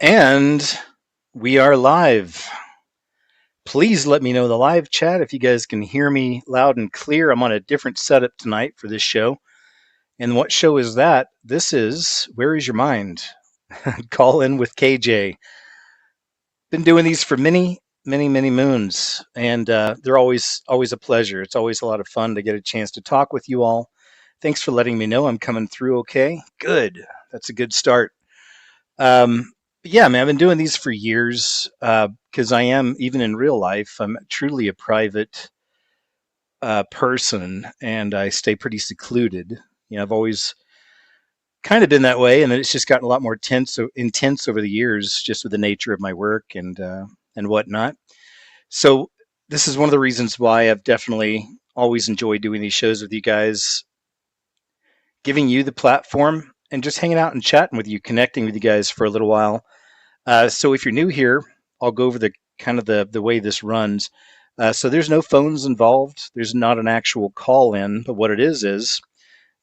And we are live. Please let me know in the live chat if you guys can hear me loud and clear. I'm on a different setup tonight for this show. And what show is that? This is Where Is Your Mind? Call in with KJ. Been doing these for many moons, and they're always a pleasure. It's always a lot of fun to get a chance to talk with you all. Thanks for letting me know I'm coming through okay. Good. That's a good start. Yeah, man, I've been doing these for years because I am, even in real life, I'm truly a private person and I stay pretty secluded. I've always kind of been that way, and then it's just gotten a lot more intense over the years, just with the nature of my work and whatnot. So this is one of the reasons why I've definitely always enjoyed doing these shows with you guys, giving you the platform and just hanging out and chatting with you, connecting with you guys for a little while. So if you're new here, I'll go over the kind of the way this runs. So there's no phones involved. There's not an actual call in, but what it is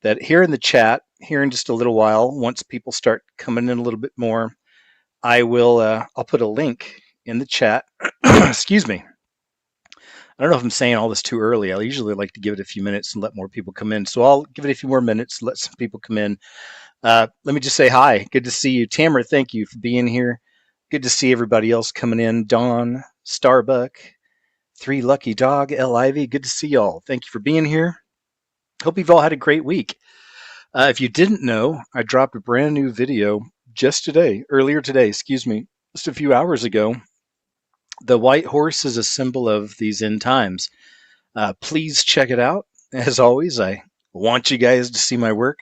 that here in the chat, here in just a little while, once people start coming in a little bit more, I'll put a link in the chat. Excuse me. I don't know if I'm saying all this too early. I usually like to give it a few minutes and let more people come in. So I'll give it a few more minutes, let some people come in. Let me just say hi. Good to see you. Tamara, thank you for being here. Good to see everybody else coming in. Dawn, Starbuck, Three Lucky Dog, L. Ivy. Good to see y'all. Thank you for being here. Hope you've all had a great week. If you didn't know, I dropped a brand new video earlier today, just a few hours ago. The white horse is a symbol of these end times. Please check it out. As always, I want you guys to see my work.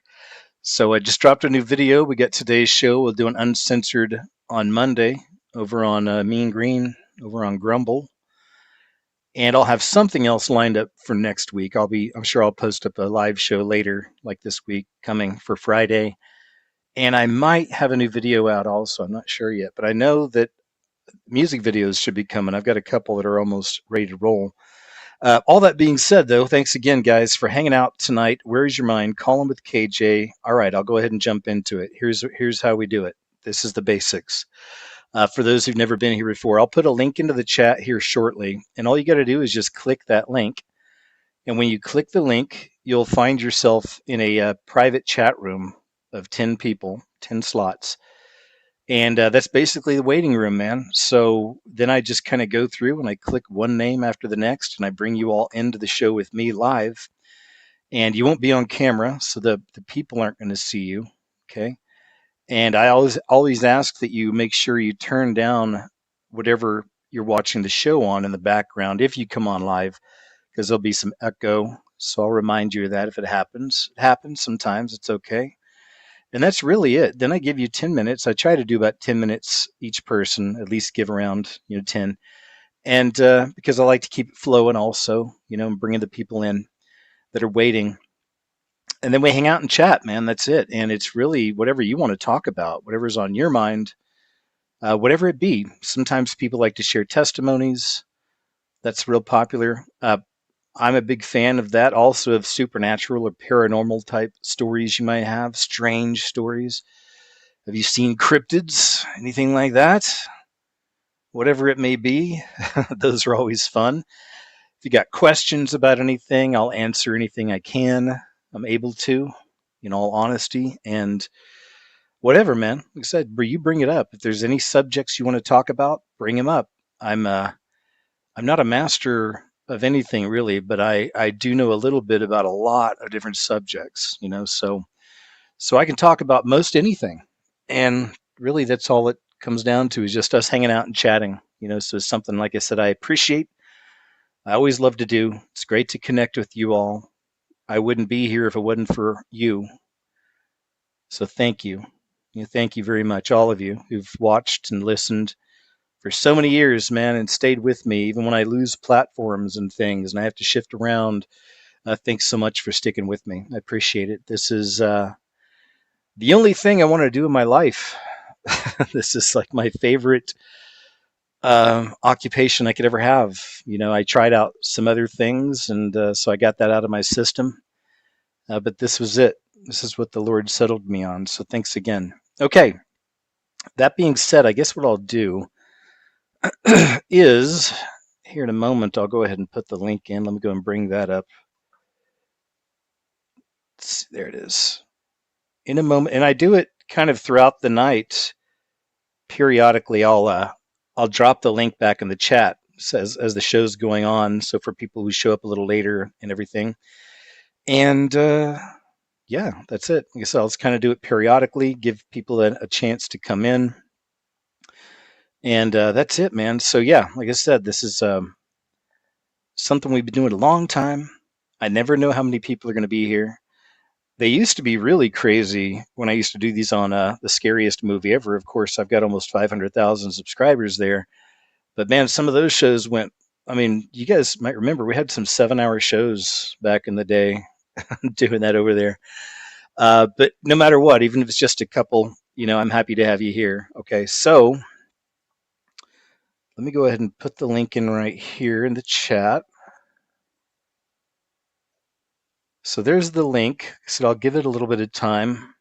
So I just dropped a new video. We got today's show. We'll do an uncensored on Monday over on Mean Green, over on Grumble. And I'll have something else lined up for next week. I'm sure I'll post up a live show later, like this week, coming for Friday. And I might have a new video out also. I'm not sure yet, but I know that music videos should be coming. I've got a couple that are almost ready to roll. All that being said, though, thanks again, guys, for hanging out tonight. Where's your mind? Calling with KJ. All right, I'll go ahead and jump into it. Here's how we do it. This is the basics. For those who've never been here before, I'll put a link into the chat here shortly, and all you got to do is just click that link. And when you click the link, you'll find yourself in a private chat room of 10 people, 10 slots. And that's basically the waiting room, man. So then I just kind of go through and I click one name after the next, and I bring you all into the show with me live. And you won't be on camera, so the people aren't going to see you. Okay. And I always ask that you make sure you turn down whatever you're watching the show on in the background if you come on live, because there'll be some echo. So I'll remind you of that if it happens. It happens sometimes. It's okay. And that's really it. Then I give you 10 minutes. I try to do about 10 minutes each person, at least give around 10. And because I like to keep it flowing also, bringing the people in that are waiting. And then we hang out and chat, man. That's it. And it's really whatever you want to talk about, whatever's on your mind, whatever it be. Sometimes people like to share testimonies. That's real popular. I'm a big fan of that, also of supernatural or paranormal type stories you might have, strange stories. Have you seen cryptids? Anything like that? Whatever it may be, those are always fun. If you got questions about anything, I'll answer anything I can. I'm able to, in all honesty. And whatever, man. Like I said, you bring it up. If there's any subjects you want to talk about, bring them up. I'm not a master of anything really, but I do know a little bit about a lot of different subjects, so I can talk about most anything. And really that's all it comes down to, is just us hanging out and chatting, so something, like I said, I appreciate. I always love to do. It's great to connect with you all. I wouldn't be here if it wasn't for you. So thank you. Thank you very much, all of you who've watched and listened for so many years, man, and stayed with me, even when I lose platforms and things and I have to shift around. Thanks so much for sticking with me. I appreciate it. This is the only thing I want to do in my life. This is like my favorite occupation I could ever have. I tried out some other things, and so I got that out of my system. But this was it. This is what the Lord settled me on. So thanks again. Okay. That being said, I guess what I'll do is here in a moment, I'll go ahead and put the link in. Let me go and bring that up. There it is. In a moment, and I do it kind of throughout the night. Periodically, I'll drop the link back in the chat as the show's going on. So for people who show up a little later and everything, and yeah, that's it. Like I guess I'll just kind of do it periodically, give people a chance to come in, and that's it, man. So yeah, like I said, this is something we've been doing a long time. I never know how many people are going to be here. They used to be really crazy when I used to do these on the scariest movie ever. Of course, I've got almost 500,000 subscribers there. But man, some of those shows went. I mean, you guys might remember we had some 7-hour shows back in the day doing that over there. But no matter what, even if it's just a couple, I'm happy to have you here. Okay, so let me go ahead and put the link in right here in the chat. So there's the link. So I'll give it a little bit of time.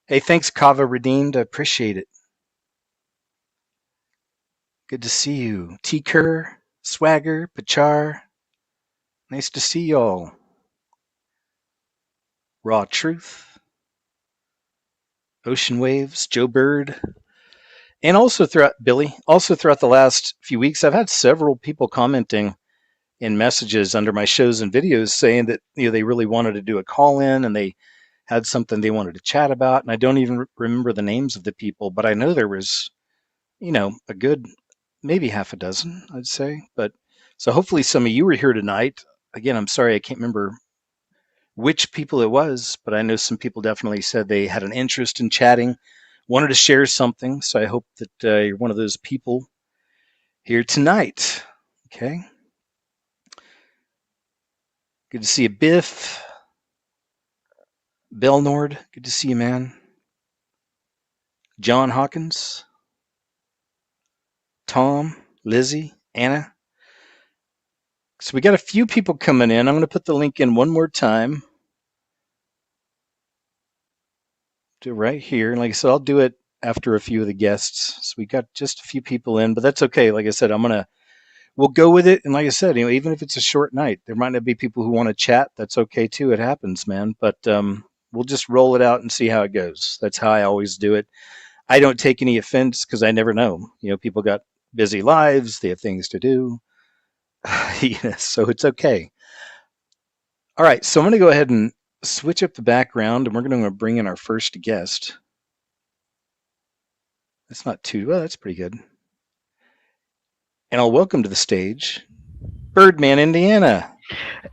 Hey, thanks, Kava Redeemed. I appreciate it. Good to see you. T-Cur, Swagger, Pachar. Nice to see y'all. Raw Truth, Ocean Waves, Joe Bird. And also throughout the last few weeks, I've had several people commenting in messages under my shows and videos saying that they really wanted to do a call-in and they had something they wanted to chat about. And I don't even remember the names of the people, but I know there was, a good maybe half a dozen, I'd say. But so hopefully some of you were here tonight. Again, I'm sorry I can't remember which people it was, but I know some people definitely said they had an interest in chatting, wanted to share something. So I hope that you're one of those people here tonight. Okay. Good to see you, Biff. Belnord, good to see you, man. John Hawkins. Tom, Lizzie, Anna. So we got a few people coming in. I'm going to put the link in one more time. Do it right here. And like I said, I'll do it after a few of the guests. So we got just a few people in, but that's okay. Like I said, we'll go with it. And like I said, even if it's a short night, there might not be people who want to chat. That's okay too. It happens, man. But we'll just roll it out and see how it goes. That's how I always do it. I don't take any offense because I never know. People got busy lives. They have things to do. So it's okay. All right. So I'm going to go ahead and switch up the background and we're going to bring in our first guest. That's not too well. That's pretty good. And I'll welcome to the stage Birdman, Indiana.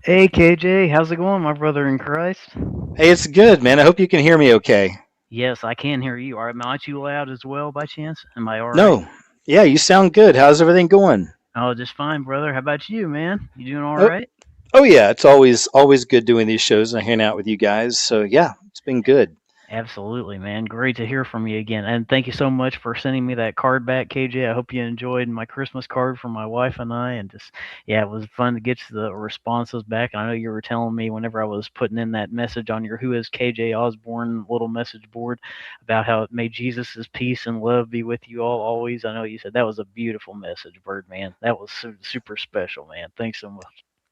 Hey, KJ. How's it going, my brother in Christ? Hey, it's good, man. I hope you can hear me okay. Yes, I can hear you. Am I too loud as well by chance? Am I all right? No. Yeah, you sound good. How's everything going? Oh, just fine, brother. How about you, man? You doing all right? Oh, yeah. It's always good doing these shows and hanging out with you guys. So, yeah, it's been good. Absolutely, man. Great to hear from you again. And thank you so much for sending me that card back, KJ. I hope you enjoyed my Christmas card from my wife and I. And just, yeah, it was fun to get the responses back. I know you were telling me whenever I was putting in that message on your Who is KJ Osborne little message board about how may Jesus' peace and love be with you all always. I know you said that was a beautiful message, Birdman. That was super special, man. Thanks so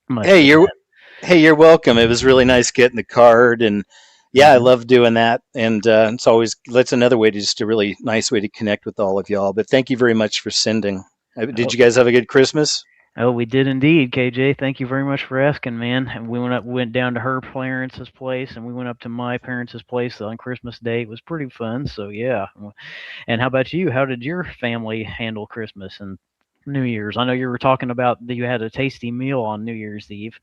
much. Hey, you're welcome. It was really nice getting the card and yeah, I love doing that, and that's another way to really nice way to connect with all of y'all. But thank you very much for sending. Did you guys have a good Christmas? Oh, we did indeed, KJ. Thank you very much for asking, man. And we went down to her parents' place, and we went up to my parents' place on Christmas Day. It was pretty fun. So yeah. And how about you? How did your family handle Christmas and New Year's? I know you were talking about that you had a tasty meal on New Year's Eve.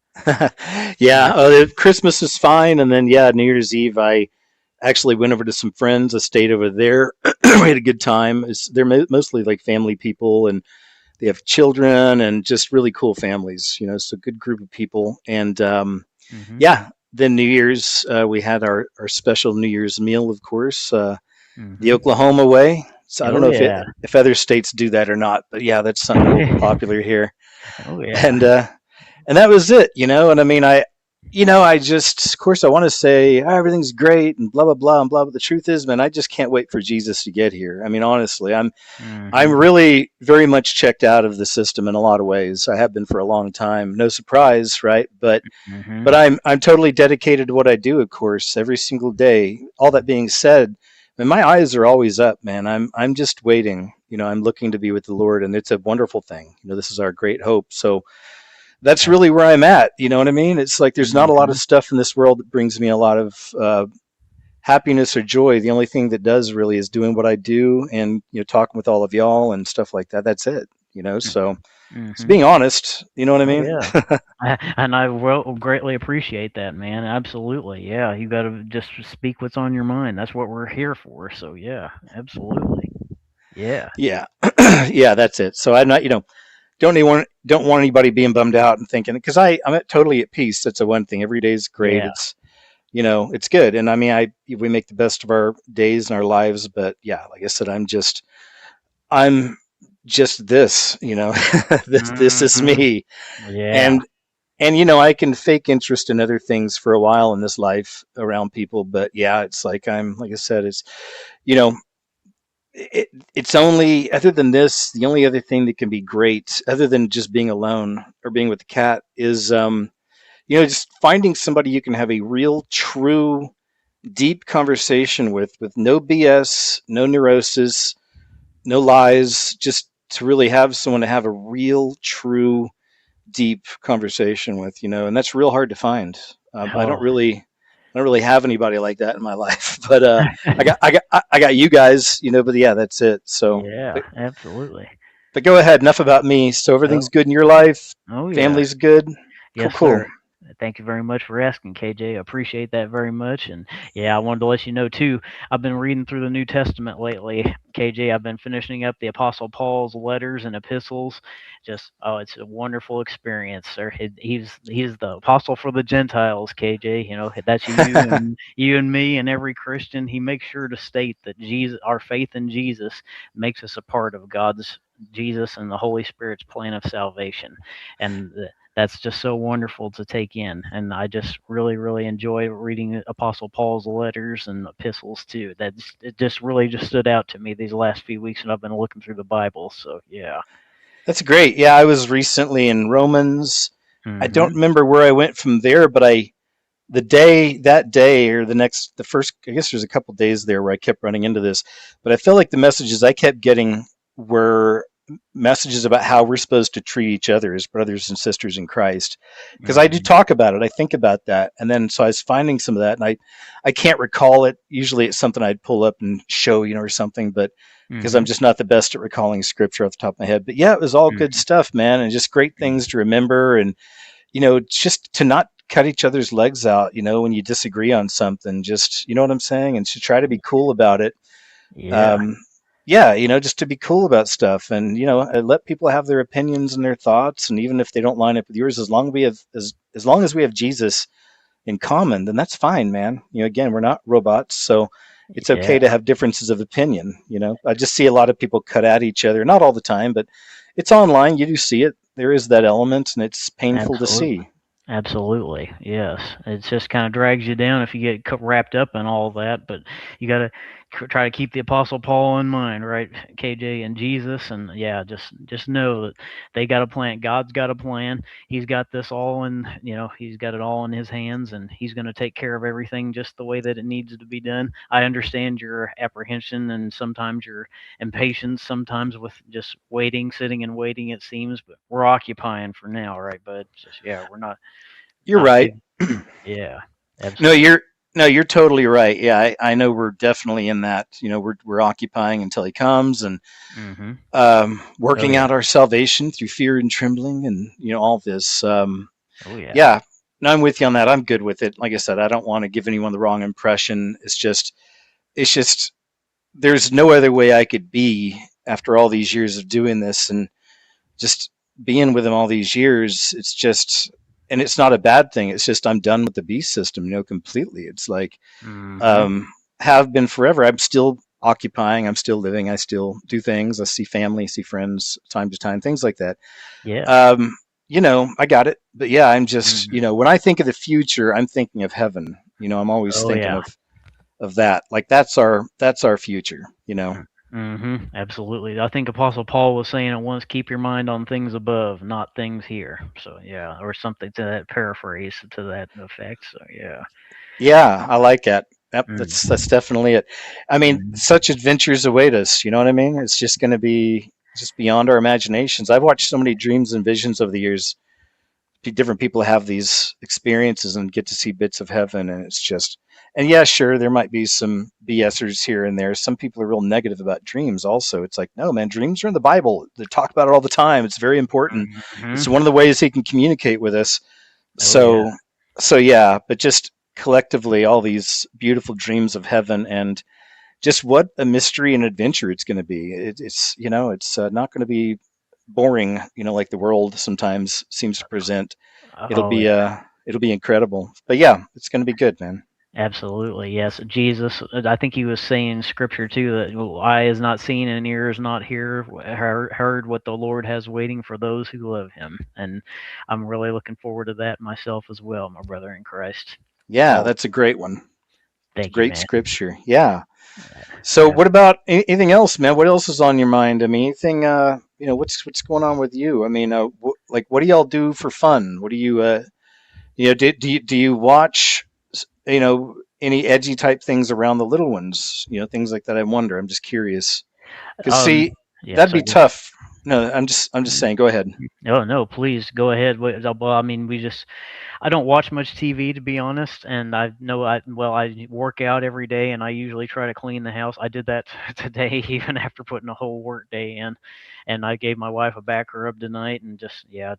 Yeah, Christmas is fine, and then New Year's Eve I actually went over to some friends. I stayed over there. We had a good time. They're mostly like family people, and they have children and just really cool families. So good group of people. And then New Year's we had our special New Year's meal, of course, the Oklahoma way. So I don't know if other states do that or not, but yeah, that's something real popular here. Oh yeah. And that was it, And I mean, I just, of course, I want to say, "Oh, everything's great and blah blah blah and blah. But the truth is, man, I just can't wait for Jesus to get here. I mean, honestly, I'm Mhm. really very much checked out of the system in a lot of ways. I have been for a long time. No surprise, right? But Mhm. I'm totally dedicated to what I do, of course, every single day. All that being said, I mean, my eyes are always up, man. I'm just waiting. I'm looking to be with the Lord, and it's a wonderful thing. This is our great hope. So that's really where I'm at. You know what I mean? It's like there's not a lot of Mhm. stuff in this world that brings me a lot of happiness or joy. The only thing that does really is doing what I do and talking with all of y'all and stuff like that. That's it. So just Mhm. being honest. You know what I Oh mean? yeah. And I will greatly appreciate that, man. Absolutely. Yeah, you got to just speak what's on your mind. That's what we're here for. So yeah, absolutely. Yeah. Yeah, yeah, that's it. So I'm not. Don't want anybody being bummed out and thinking because I'm totally at peace. That's the one thing. Every day is great. Yeah. It's good. And I mean, I we make the best of our days and our lives. But yeah, like I said, I'm just this. This is Mhm. me. Yeah. And I can fake interest in other things for a while in this life around people. But yeah, it's like like I said, you know it's only other than this, the only other thing that can be great other than just being alone or being with the cat is just finding somebody you can have a real true deep conversation with no BS, no neurosis, no lies, just to really have someone to have a real true deep conversation with, and that's real hard to find. Oh. I don't really have anybody like that in my life, but I got you guys, but yeah, that's it. So, Yeah, but, absolutely. but go ahead. Enough about me. So everything's Oh, good in your life. oh yeah. Family's good. Cool, Yes, cool. sir. Thank you very much for asking, KJ. I appreciate that very much. And yeah, I wanted to let you know too. I've been reading through the New Testament lately, KJ. I've been finishing up the Apostle Paul's letters and epistles. Just it's a wonderful experience, sir. He's the apostle for the Gentiles, KJ. That's you and me and every Christian. He makes sure to state that Jesus, our faith in Jesus, makes us a part of God's Jesus and the Holy Spirit's plan of salvation. And that's just so wonderful to take in. And I just really, really enjoy reading Apostle Paul's letters and epistles too. It just really just stood out to me these last few weeks, and I've been looking through the Bible. So yeah. That's great. Yeah, I was recently in Romans. I don't Mhm. remember where I went from there, but that day or the first, I guess there's a couple days there where I kept running into this, but I felt like the messages I kept getting were messages about how we're supposed to treat each other as brothers and sisters in Christ. Because I do Mhm. talk about it, I think about that, and then so I was finding some of that, and I can't recall it. Usually, it's something I'd pull up and show, or something, but because I'm Mhm. just not the best at recalling scripture off the top of my head. But yeah, it was all good Mhm. stuff, man, and just great things to remember, and just to not cut each other's legs out, when you disagree on something, just, you know what I'm saying? And to try to be cool about it. Yeah. Um, yeah, just to be cool about stuff and, let people have their opinions and their thoughts. And even if they don't line up with yours, as long as we have Jesus in common, then that's fine, man. Again, we're not robots. So it's Yeah. okay to have differences of opinion. I just see a lot of people cut at each other, not all the time, but it's online. You do see it. There is that element and it's painful to Absolutely. see. Absolutely, yes. It just kind of drags you down if you get wrapped up in all that. But you got to try to keep the Apostle Paul in mind, right? KJ and Jesus, and yeah, just know that they got a plan. God's got a plan. He's got this all in, he's got it all in His hands, and He's going to take care of everything just the way that it needs to be done. I understand your apprehension and sometimes your impatience, sometimes with just waiting, sitting and waiting. It seems, but we're occupying for now, right? But just yeah, we're You're not right. big. Yeah, No, absolutely. you're totally right. Yeah, I know we're definitely in that. We're occupying until he comes and Mhm. Oh working yeah. out our salvation through fear and trembling and all this. Oh yeah. Yeah, no, I'm with you on that. I'm good with it. Like I said, I don't want to give anyone the wrong impression. It's just there's no other way I could be after all these years of doing this and just being with him all these years. It's just, and it's not a bad thing. It's just I'm done with the beast system, completely. It's like Mhm. um, have been forever. I'm still occupying. I'm still living. I still do things. I see family, see friends time to time, things like that. Yeah. Um, I got it. But yeah, I'm just, Mhm. when I think of the future, I'm thinking of heaven. I'm always Oh thinking yeah. of that. Like that's our future. Mhm. Absolutely. I think Apostle Paul was saying it once, keep your mind on things above, not things here. So yeah, or something to that paraphrase to that effect. So yeah. Yeah, I like that. Yep, that's Mm. definitely it. I mean, Mhm. such adventures await us. You know what I mean? It's just going to be just beyond our imaginations. I've watched so many dreams and visions over the years. Different people have these experiences and get to see bits of heaven, and it's just. And yeah, sure, there might be some BSers here and there. Some people are real negative about dreams. Also, it's like, no, man, dreams are in the Bible. They talk about it all the time. It's very important. It's Mhm. one of the ways He can communicate with us. Oh yeah. So yeah, but just collectively all these beautiful dreams of heaven, and just what a mystery and adventure it's going to be. It's not going to be boring, like the world sometimes seems to present. It'll Oh be yeah. uh it'll be incredible. But yeah, it's going to be good, man. Absolutely, yes. Jesus, I think he was saying in scripture too that eye is not seen and ear is not heard what the Lord has waiting for those who love him. And I'm really looking forward to that myself as well, my brother in Christ. Yeah, Oh, that's a great one. It's a thank you, great man. scripture. Yeah. So Yeah. what about anything else, man? What else is on your mind? I mean, anything what's going on with you? I mean, like what do y'all do for fun? What do do you watch any edgy type things around the little ones, things like that? I wonder. I'm just curious because Um, see, yeah, that'd so be tough. No, I'm just saying, go ahead. no, no, please go ahead. Well, I mean, I don't watch much TV to be honest, and I work out every day, and I usually try to clean the house. I did that today, even after putting a whole work day in, and I gave my wife a back rub tonight, and just yeah,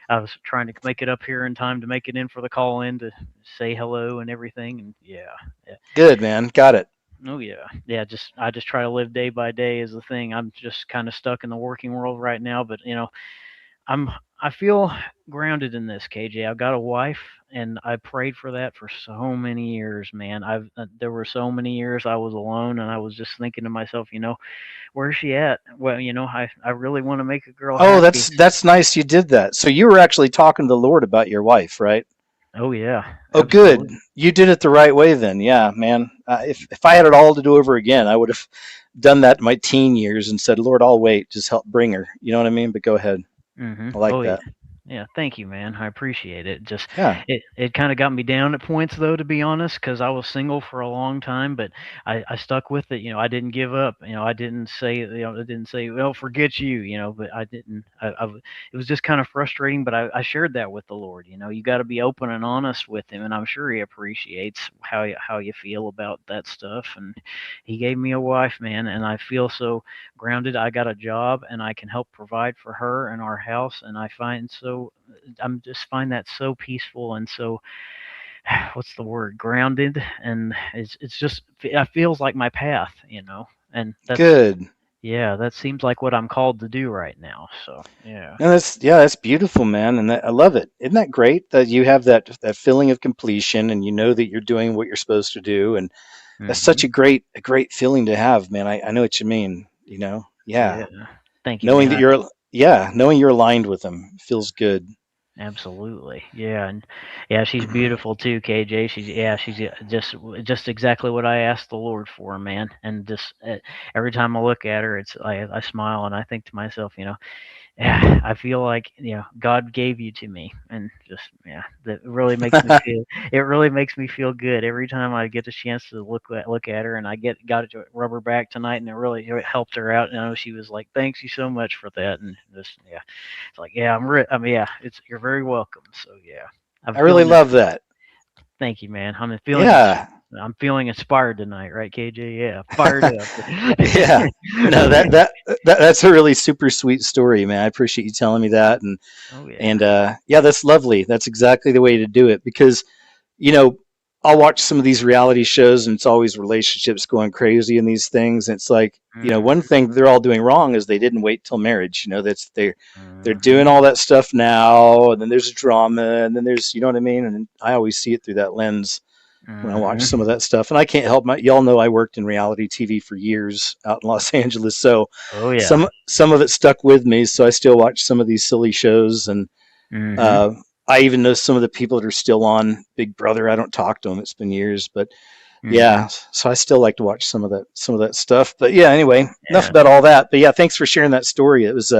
I was trying to make it up here in time to make it in for the call in to say hello and everything, and yeah, yeah. Good, man, got it. Oh yeah, yeah. I just try to live day by day is the thing. I'm just kind of stuck in the working world right now, but I'm I feel grounded in this, KJ. I've got a wife, and I prayed for that for so many years, man. There were so many years I was alone, and I was just thinking to myself, where's she at? Well, I really want to make a girl Oh, happy. that's nice you did that. So you were actually talking to the Lord about your wife, right? Oh yeah, Oh, good. absolutely. You did it the right way then. Yeah, man. If I had it all to do over again, I would have done that in my teen years and said, Lord, I'll wait. Just help bring her. You know what I mean? But go ahead. I like Oh yeah. that. Yeah, thank you, man. I appreciate it. Just Yeah. it kind of got me down at points though, to be honest, because I was single for a long time, but I stuck with it. I didn't give up. I didn't say, well, forget you. But I didn't. It was just kind of frustrating, but I shared that with the Lord. You got to be open and honest with Him, and I'm sure He appreciates how you feel about that stuff. And He gave me a wife, man, and I feel so grounded. I got a job and I can help provide for her and our house. And I'm just find that so peaceful and so, what's the word, grounded. And it's just, it feels like my path. And Good. yeah, that seems like what I'm called to do right now. So, yeah. No, that's beautiful, man, and I love it. Isn't that great that you have that feeling of completion and you know that you're doing what you're supposed to do, and that's such Hmm. a great feeling to have, man. I know what you mean. Yeah, Yeah. Thank you, knowing man. that knowing you're aligned with them feels good. Absolutely. Yeah, and yeah, she's beautiful too, KJ. She's just exactly what I asked the Lord for, man. And just every time I look at her, I smile and I think to myself, yeah, I feel like, God gave you to me, and just yeah, that really makes me feel. It really makes me feel good every time I get a chance to look at her, and I got to rub her back tonight, and it helped her out. And I know she was like, "Thanks you so much for that," and just yeah, it's like yeah, I mean yeah, you're very welcome. So yeah, I'm I really feeling. love that. Thank you, man. Yeah, I'm feeling inspired tonight, right, KJ? Yeah, fired up. yeah. No, that's a really super sweet story, man. I appreciate you telling me that, and Oh yeah. and yeah, that's lovely. That's exactly the way to do it because you know, I'll watch some of these reality shows and it's always relationships going crazy and these things. And it's like, one Hmm. thing they're all doing wrong is they didn't wait till marriage. That's they're doing Hmm. all that stuff now, and then there's drama, and then there's, you know what I mean? And I always see it through that lens when I watch some of Hmm. that stuff. And I can't help y'all know I worked in reality TV for years out in Los Angeles. So Oh yeah. some of it stuck with me. So I still watch some of these silly shows, and Mhm. Uh, I even know some of the people that are still on Big Brother. I don't talk to them; it's been years, but Mhm. yeah. So I still like to watch some of that stuff. But yeah, anyway, enough Yeah. about all that. But yeah, thanks for sharing that story. It was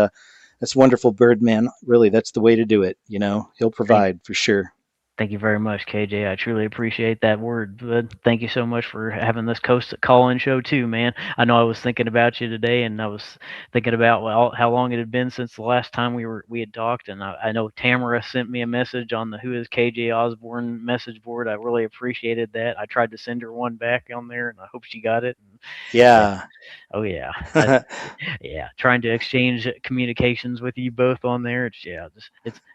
that's wonderful, Birdman. Really, that's the way to do it. He'll Thank provide for sure. Thank you very much, KJ. I truly appreciate that word. But thank you so much for having this coast call-in show too, man. I know I was thinking about you today, and I was thinking about how long it had been since the last time we had talked. And I know Tamara sent me a message on the Who is KJ Osborne message board. I really appreciated that. I tried to send her one back on there, and I hope she got it. And yeah, Yeah. oh yeah, yeah. Trying to exchange communications with you both on there.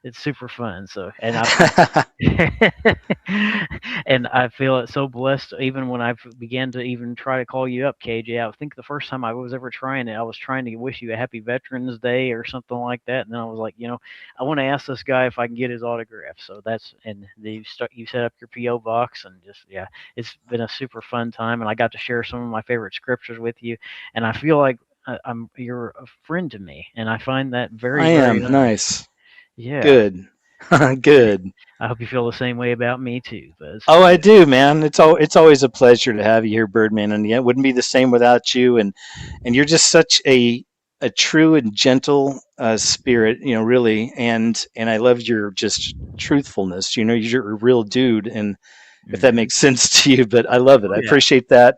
It's super fun. So, and I'm and I feel it so blessed. Even when I began to even try to call you up, KJ, I think the first time I was ever trying it, I was trying to wish you a happy Veterans Day or something like that. And then I was like, I want to ask this guy if I can get his autograph. So and you set up your PO box, and just yeah, it's been a super fun time. And I got to share some of my favorite scriptures with you, and I feel like you're a friend to me, and I find that very I very am nice. nice. Yeah. Good. Good. I hope you feel the same way about me too. But Oh, I do, man. It's always a pleasure to have you here, Birdman. And yeah, it wouldn't be the same without you. And you're just such a true and gentle spirit, really. And I love your just truthfulness. You're a real dude, and if that hmm makes sense to you, but I love it. oh I yeah, appreciate that.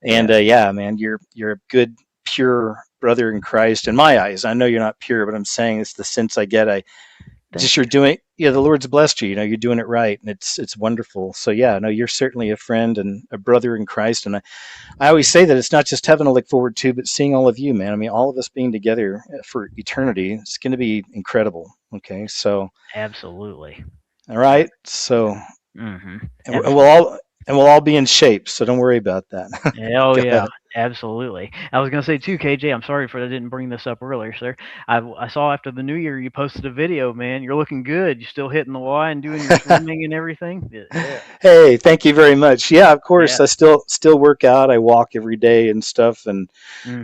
And yeah. yeah, man, you're a good, pure brother in Christ in my eyes. I know you're not pure, but I'm saying it's the sense I get. I just Thank you're you. doing yeah, the Lord's blessed you. You're doing it right, and it's wonderful. So yeah, no, you're certainly a friend and a brother in Christ. And I always say that it's not just heaven to look forward to, but seeing all of you, man. I mean, all of us being together for eternity, it's going to be incredible. Okay, so Absolutely. all right, so hmm and we'll Absolutely. all be in shape, so don't worry about that. Oh Go yeah, ahead. absolutely. I was gonna say too, KJ. I'm sorry for I didn't bring this up earlier, sir. I saw after the New Year you posted a video, man. You're looking good. You still hitting the Y and doing your swimming and everything. Yeah. Hey, thank you very much. Yeah, of course. Yeah. I still work out. I walk every day and stuff, and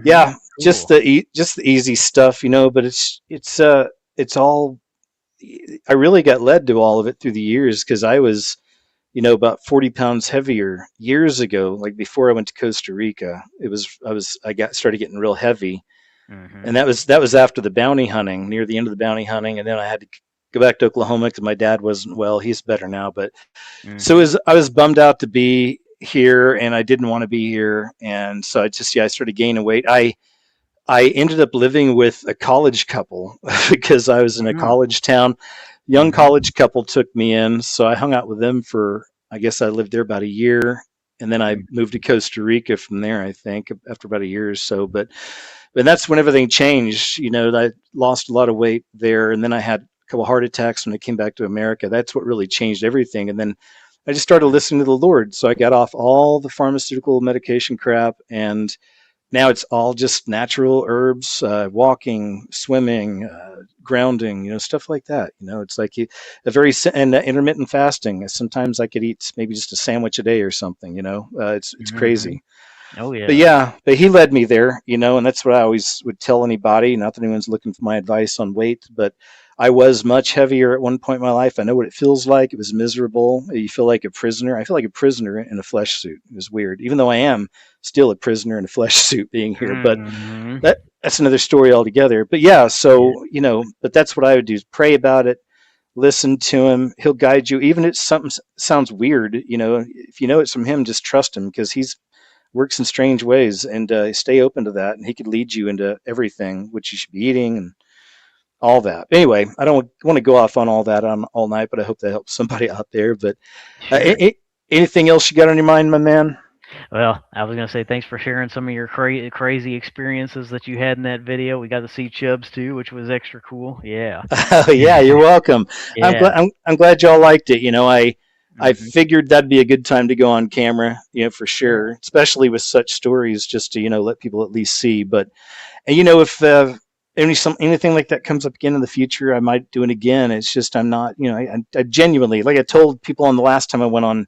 yeah, just Cool. just the easy stuff, But it's all. I really got led to all of it through the years because I was, about 40 pounds heavier years ago. Like before I went to Costa Rica, I got started getting real heavy, hmm and that was after the bounty hunting, near the end of the bounty hunting, and then I had to go back to Oklahoma because my dad wasn't well. He's better now, but so hmm I was bummed out to be here, and I didn't want to be here, and so I started gaining weight. I ended up living with a college couple because I was in a hmm college town. Young hmm college couple took me in, so I hung out with them for, I guess I lived there about a year, and then I moved to Costa Rica from there. I think after about a year or so, but that's when everything changed. I lost a lot of weight there, and then I had a couple heart attacks when I came back to America. That's what really changed everything, and then I just started listening to the Lord. So I got off all the pharmaceutical medication crap, and now it's all just natural herbs, walking, swimming, grounding, stuff like that. It's like and intermittent fasting. Sometimes I could eat maybe just a sandwich a day or something. It's hmm crazy. Oh But yeah. yeah, but he led me there, and that's what I always would tell anybody. Not that anyone's looking for my advice on weight, but I was much heavier at one point in my life. I know what it feels like. It was miserable. You feel like a prisoner. I feel like a prisoner in a flesh suit. It was weird, even though I am still a prisoner in a flesh suit being here. But hmm that's another story altogether. But yeah, Yeah. so but that's what I would do: is pray about it, listen to him. He'll guide you, even if something sounds weird. If you know it's from him, just trust him because he's works in strange ways, and stay open to that, and he could lead you into everything which you should be eating and all that. Anyway, I don't want to go off on all that on all night, but I hope that helps somebody out there. But uh, Sure. anything else you got on your mind, my man? Well, I was gonna say thanks for sharing some of your crazy experiences that you had in that video. We got to see Chubbs too, which was extra cool. Yeah. Oh yeah, you're welcome. I'm Yeah. glad. I'm glad y'all liked it. I hmm figured that'd be a good time to go on camera. For Yeah. sure, especially with such stories, just to let people at least see. But and if anything like that comes up again in the future, I might do it again. It's just I'm not. I genuinely, like I told people on the last time I went on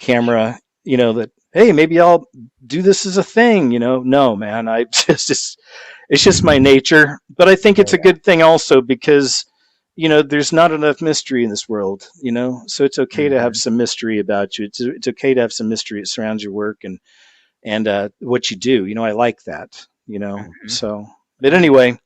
Sure. camera, that hey, maybe I'll do this as a thing. No, man, I just it's just my nature. But I think Oh it's a yeah. good thing also because there's not enough mystery in this world, so it's okay to have Mhm. some mystery about you. It's okay to have some mystery that surrounds your work and what you do. I like that. Mhm. So, but Oh, yeah. anyway,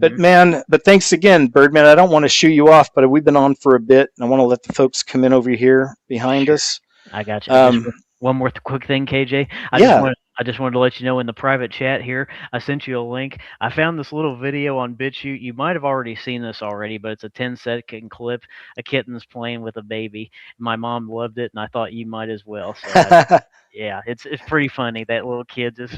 but Mhm. man, but thanks again, Birdman. I don't want to shoo you off, but we've been on for a bit, and I want to let the folks come in over here behind Sure. us. I got you. Just Um, one more quick thing, KJ. yeah. I just wanted to let you know in the private chat here, I sent you a link. I found this little video on BitChute. You might have already seen this already, but it's a 10-second clip. A kitten's playing with a baby. My mom loved it, and I thought you might as well. So yeah, it's pretty funny. That little kid just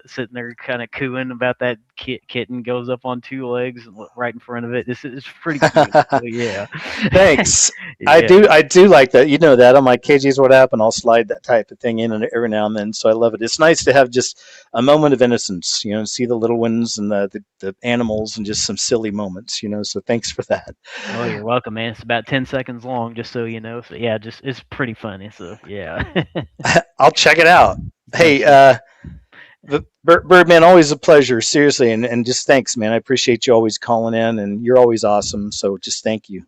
sitting there kind of cooing about that kitten goes up on two legs right in front of it. This is pretty cute. So yeah, Thanks. I yeah. do. I do like that. You know that. I'm like, KG's what happened. I'll slide that type of thing in and every now and then. So I love it. It's nice to have just a moment of innocence. And see the little ones and the animals and just some silly moments. So thanks for that. Oh, you're welcome, man. It's about 10 seconds long, just so you know. So yeah, just it's pretty funny. So yeah. I'll check it out. Thanks, Hey, man. Birdman, always a pleasure. Seriously, and just thanks, man. I appreciate you always calling in, and you're always awesome. So just thank you.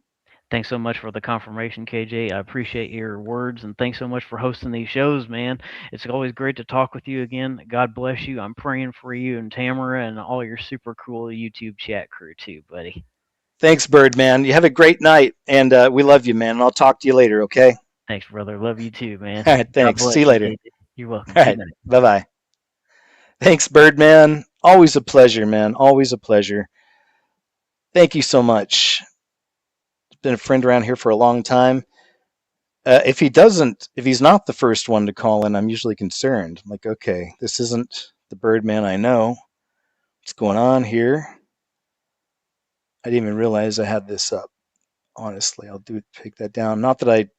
Thanks so much for the confirmation, KJ. I appreciate your words, and thanks so much for hosting these shows, man. It's always great to talk with you again. God bless you. I'm praying for you and Tamara and all your super cool YouTube chat crew too, buddy. Thanks, Birdman. You have a great night, and we love you, man. And I'll talk to you later. Okay. Thanks, brother. Love you too, All man. right. God Thanks. bless See you you, later. KJ. You're welcome. All Good right. night. Bye bye. Thanks, Birdman. Always a pleasure, man. Always a pleasure. Thank you so much. Been a friend around here for a long time. If he's not the first one to call in, I'm usually concerned. I'm like, okay, this isn't the Birdman I know. What's going on here? I didn't even realize I had this up. Honestly, I'll take that down. Not that I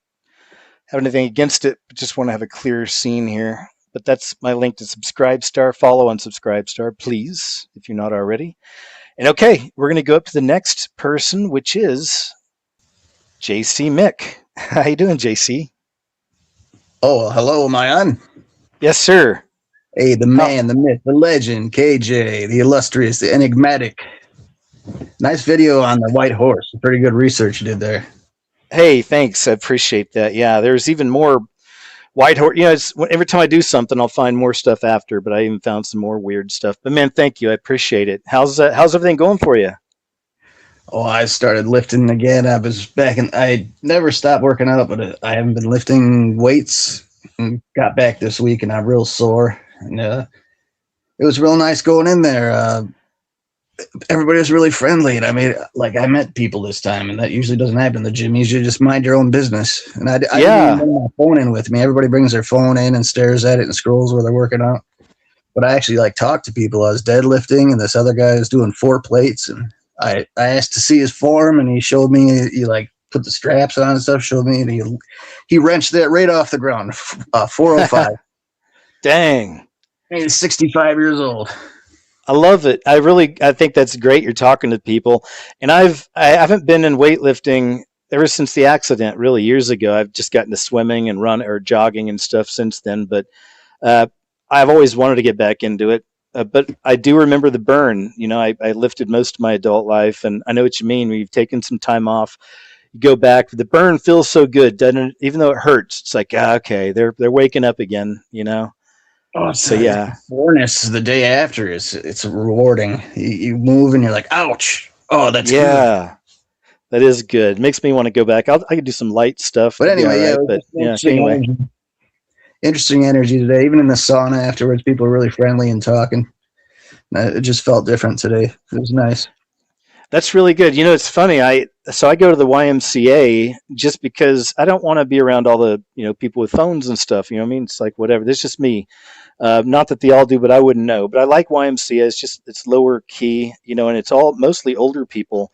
have anything against it, but just want to have a clear scene here. But that's my link to Subscribestar. Follow on Subscribestar, please, if you're not already. And okay, we're going to go up to the next person, which is JC Mick. How you doing, JC? Oh, well, hello, am I on? Yes, sir. Hey, the How? man, the myth, the legend, KJ, the illustrious, the enigmatic. Nice video on the white horse. Pretty good research you did there. Hey, thanks. I appreciate that. Yeah, there's even more white horse. Every time I do something, I'll find more stuff after. But I even found some more weird stuff. But man, thank you. I appreciate it. How's everything going for you? Oh, I started lifting again. I never stopped working out, but I haven't been lifting weights. And got back this week and I'm real sore. And it was real nice going in there. Everybody was really friendly, and I met people this time, and that usually doesn't happen in the gym. You usually just mind your own business, and I didn't even Yeah. bring my phone in with me. Everybody brings their phone in and stares at it and scrolls while they're working out. But I actually talked to people. I was deadlifting, and this other guy was doing 4 plates, and I asked to see his form, and he showed me. He put the straps on and stuff. Showed me, and he wrenched that right off the ground. 405. Dang. He's 65 years old. I love it. I think that's great. You're talking to people, and I haven't been in weightlifting ever since the accident. Really, years ago. I've just gotten to swimming and run or jogging and stuff since then. But uh, I've always wanted to get back into it. But I do remember the burn. I lifted most of my adult life, and I know what you mean. When you've taken some time off, you go back. The burn feels so good, doesn't it? Even though it hurts, it's like okay, they're waking up again. Oh, So yeah, soreness the day after it's rewarding. You move and you're like, ouch. Oh, that's good. yeah. That is good. Makes me want to go back. I could do some light stuff. But That'd be all anyway, yeah, right. it was But just yeah. Anyway, interesting energy today. Even in the sauna afterwards, people were really friendly and talking. It just felt different today. It was nice. that's really good. It's funny. I go to the YMCA just because I don't want to be around all the people with phones and stuff. You know what I mean? It's like whatever. That's just me. Not that they all do, but I wouldn't know. But I like YMCA. It's lower key. And it's all mostly older people.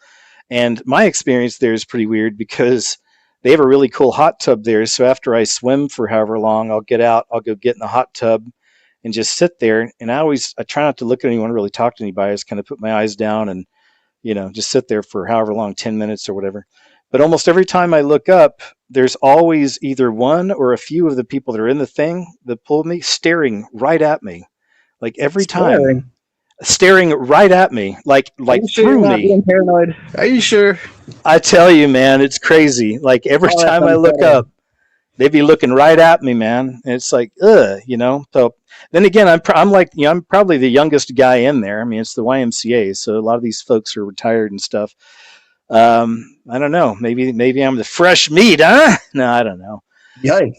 And my experience there is pretty weird because they have a really cool hot tub there. So after I swim for however long, I'll get out, I'll go get in the hot tub and just sit there. And I try not to look at anyone, really talk to anybody. I just kind of put my eyes down and, just sit there for however long, 10 minutes or whatever. But almost every time I look up, there's always either one or a few of the people that are in the thing that pulled me staring right at me. Like every time. Scary. staring right at me, Are like you sure you're through not me. being paranoid? Are you sure? I tell you, man, it's crazy. Like every Oh, that's time I look unsettling. up, they'd be looking right at me, man. And it's like, So then again, I'm like, I'm probably the youngest guy in there. I mean, it's the YMCA, so a lot of these folks are retired and stuff. I don't know. Maybe I'm the fresh meat, huh? No, I don't know. Yikes!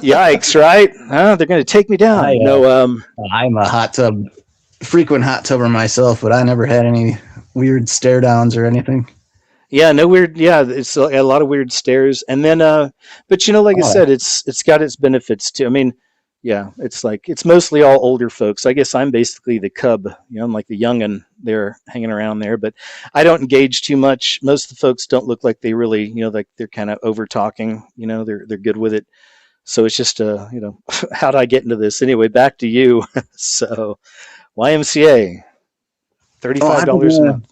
Yikes, right? Huh? They're gonna take me I down. No, I'm a frequent hot tubber myself, but I never had any weird stare downs or anything. yeah, no weird. Yeah, it's a lot of weird stares, and then, but like I Oh, said, it's got its benefits too. I mean, yeah, it's like it's mostly all older folks. I guess I'm basically the cub. I'm like the youngin' there hanging around there, but I don't engage too much. Most of the folks don't look like they really, like they're kind of over talking. They're good with it. So it's just, how did I get into this anyway? Back to you. So YMCA, thirty oh, five dollars a month.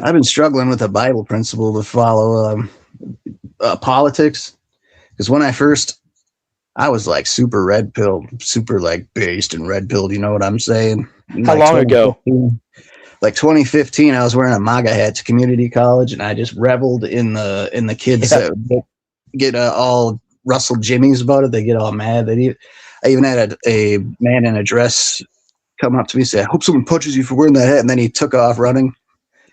I've been struggling with a Bible principle to follow politics because when I was like super red pilled, super like based and red pilled. You know what I'm saying? In How like long ago? 2015, I was wearing a MAGA hat to community college, and I just reveled in the kids Yeah. that get all Russell Jimmies about it. They get all mad. I even had a man in a dress come up to me and say, "I hope someone punches you for wearing that hat," and then he took off running.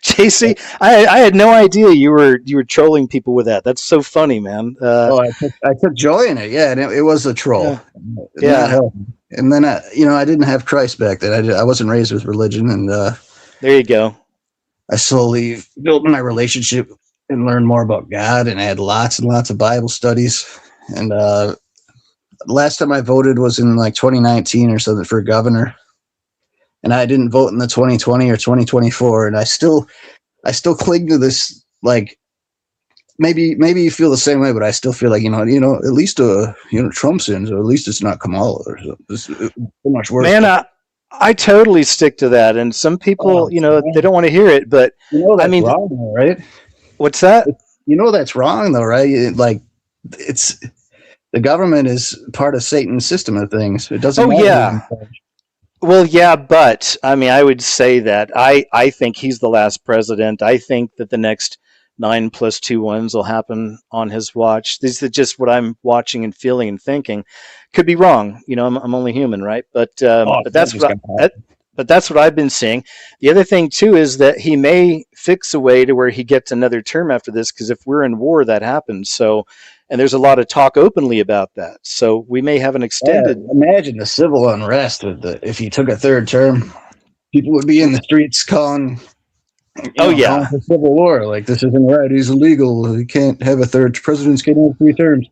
JC, I had no idea you were trolling people with that. That's so funny, man. Oh, I took joy in it. Yeah, and it was a troll. Yeah. Not Yeah. helping. And then I didn't have Christ back then. I wasn't raised with religion, and There you go. I slowly built my relationship and learned more about God. And I had lots and lots of Bible studies. And last time I voted was in like 2019 or something for governor, and I didn't vote in the 2020 or 2024. And I still cling to this like. Maybe you feel the same way, but I still feel like at least Trump's in, so at least it's not Kamala or something. It's so much worse. Man, I totally stick to that. And some people, they don't want to hear it, but that's I mean, wrong, though, right? what's that? That's wrong, though, right? It's the government is part of Satan's system of things. It doesn't. Oh yeah. Well, yeah, but I mean, I would say that I think he's the last president. I think that the next 9+2 ones will happen on his watch. This is just what I'm watching and feeling and thinking. Could be wrong. I'm only human, right? But that's what I've been seeing. The other thing too is that he may fix a way to where he gets another term after this. Because if we're in war, that happens. So, and there's a lot of talk openly about that. So we may have an extended. Imagine the civil unrest if he took a third term. People would be in the streets calling. Yeah, for civil war. Like, this isn't right. He's illegal. He can't have a third. Presidents can't have 3 terms.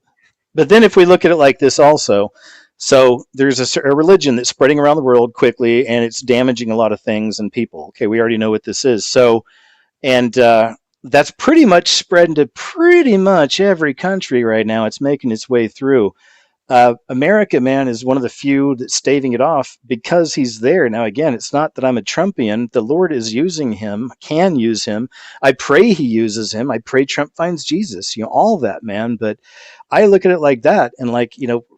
But then if we look at it like this also, so there's a religion that's spreading around the world quickly, and it's damaging a lot of things and people. Okay, we already know what this is. So, and that's pretty much spread into pretty much every country right now. It's making its way through. America, man, is one of the few that's staving it off because he's there. Now, again, it's not that I'm a Trumpian. The Lord is using him, can use him. I pray he uses him. I pray Trump finds Jesus, all that, man. But I look at it like that. And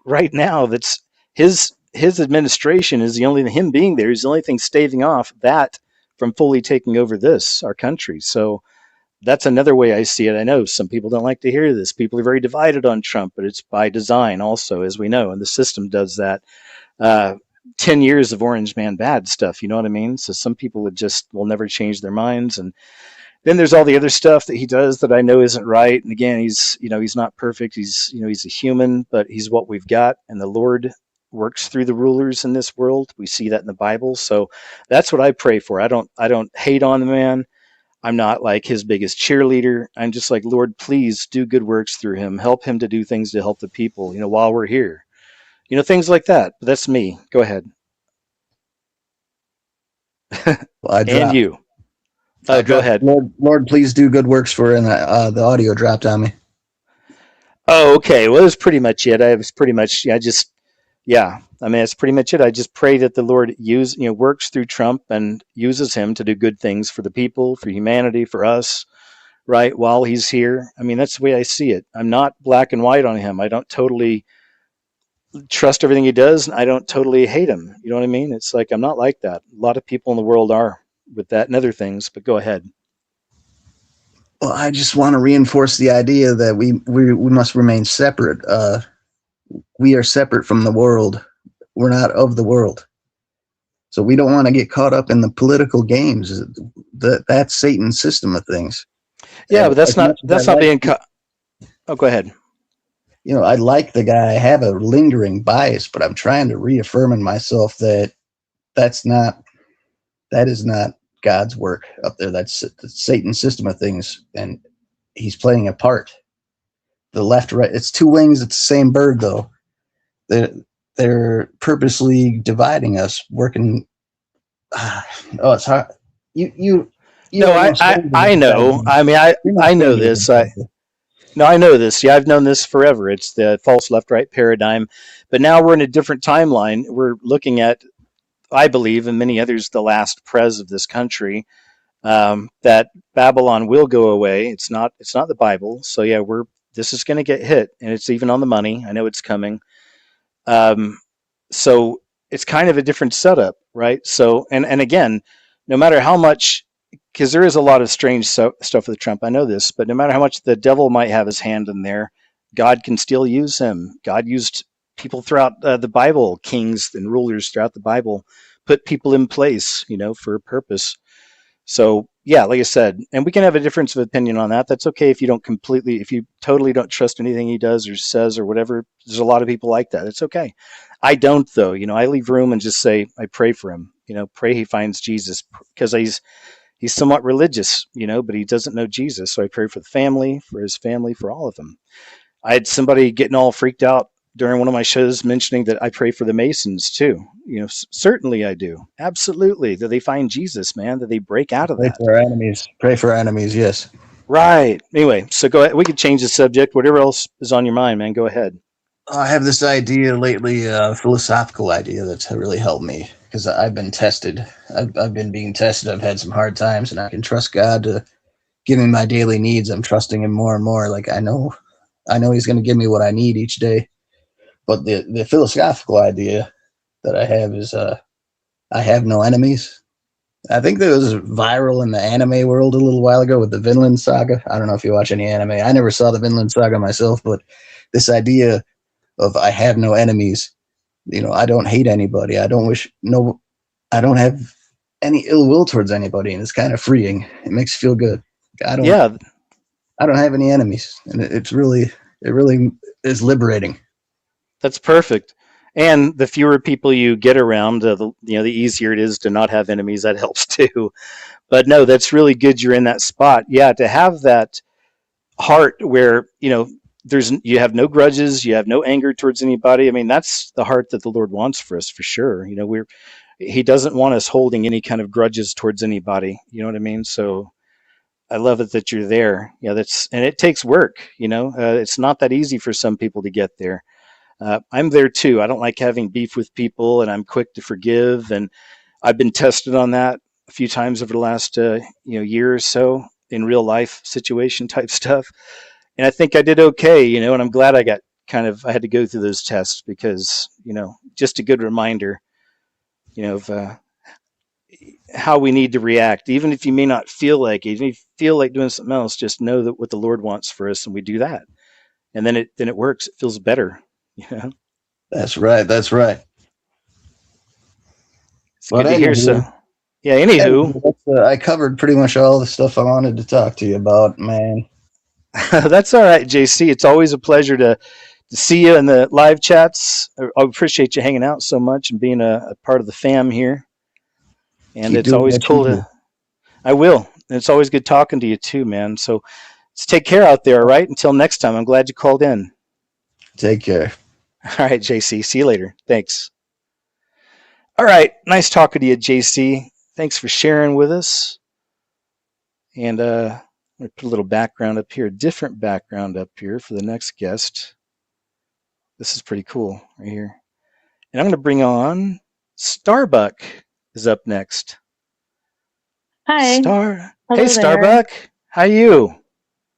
right now, that's his administration is the only, him being there is the only thing staving off that from fully taking over our country. So, that's another way I see it. I know some people don't like to hear this. People are very divided on Trump, but it's by design also, as we know, and the system does that. 10 years of Orange Man bad stuff, you know what I mean? So some people will never change their minds. And then there's all the other stuff that he does that I know isn't right. And again, he's not perfect. He's a human, but he's what we've got. And the Lord works through the rulers in this world. We see that in the Bible. So that's what I pray for. I don't hate on the man. I'm not like his biggest cheerleader. I'm just like, Lord, please do good works through him. Help him to do things to help the people, while we're here. Things like that. But that's me. Go ahead. And you. Go ahead. Lord, please do good works for him. The audio dropped on me. Oh, okay. Well, it was pretty much it. It's pretty much it. I just pray that the Lord works through Trump and uses him to do good things for the people, for humanity, for us, right? While he's here. I mean, that's the way I see it. I'm not black and white on him. I don't totally trust everything he does, and I don't totally hate him. You know what I mean? It's like I'm not like that. A lot of people in the world are with that and other things. But go ahead. Well, I just want to reinforce the idea that we must remain separate. We are separate from the world. We're not of the world. So we don't want to get caught up in the political games. That's Satan's system of things. Yeah, And but that's as much not as I that's not like, being. Oh, go ahead. I like the guy. I have a lingering bias, but I'm trying to reaffirm in myself that that's not that is not God's work up there. That's Satan's system of things, and he's playing a part. The left, right. It's two wings. It's the same bird, though. They're, they're purposely dividing us, working. Oh, it's hard. You No, are no stranger to I this know. idea. I mean, You're no I know stranger to this. this idea. No, I know this. Yeah, I've known this forever. It's the false left right paradigm. But now we're in a different timeline. We're looking at, I believe, and many others, the last prez of this country. That Babylon will go away. It's not the Bible. So yeah, we're this is going to get hit, and it's even on the money. I know it's coming. Um, so it's kind of a different setup, right? So and again, no matter how much, because there is a lot of strange stuff with Trump. I know this, but no matter how much the devil might have his hand in there, God can still use him. God used people throughout the Bible, kings and rulers throughout the Bible, put people in place, for a purpose. So yeah, like I said, and we can have a difference of opinion on that. That's okay if you totally don't trust anything he does or says or whatever. There's a lot of people like that. It's okay. I don't though. I leave room and just say I pray for him. Pray he finds Jesus because he's somewhat religious, but he doesn't know Jesus. So I pray for the family, for his family, for all of them. I had somebody getting all freaked out during one of my shows mentioning that I pray for the Masons too. Certainly I do. Absolutely. That they find Jesus, man, that they break out of Pray that. for our enemies. Pray for our enemies. Yes. Right. Anyway, so go ahead. We could change the subject. Whatever else is on your mind, man, go ahead. I have this idea lately, philosophical idea that's really helped me because I've been tested. I've been being tested. I've had some hard times, and I can trust God to give me my daily needs. I'm trusting Him more and more. Like I know He's going to give me what I need each day. But the philosophical idea that I have is, I have no enemies. I think that was viral in the anime world a little while ago with the Vinland Saga. I don't know if you watch any anime. I never saw the Vinland Saga myself, but this idea of I have no enemies. I don't hate anybody. I don't have any ill will towards anybody, and it's kind of freeing. It makes you feel good. I don't Yeah, I don't have any enemies, and it really is liberating. that's perfect. And the fewer people you get around, the easier it is to not have enemies. That helps too. But no, that's really good. You're in that spot. Yeah, to have that heart where you have no grudges, you have no anger towards anybody. I mean, that's the heart that the Lord wants for us, for sure. He doesn't want us holding any kind of grudges towards anybody. You know what I mean? So I love it that you're there. Yeah, and it takes work. It's not that easy for some people to get there. I'm there too. I don't like having beef with people, and I'm quick to forgive. And I've been tested on that a few times over the last year or so in real life situation type stuff. And I think I did okay, and I'm glad I had to go through those tests because just a good reminder, of how we need to react, even if you may not feel like it. Even if you feel like doing something else, just know that what the Lord wants for us, and we do that, and then it works. It feels better. That's right. That's right. It's But good to hear. So yeah. Anywho, I covered pretty much all the stuff I wanted to talk to you about, man. that's all right, JC. It's always a pleasure to see you in the live chats. I appreciate you hanging out so much and being a part of the fam here. And Keep it's doing always what you cool do. to. I will. And it's always good talking to you too, man. So let's take care out there. All right. Until next time. I'm glad you called in. Take care. All right, JC. See you later. Thanks. All right. Nice talking to you, JC. Thanks for sharing with us. And I'm going to put a little background up here, a different background up here for the next guest. This is pretty cool right here. And I'm going to bring on Starbuck is up next. Hi. Hey, Hello there. Starbuck. How you?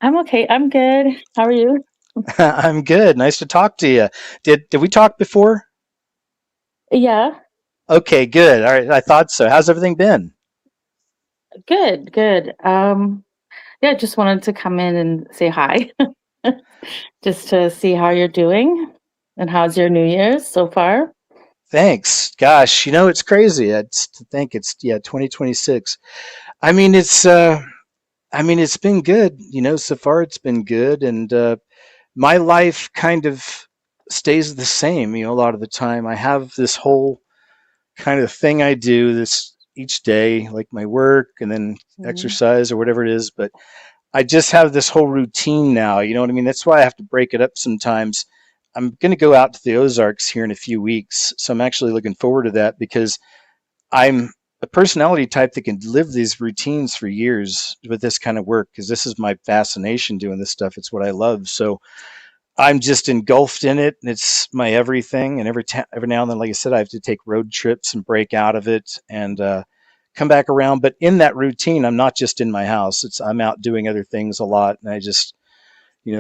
I'm okay. I'm good. How are you? I'm good. Nice to talk to you. Did we talk before? Yeah, Okay, good. All right, I thought so. How's everything been? good, good. Yeah, just wanted to come in and say hi, just to see how you're doing and how's your New Year's so far. Thanks. Gosh, it's crazy. It's to think it's 2026. I mean, it's been good. So far it's been good, and my life kind of stays the same. A lot of the time I have this whole kind of thing I do this each day, like my work and then Mhm. exercise or whatever it is. But I just have this whole routine now. You know what I mean? That's why I have to break it up sometimes. I'm going to go out to the Ozarks here in a few weeks. So I'm actually looking forward to that because I'm a personality type that can live these routines for years with this kind of work because this is my fascination doing this stuff. It's what I love. So I'm just engulfed in it, and it's my everything. And every now and then, like I said, I have to take road trips and break out of it and come back around. But in that routine, I'm not just in my house. I'm out doing other things a lot, and I just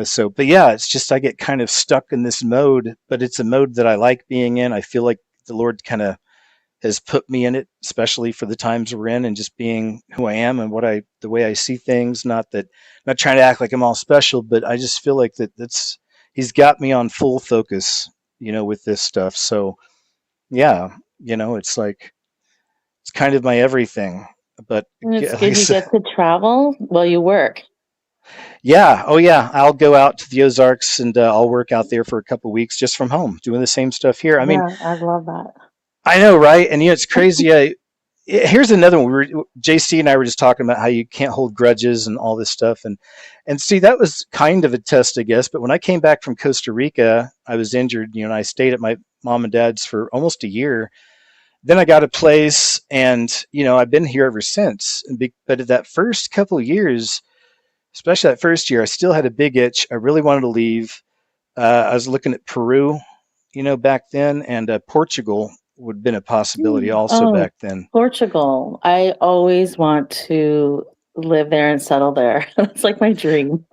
so. But yeah, it's just I get kind of stuck in this mode, but it's a mode that I like being in. I feel like the Lord kind of has put me in it, especially for the times we're in, and just being who I am and the way I see things. Not that, not trying to act like I'm all special, but I just feel like that's He's got me on full focus, with this stuff. So yeah, it's like it's kind of my everything. But And it's like I good you said, get to travel while you work. yeah, oh yeah, I'll go out to the Ozarks and I'll work out there for a couple weeks just from home, doing the same stuff here. I mean, Yeah, I love that. I know, right? And it's crazy. Here's another one. JC and I were just talking about how you can't hold grudges and all this stuff, and see that was kind of a test, I guess. But when I came back from Costa Rica, I was injured, and I stayed at my mom and dad's for almost a year. Then I got a place, and I've been here ever since. But at that first couple of years, especially that first year, I still had a big itch. I really wanted to leave. I was looking at Peru, back then, and Portugal would have been a possibility also Oh, back then. Portugal. I always want to live there and settle there. That's like my dream.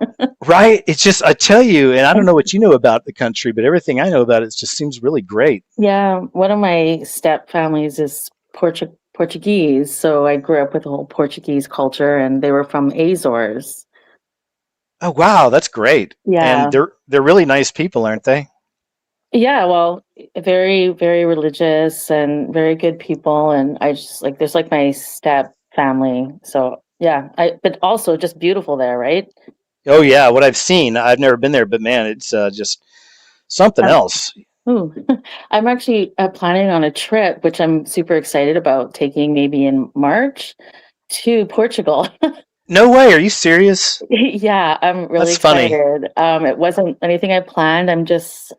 Right? It's just I tell you, and I don't know what you know about the country, but everything I know about it just seems really great. Yeah, one of my step families is Portuguese, so I grew up with the whole Portuguese culture, and they were from Azores. Oh wow, that's great. And Yeah, they're really nice people, aren't they? yeah. Well, very, very religious and very good people, and I just like there's like my step family. So yeah, I but also just beautiful there, right? Oh yeah, what I've seen, I've never been there, but man, it's just something Um, else. ooh, I'm actually planning on a trip, which I'm super excited about taking maybe in March to Portugal. No way, are you serious? Yeah, I'm really That's funny. excited. It wasn't anything I planned. I'm just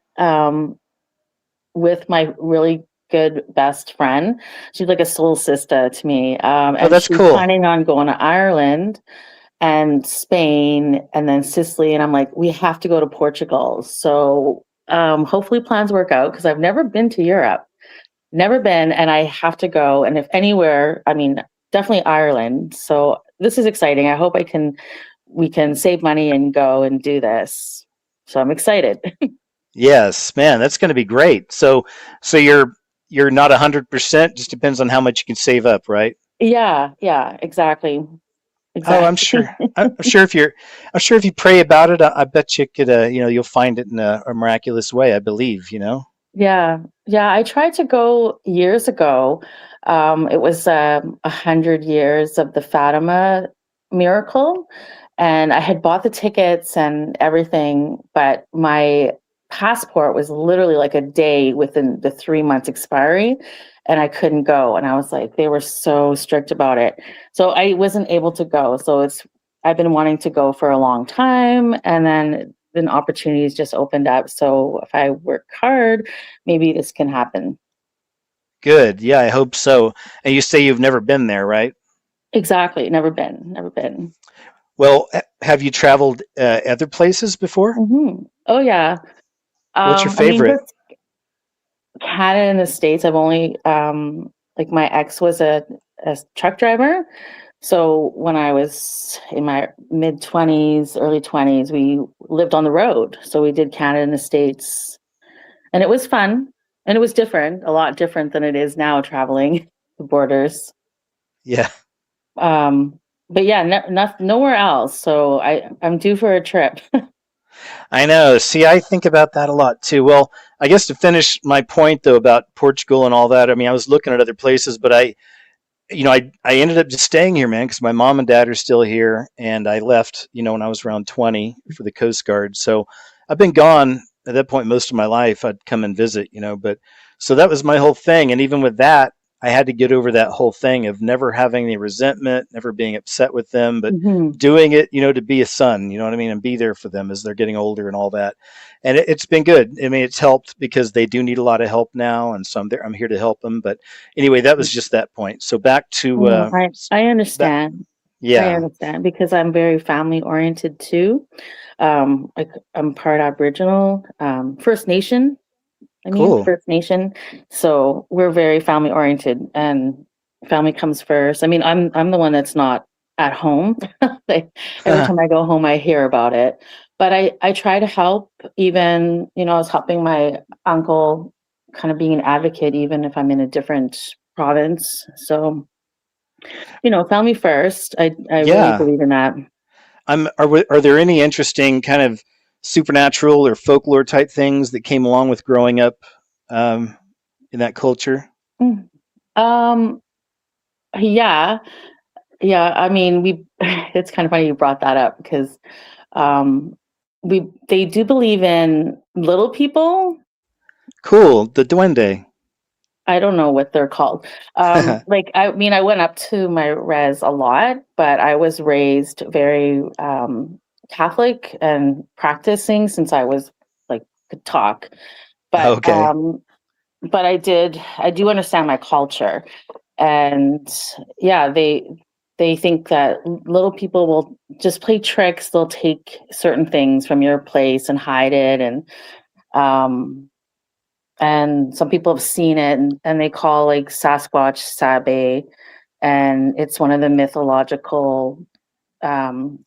with my really good best friend. She's like a soul sister to me. Oh, And that's she's cool. planning on going to Ireland and Spain and then Sicily. And I'm like, we have to go to Portugal. So hopefully plans work out because I've never been to Europe. Never been, and I have to go. And if anywhere, I mean, definitely Ireland. So this is exciting. I hope we can save money and go and do this. So I'm excited. Yes, man, that's going to be great. So you're not 100%. Just depends on how much you can save up, right? Yeah, yeah, exactly. Oh, I'm Exactly. sure. I'm sure if you pray about it, I bet you could, you'll find it in a miraculous way. I believe. Yeah, yeah. I tried to go years ago. It was 100 years of the Fatima miracle, and I had bought the tickets and everything, but my passport was literally like a day within the 3 months expiry, and I couldn't go. And I was like, they were so strict about it, so I wasn't able to go. So I've been wanting to go for a long time, and then opportunities just opened up. So if I work hard, maybe this can happen. Good. Yeah, I hope so. And you say you've never been there, right? Exactly. Never been. Never been. Well, have you traveled other places before? Oh yeah. What's your I mean, favorite? just Canada and the States. I've only like my ex was a truck driver, So when I was in my mid 20s, early 20s, we lived on the road. So we did Canada and the States, and it was fun, and it was different, a lot different than it is now traveling the borders. Yeah. Um, but yeah, nowhere else. So I'm due for a trip. I know. See, I think about that a lot too. Well, I guess to finish my point though about Portugal and all that, I mean, I was looking at other places, but I ended up just staying here, man, because my mom and dad are still here, and I left, when I was around 20 for the Coast Guard. So I've been gone at that point most of my life. I'd come and visit, but so that was my whole thing. And even with that, I had to get over that whole thing of never having any resentment, never being upset with them, but Mhm. doing it, to be a son, you know what I mean, and be there for them as they're getting older and all that. And it's been good. I mean, it's helped because they do need a lot of help now, and so I'm here to help them. But anyway, that was just that point. So back to No, I back, understand. I yeah, understand because I'm very family oriented too. Like I'm part Aboriginal, First Nation. cool. First Nation. So we're very family oriented, and family comes first. I mean, I'm the one that's not at home. Like every time I go home, I hear about it. But I try to help. Even I was helping my uncle, kind of being an advocate, even if I'm in a different province. So family first. I really Yeah. believe in that. Are there any interesting kind of supernatural or folklore type things that came along with growing up um, in that culture? Mm. Um. Yeah. Yeah. I mean, we. It's kind of funny you brought that up because um, they do believe in little people. Cool. The duende. I don't know what they're called. Like I mean, I went up to my res a lot, but I was raised very Catholic and practicing since I was like could talk. But Okay. I do understand my culture, and yeah, they think that little people will just play tricks. They'll take certain things from your place and hide it, um and some people have seen it, and they call like Sasquatch Sabe, and it's one of the mythological um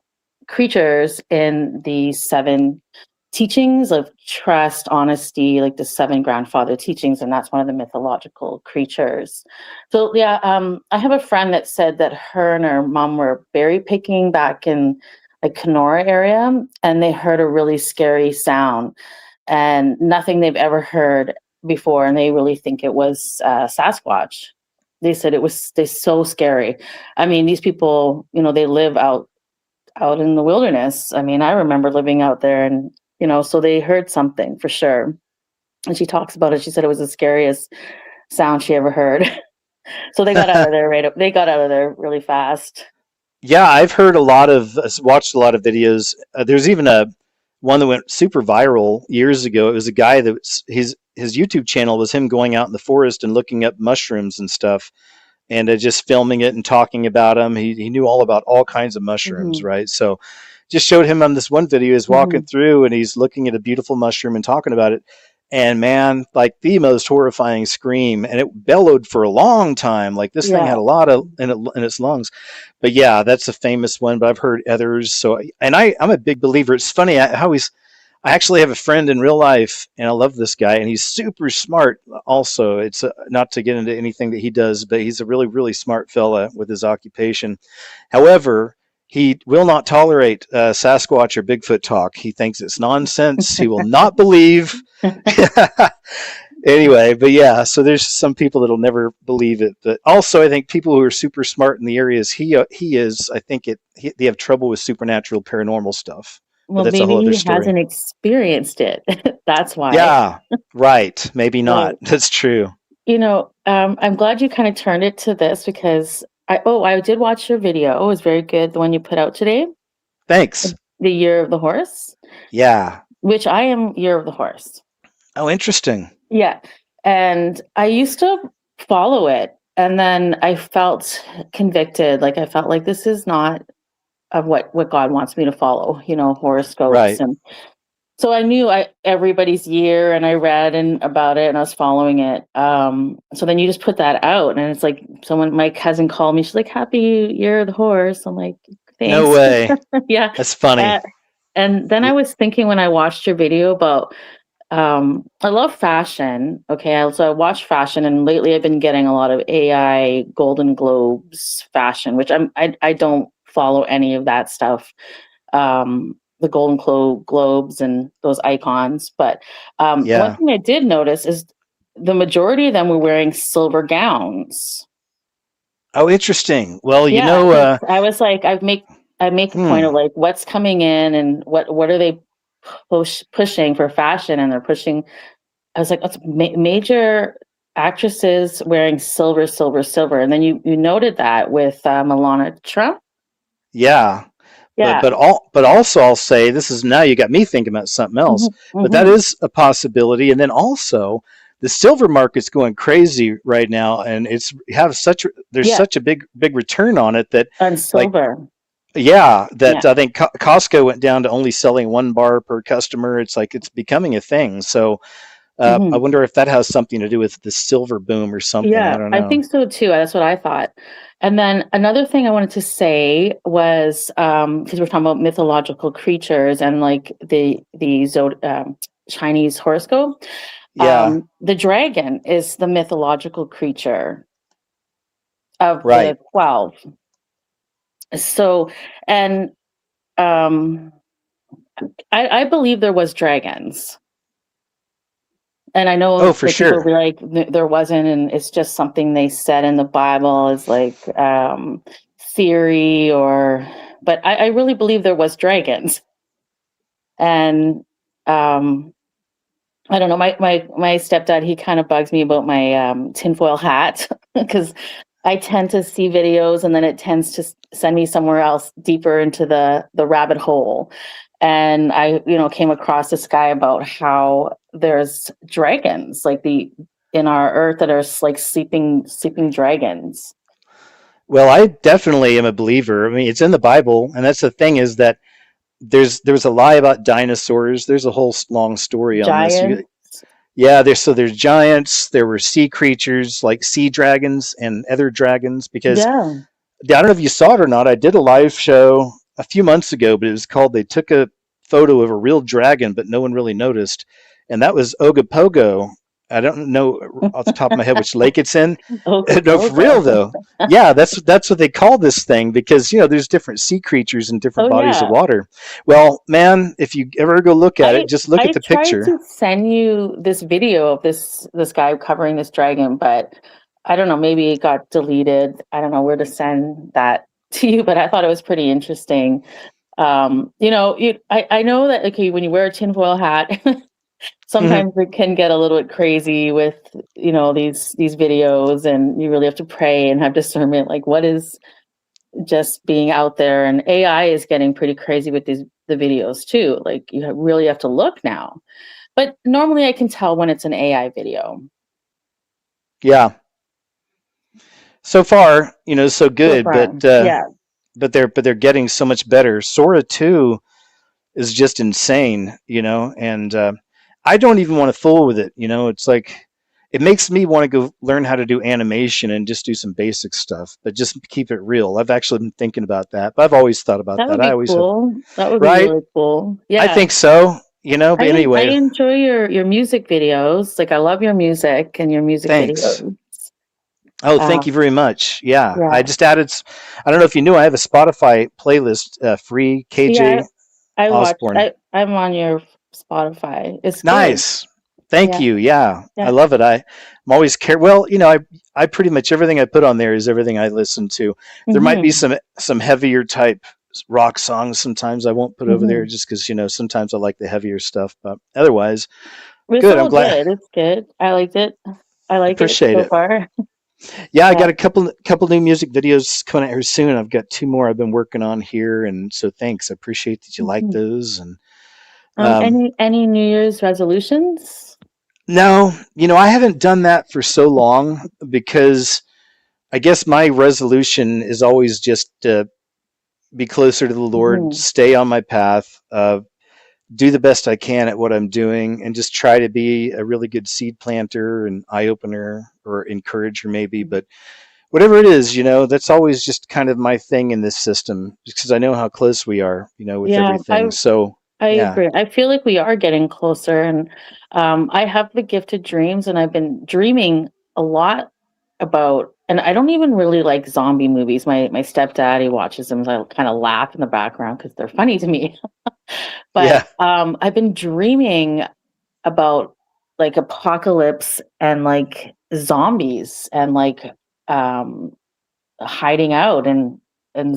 creatures in the seven teachings of trust, honesty, like the seven grandfather teachings, and that's one of the mythological creatures. So yeah, I have a friend that said that her and her mom were berry picking back in like Kenora area, and they heard a really scary sound and nothing they've ever heard before, and they really think it was Sasquatch. They said they so scary. I mean, these people, they live out in the wilderness. I mean, I remember living out there, and so they heard something for sure. And she talks about it. She said it was the scariest sound she ever heard. So they got out of there They got out of there really fast. Yeah, watched a lot of videos. There's even a one that went super viral years ago. It was a guy his YouTube channel was him going out in the forest and looking up mushrooms and stuff, and just filming it and talking about them. He knew all about all kinds of mushrooms, Hmm. right? So just showed him on this one video. He's walking Hmm. through and he's looking at a beautiful mushroom and talking about it. And man, like the most horrifying scream, and it bellowed for a long time. Like this thing Yeah. had a lot of in its lungs. But yeah, that's a famous one. But I've heard others. So, and I'm a big believer. It's funny how I actually have a friend in real life, and I love this guy, and he's super smart. Also, it's not to get into anything that he does, but he's a really, really smart fella with his occupation. However, he will not tolerate Sasquatch or Bigfoot talk. He thinks it's nonsense. He will not believe. Anyway, but yeah, so there's some people that'll never believe it. But also, I think people who are super smart in the areas he is, I think they have trouble with supernatural paranormal stuff. But Well, that's a maybe whole other he story. hasn't experienced it. That's why. Yeah, right. Maybe not. So, That's true. I'm glad you kind of turned it to this because I did watch your video. It was very good, the one you put out today, Thanks. the Year of the Horse, Yeah. which I am Year of the Horse. Oh, interesting. Yeah. And I used to follow it, and then I felt convicted. Like I felt like this is not of what God wants me to follow, horoscopes Right. and So I knew everybody's year, and I read and about it, and I was following it. So then you just put that out, and it's like my cousin called me. She's like, "Happy Year of the Horse." I'm like, No "Thanks." way. Yeah. That's funny. And then I was thinking when I watched your video about, I love fashion. Okay, so I watch fashion, and lately I've been getting a lot of AI Golden Globes fashion, which I don't follow any of that stuff. The Globes and those icons. But one Yeah. thing I did notice is the majority of them were wearing silver gowns. Oh, interesting. Well, Yeah, 'cause I was like, I make a point of like what's coming in and what are they pushing for fashion, and they're pushing. I was like, it's major actresses wearing silver, silver, silver, and then you noted that with Melania Trump. yeah. Yeah. But also I'll say this is now you got me thinking about something else. But that is a possibility. And then also the silver market's going crazy right now, and there's such a big return on it that on silver. That I think Costco went down to only selling 1 bar per customer. It's like it's becoming a thing. So I wonder if that has something to do with the silver boom or something. Yeah, I don't know. I think so too. That's what I thought. And then another thing I wanted to say was because we're talking about mythological creatures and like the Chinese horoscope. Yeah. The dragon is the mythological creature of Right. the 12. So, and I believe there was dragons. And I know for like people sure. will be like, there wasn't, and it's just something they said in the Bible is like theory but I really believe there was dragons. And I don't know, my stepdad, he kind of bugs me about my tinfoil hat because I tend to see videos and then it tends to send me somewhere else deeper into the rabbit hole. And I, came across this guy about how there's dragons like in our earth that are like sleeping dragons. Well, I definitely am a believer. I mean, it's in the Bible, and that's the thing is that there was a lie about dinosaurs. There's a whole long story on this. Giants. There's giants. There were sea creatures like sea dragons and other dragons. Because Yeah. I don't know if you saw it or not. I did a live show a few months ago, but it was called. They took a photo of a real dragon, but no one really noticed, and that was Ogopogo. I don't know off the top of my head which lake it's in. No, for real though. Yeah, that's what they call this thing because there's different sea creatures and different bodies of water. Well, man, if you ever go look at it, just look at the picture. I tried to send you this video of this guy covering this dragon, but I don't know, maybe it got deleted. I don't know where to send that to you, but I thought it was pretty interesting. I know that when you wear a tinfoil hat, sometimes it can get a little bit crazy with these videos, and you really have to pray and have discernment, like what is just being out there. And AI is getting pretty crazy with the videos too. Like you really have to look now, but normally I can tell when it's an AI video. Yeah. So far, so good, but they're getting so much better. Sora 2 is just insane, and I don't even want to fool with it. It's like it makes me want to go learn how to do animation and just do some basic stuff, but just keep it real. I've actually been thinking about that, but I've always thought about that. Would be cool. That would be really cool. Yeah, I think so. But anyway, I enjoy your music videos. Like I love your music and your music videos. Oh, thank you very much. Yeah, I just added. I don't know if you knew, I have a Spotify playlist, free KJ. Yeah, I Osborne. watched. I'm on your Spotify. It's nice. Good. Thank you. Yeah, I love it. I'm always care. Well, I pretty much everything I put on there is everything I listen to. There might be some heavier type rock songs. Sometimes I won't put over there just because sometimes I like the heavier stuff. But otherwise, good. I'm glad. It's good. I liked it. I like Appreciate it so far. Yeah, I got a couple new music videos coming out here soon. I've got 2 more I've been working on here, and so thanks. I appreciate that you like those. And any New Year's resolutions? No, I haven't done that for so long because I guess my resolution is always just to be closer to the Lord, stay on my path, do the best I can at what I'm doing and just try to be a really good seed planter and eye opener or encourager maybe. But whatever it is, that's always just kind of my thing in this system because I know how close we are, with Yeah, everything. So I yeah, agree. I feel like we are getting closer, and I have the gift of dreams, and I've been dreaming a lot about. And I don't even really like zombie movies. My stepdaddy watches them. So I kind of laugh in the background because they're funny to me. But yeah. I've been dreaming about like apocalypse and like zombies and like um hiding out and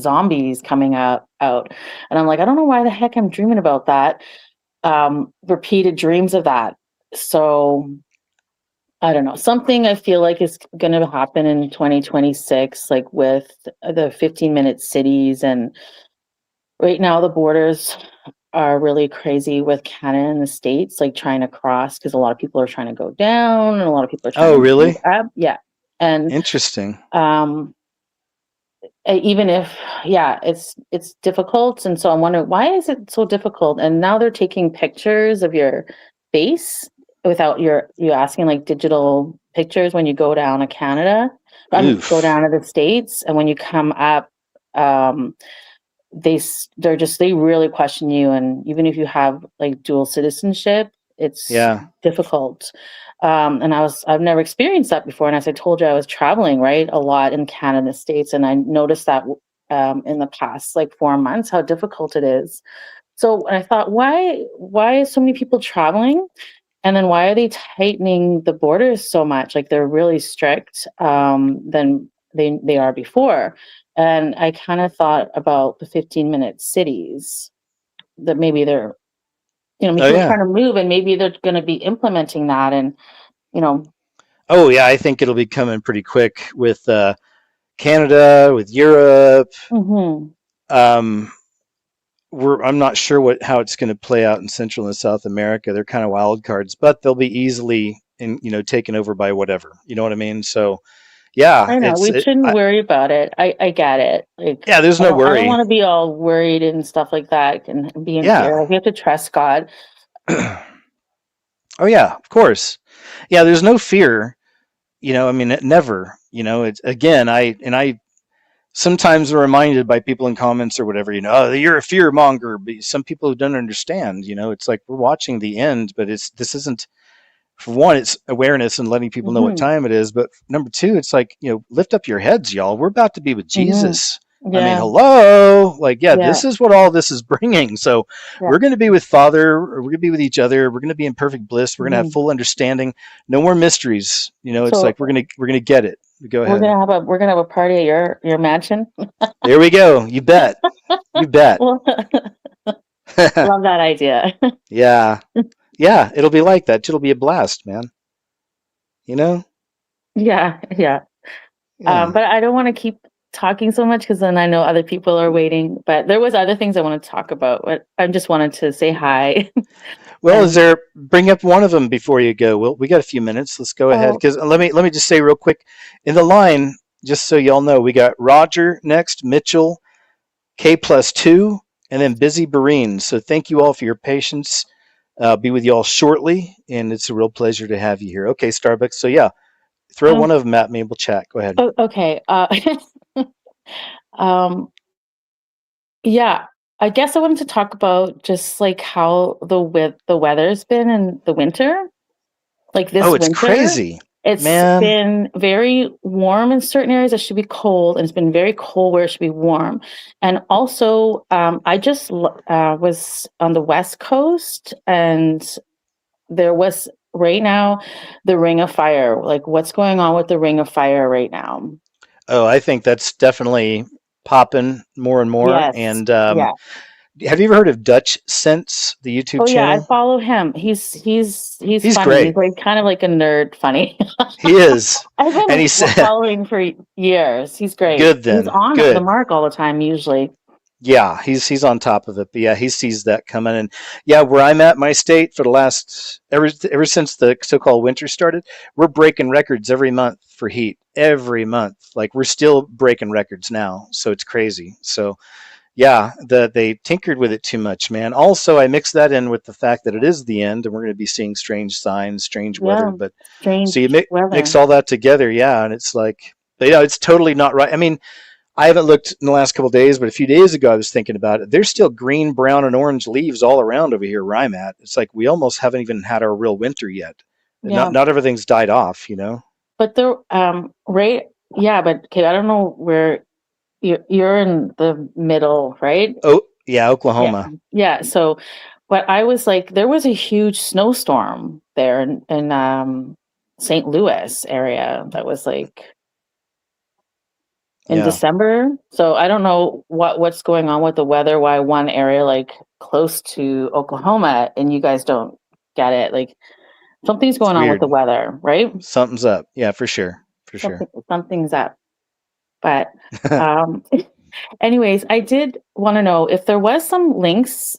zombies coming out. And I'm like, I don't know why the heck I'm dreaming about that. Repeated dreams of that. So I don't know. Something I feel like is going to happen in 2026, like with the 15-minute cities. And right now, the borders are really crazy with Canada and the States, like trying to cross because a lot of people are trying to go down and a lot of people are trying Oh, to move really? up. Yeah. And Interesting. um, even if, yeah, it's difficult. And so I'm wondering, why is it so difficult? And now they're taking pictures of your face without you asking, like digital pictures when you go down to Canada. I mean, go Oof. down to the States, and when you come up, um they really question you. And even if you have like dual citizenship, it's Yeah. difficult. And I've never experienced that before. And as I told you, I was traveling right a lot in Canada and the States, and I noticed that in the past like 4 months how difficult it is. So I thought, why is so many people traveling, and then why are they tightening the borders so much? Like they're really strict than they are before. And I kind of thought about the 15-minute cities that maybe they're, Oh, people are yeah. trying to move, and maybe they're going to be implementing that. And, you know, Oh, yeah. I think it'll be coming pretty quick with Canada, with Europe. hmm Um, I'm not sure how it's going to play out in Central and South America. They're kind of wild cards, but they'll be easily taken over by whatever. You know what I mean? So yeah, I know we shouldn't worry about it. I get it. Like, yeah. There's I no don't worry. want to be all worried and stuff like that and be in fear. Yeah. Like, we have to trust God. Oh yeah, of course. Yeah, there's no fear. I mean, never. It's again. I sometimes are reminded by people in comments or whatever. Oh, you're a fear monger. But some people who don't understand. It's like we're watching the end, but this isn't. For one, it's awareness and letting people know what hmm time it is. But number two, it's like, lift up your heads, y'all. We're about to be with hmm Jesus. I mean, Yeah. hello. Like, yeah, Yeah. this is what all this is bringing. So Yeah. we're going to be with Father, or we're going to be with each other. We're going to be in perfect bliss. We're going to have hmm full understanding. No more mysteries. It's So like we're going to get it. Go ahead. we're gonna have a party at your mansion. There we go. You bet. You bet. Well, love that idea. Yeah. Yeah. It'll be like that. It'll be a blast, man. You know? Yeah, yeah. Yeah. But I don't want to keep talking so much because then I know other people are waiting. But there was other things I want to talk about. But I just wanted to say hi. Well, And bring up one of them before you go? Well, we got a few minutes. Let's go ahead. oh, Because let me just say real quick, in the line, just so y'all know, we got Roger next, Mitchell, K+2, and then Busy Barine. So thank you all for your patience. I'll be with you all shortly, and it's a real pleasure to have you here. Okay, Starbucks. So yeah, throw um, one of them at me. We'll chat. Go ahead. okay. Um, yeah. I guess I wanted to talk about just like how the weather's been in the winter. Like Oh, this it's winter, crazy, it's man. been very warm in certain areas that should be cold, and it's been very cold where it should be warm. And also, I just was on the West Coast, and there was right now the Ring of Fire. Like, what's going on with the Ring of Fire right now? Oh, I think that's definitely popping more and more. Yes. And Yeah. have you ever heard of Dutch Sense, the YouTube Oh yeah, I channel? follow him. He's He's funny. great. He's like kind of like a nerd funny. He is. I've And been he said, following for years. He's great. good He's then. on the Good. mark all the time usually. Yeah, he's on top of it. But yeah, he sees that coming. And yeah, where I'm at, my state, for the last ever since the so-called winter started, we're breaking records every month for heat. Every month. Like we're still breaking records now. So it's crazy. So yeah, they tinkered with it too much, man. Also, I mixed that in with the fact that it is the end, and we're going to be seeing strange signs, strange weather. Yeah, But so you strange mix weather. all that together, yeah, and it's like, it's totally not right. I mean, I haven't looked in the last couple of days, but a few days ago I was thinking about it. There's still green, brown, and orange leaves all around over here where I'm at. It's like we almost haven't even had our real winter yet. Yeah, Not everything's died off, but there, right? Yeah, but okay, I don't know where you're in the middle, right? Oh, yeah, Yeah, Oklahoma. yeah. So, but I was like, there was a huge snowstorm there in St. Louis area that was like in Yeah, December. So I don't know what's going on with the weather. Why one area like close to Oklahoma and you guys don't get it? Like something's it's going on with weird. the weather, right? Something's up. Yeah, for sure, for sure. Something's up. But um, anyways, I did want to know if there was some links.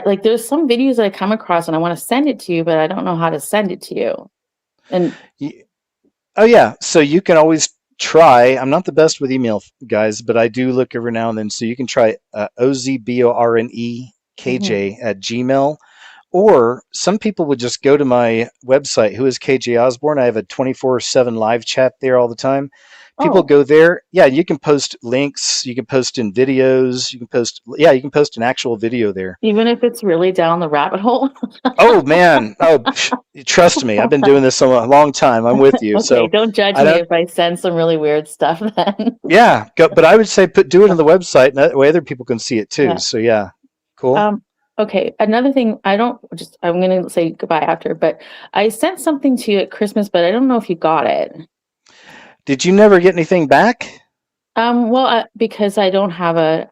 Like there's some videos that I come across and I want to send it to you, but I don't know how to send it to you. And Oh yeah, so you can always try. I'm not the best with email guys, but I do look every now and then. So you can try mhm. ozbornekj at gmail, or some people would just go to my website, who is KJ Osborne. I have a 24/7 live chat there all the time. People Oh, go there. Yeah, you can post links. You can post in videos. You can post an actual video there. even if it's really down the rabbit hole. Oh man, trust me, I've been doing this a long time. I'm with you. Okay, So don't judge I me don't. if I send some really weird stuff then. Yeah, but I would say do it on the website, and that way other people can see it too. Yeah. So yeah, cool. Okay. Another thing, I'm going to say goodbye after, but I sent something to you at Christmas, but I don't know if you got it. Did you never get anything back? Well, because I don't have a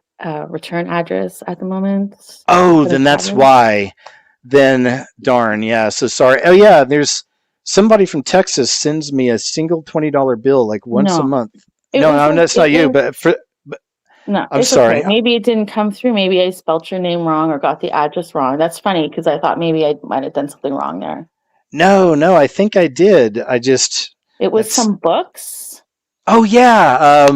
return address at the moment. Oh, But I then that's haven't. why. Then darn, yeah. So sorry. Oh yeah, there's somebody from Texas sends me a single $20 bill like once a No, month. it No, was no, like, that's it not you. was, But no, I'm it's okay. sorry. Maybe it didn't come through. Maybe I spelt your name wrong or got the address wrong. That's funny because I thought maybe I might have done something wrong there. No, no, I think I did. I just It was that's. some books. Oh yeah.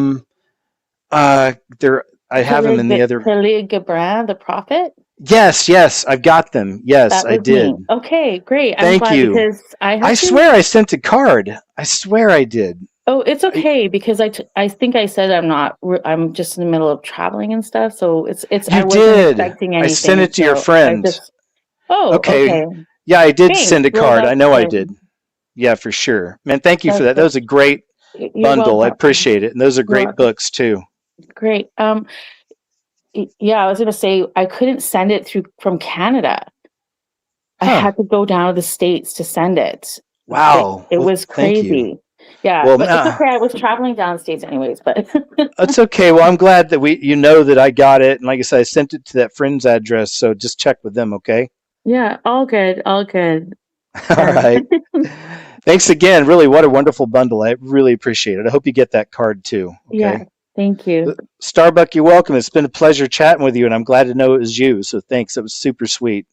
There. I have them in the other. Khalil Gibran, the prophet. Yes, yes, I've got them. Yes, That I was did. me. Okay, great. I'm Thank glad you. because I I had to. swear I sent a card. I swear I did. Oh, it's I, okay because I think I said I'm not. I'm just in the middle of traveling and stuff, so it's. I you wasn't did. expecting I sent anything, it to your so I friend. just. Oh, Okay. okay. Yeah, I did Thanks. send a Well, card. I that's know I good. did. Yeah, for sure. Man, thank you for That's that. That good. was a great You're bundle. I welcome. appreciate it. And those are You're great welcome. books too. Great. Yeah, I was gonna say I couldn't send it through from Canada. I Huh. had to go down to the States to send it. Wow. It Well, was thank you. crazy. Yeah, Well, but it's okay. I was traveling down the States anyways, but it's okay. Well, I'm glad that you know that I got it. And like I said, I sent it to that friend's address. So just check with them. Okay. yeah, all good, all good. All right. Thanks again. Really, what a wonderful bundle. I really appreciate it. I hope you get that card too. Yeah, Okay. thank you. Starbuck, you're welcome. It's been a pleasure chatting with you, and I'm glad to know it was you. So thanks. It was super sweet.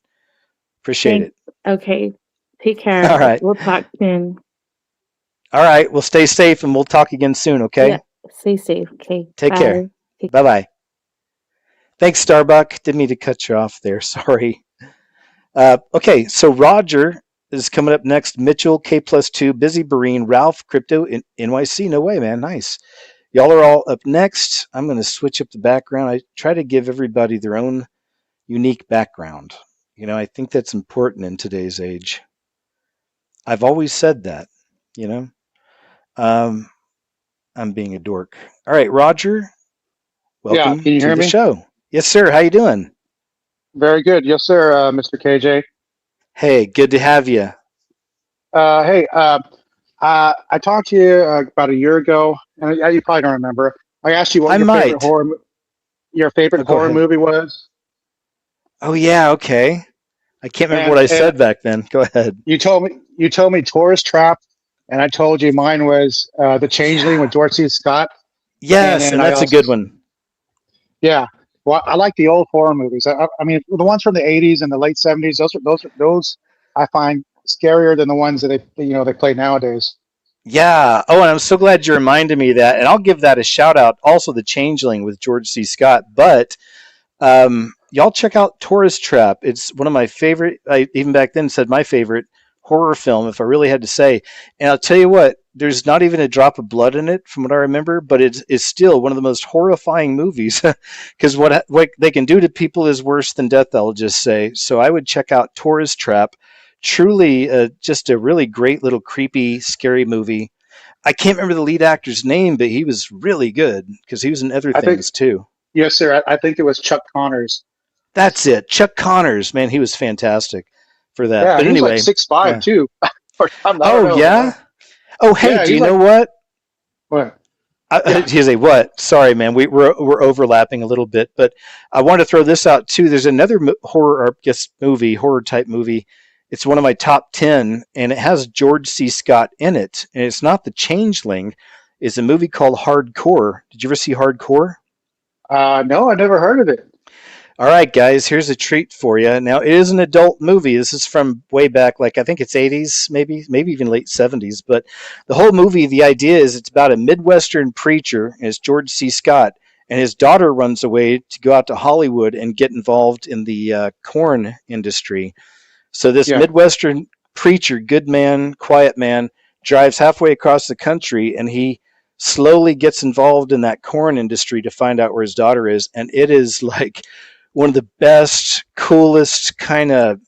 Appreciate Thank. it. Okay, take care. All right. We'll talk soon. All right. Well, stay safe, and we'll talk again soon. Yeah, Okay. stay safe. Okay, Take care. bye. Take Bye bye. Thanks, Starbuck. Didn't mean to cut you off there. Sorry. Okay. So Roger is coming up next. Mitchell, K+2, Busy Barine, Ralph, Crypto, in NYC. No way, man. Nice. Y'all are all up next. I'm going to switch up the background. I try to give everybody their own unique background. I think that's important in today's age. I've always said that, you know. Um, I'm being a dork. All right, Roger, Yeah, welcome can you to hear the me? show. Yes, sir. How you doing? Very good. Yes, sir, Mr. KJ. Hey, good to have you. Hey, I talked to you about a year ago, and you probably don't remember. I asked you what I might. your favorite Oh, go horror ahead. movie was, Oh, yeah. Okay. I can't remember what and I said back then. Go ahead. you told me Tourist Trap, and I told you mine was The Changeling with Yeah. George C. Scott, and Yes, then and I that's a also good one. yeah. Well, I like the old horror movies. I mean, the ones from the '80s and the late '70s. Those I find scarier than the ones that they play nowadays. Yeah. Oh, and I'm so glad you reminded me of that. And I'll give that a shout out. Also, The Changeling with George C. Scott. But y'all check out Tourist Trap. It's one of my favorite. I even back then said my favorite horror film, if I really had to say. And I'll tell you what, there's not even a drop of blood in it, from what I remember. But it's still one of the most horrifying movies because what they can do to people is worse than death. I'll just say. So I would check out Tourist Trap. Truly, just a really great little creepy, scary movie. I can't remember the lead actor's name, but he was really good because he was in other I think things too. yes, sir. I think it was Chuck Connors. That's it. Chuck Connors, man, he was fantastic for that. Yeah, But he was like anyway, 6'5" yeah. too. I don't Oh know, but yeah. Oh hey, yeah, do he's you like know what? what? Yeah. You say what? Sorry, man. We're overlapping a little bit, but I want to throw this out too. There's another horror, or I guess movie, horror type movie. It's one of my top 10, and it has George C. Scott in it. And it's not The Changeling. It's a movie called Hardcore. Did you ever see Hardcore? No, I never heard of it. All right, guys, here's a treat for you. Now, it is an adult movie. This is from way back, like I think it's 80s, maybe even late 70s. But the whole movie, the idea is it's about a Midwestern preacher, and it's George C. Scott, and his daughter runs away to go out to Hollywood and get involved in the corn industry. So this Yeah. Midwestern preacher, good man, quiet man, drives halfway across the country, and he slowly gets involved in that corn industry to find out where his daughter is. And it is like one of the best, coolest, kind of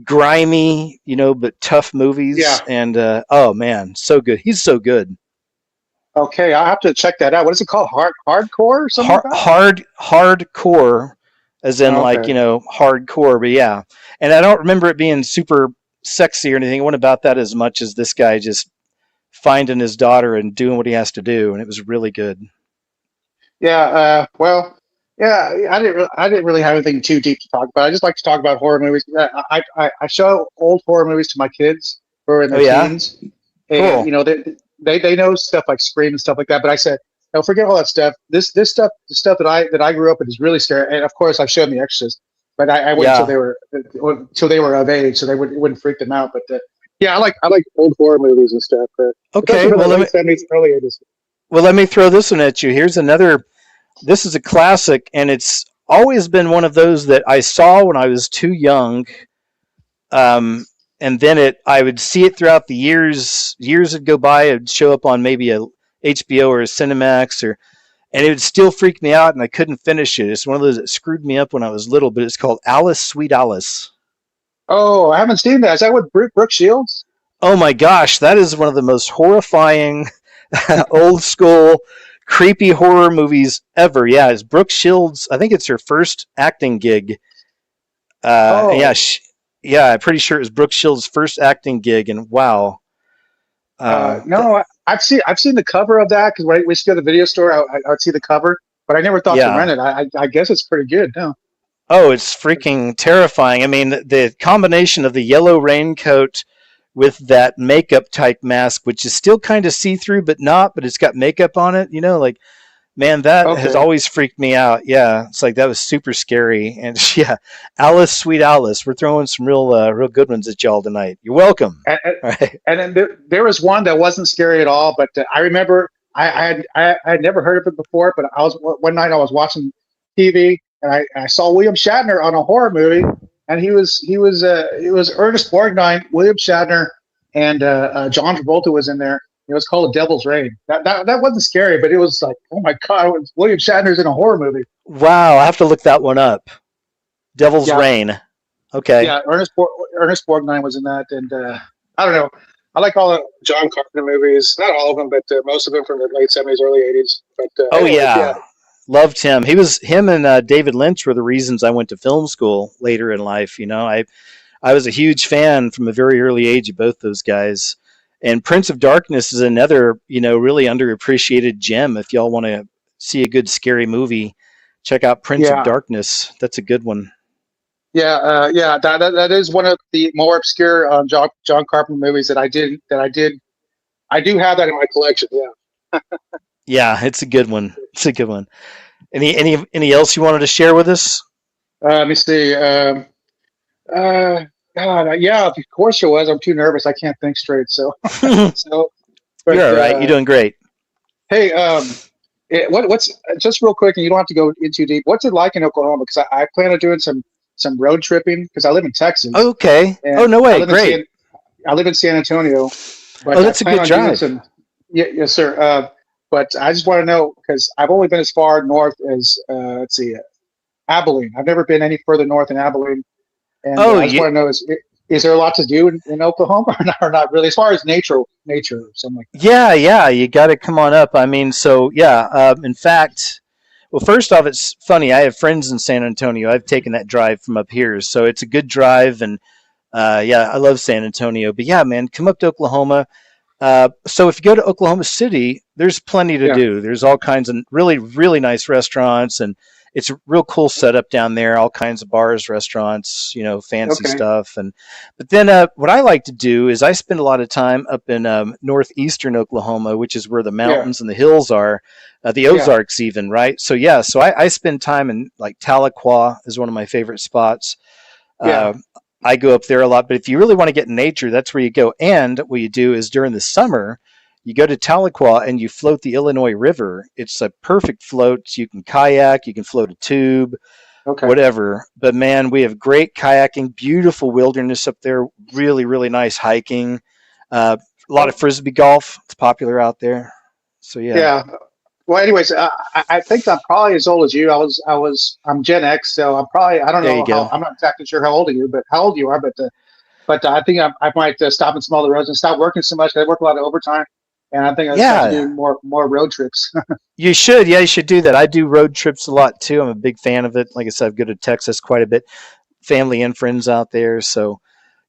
grimy, but tough movies. Yeah. And oh man, so good. He's so good. Okay, I'll have to check that out. What is it called? Hardcore or something like that? Hardcore, as in like Okay. hardcore. But yeah, and I don't remember it being super sexy or anything. It wasn't about that as much as this guy just finding his daughter and doing what he has to do, and it was really good. Yeah. Well. Yeah. I didn't really have anything too deep to talk about. I just like to talk about horror movies. I show old horror movies to my kids who are in Oh their yeah, teens, and cool. they know stuff like Scream and stuff like that. But I said, no, forget all that stuff. This stuff, the stuff that I grew up with is really scary. And of course, I've shown The Exorcist, but I waited Yeah. till they were of age, so it wouldn't freak them out. But yeah, I like old horror movies and stuff. Okay. Especially from the late '70s, early '80s. Let me throw this one at you. Here's another. This is a classic, and it's always been one of those that I saw when I was too young. Um, and then I would see it throughout the years. Years would go by. It'd show up on maybe a HBO or a Cinemax, and it would still freak me out, and I couldn't finish it. It's one of those that screwed me up when I was little. But it's called Alice, Sweet Alice. Oh, I haven't seen that. Is that with Brooke Shields? Oh my gosh, that is one of the most horrifying, old school, creepy horror movies ever. Yeah, it's Brooke Shields. I think it's her first acting gig. Yeah, Oh, yeah, I'm pretty sure it was Brooke Shields' first acting gig, and wow, th- no, I've seen the cover of that because when we used to go to the video store, I'd see the cover, but I never thought to yeah. rent it. I guess it's pretty good. No. Oh, it's freaking terrifying. I mean, the combination of the yellow raincoat with that makeup type mask, which is still kind of see through, but not, but it's got makeup on it. Like man, that has Okay. always freaked me out. Yeah, it's like that was super scary. And yeah, Alice, Sweet Alice, we're throwing some real good ones at y'all tonight. You're welcome. And, and, All right. and then there was one that wasn't scary at all, but I remember I had never heard of it before, but one night I was watching TV and I saw William Shatner on a horror movie, and it was Ernest Borgnine, William Shatner, and John Travolta was in there. It was called The Devil's Rain. That wasn't scary, but it was like, oh my god, William Shatner's in a horror movie. Wow, I have to look that one up. Devil's Yeah, Rain. Okay. yeah. Ernest Borgnine was in that, and I don't know. I like all the John Carpenter movies. Not all of them, but most of them from the late '70s, early '80s. But Oh anyways, yeah, yeah, loved him. Him and David Lynch were the reasons I went to film school later in life. I was a huge fan from a very early age of both those guys. And Prince of Darkness is another, really underappreciated gem. If y'all want to see a good scary movie, check out Prince of yeah, Darkness. That's a good one. yeah. That is one of the more obscure John Carpenter movies I do have that in my collection. Yeah. Yeah, it's a good one. It's a good one. Any else you wanted to share with us? Let me see. God, yeah. Of course there was. I'm too nervous. I can't think straight. So, so But You're all right. You're doing great. hey, what's just real quick, and you don't have to go in too deep. What's it like in Oklahoma? Because I plan on doing some road tripping because I live in Texas. Okay. Oh, And no way. Great. I live in San Antonio, but Oh, I that's a plan good on doing drive. some. Yeah, yes, sir. But I just want to know because I've only been as far north as let's see, Abilene. I've never been any further north than Abilene, and Oh, I just want to know is there a lot to do in Oklahoma or not really as far as nature or something like that? yeah. You got to come on up. I mean, so yeah. In fact, well, first off, it's funny. I have friends in San Antonio. I've taken that drive from up here, so it's a good drive, and yeah, I love San Antonio. But yeah, man, come up to Oklahoma. So if you go to Oklahoma City, there's plenty to Yeah. do. There's all kinds of really, really nice restaurants, and it's a real cool setup down there. All kinds of bars, restaurants, fancy Okay. stuff. But then what I like to do is I spend a lot of time up in northeastern Oklahoma, which is where the Yeah. mountains and the hills are, the Yeah. Ozarks even, right? So yeah, so I spend time in like Tahlequah is one of my favorite spots. Yeah. Uh, I go up there a lot, but if you really want to get in nature, that's where you go. And what you do is during the summer, you go to Tahlequah and you float the Illinois River. It's a perfect float. You can kayak, you can float a tube, Okay. whatever. But man, we have great kayaking, beautiful wilderness up there, really, really nice hiking. A lot of frisbee golf. It's popular out there. So yeah, Yeah. Well, anyways, I think I'm probably as old as you. I'm Gen X, so I don't there you know go. I'm not exactly sure how old you, but how old you are, but I think I might stop and smell the roads and stop working so much. I work a lot of overtime, and I think I start to do Yeah, more road trips. you should. Yeah, you should do that. I do road trips a lot too. I'm a big fan of it. Like I said, I go to Texas quite a bit, family and friends out there. So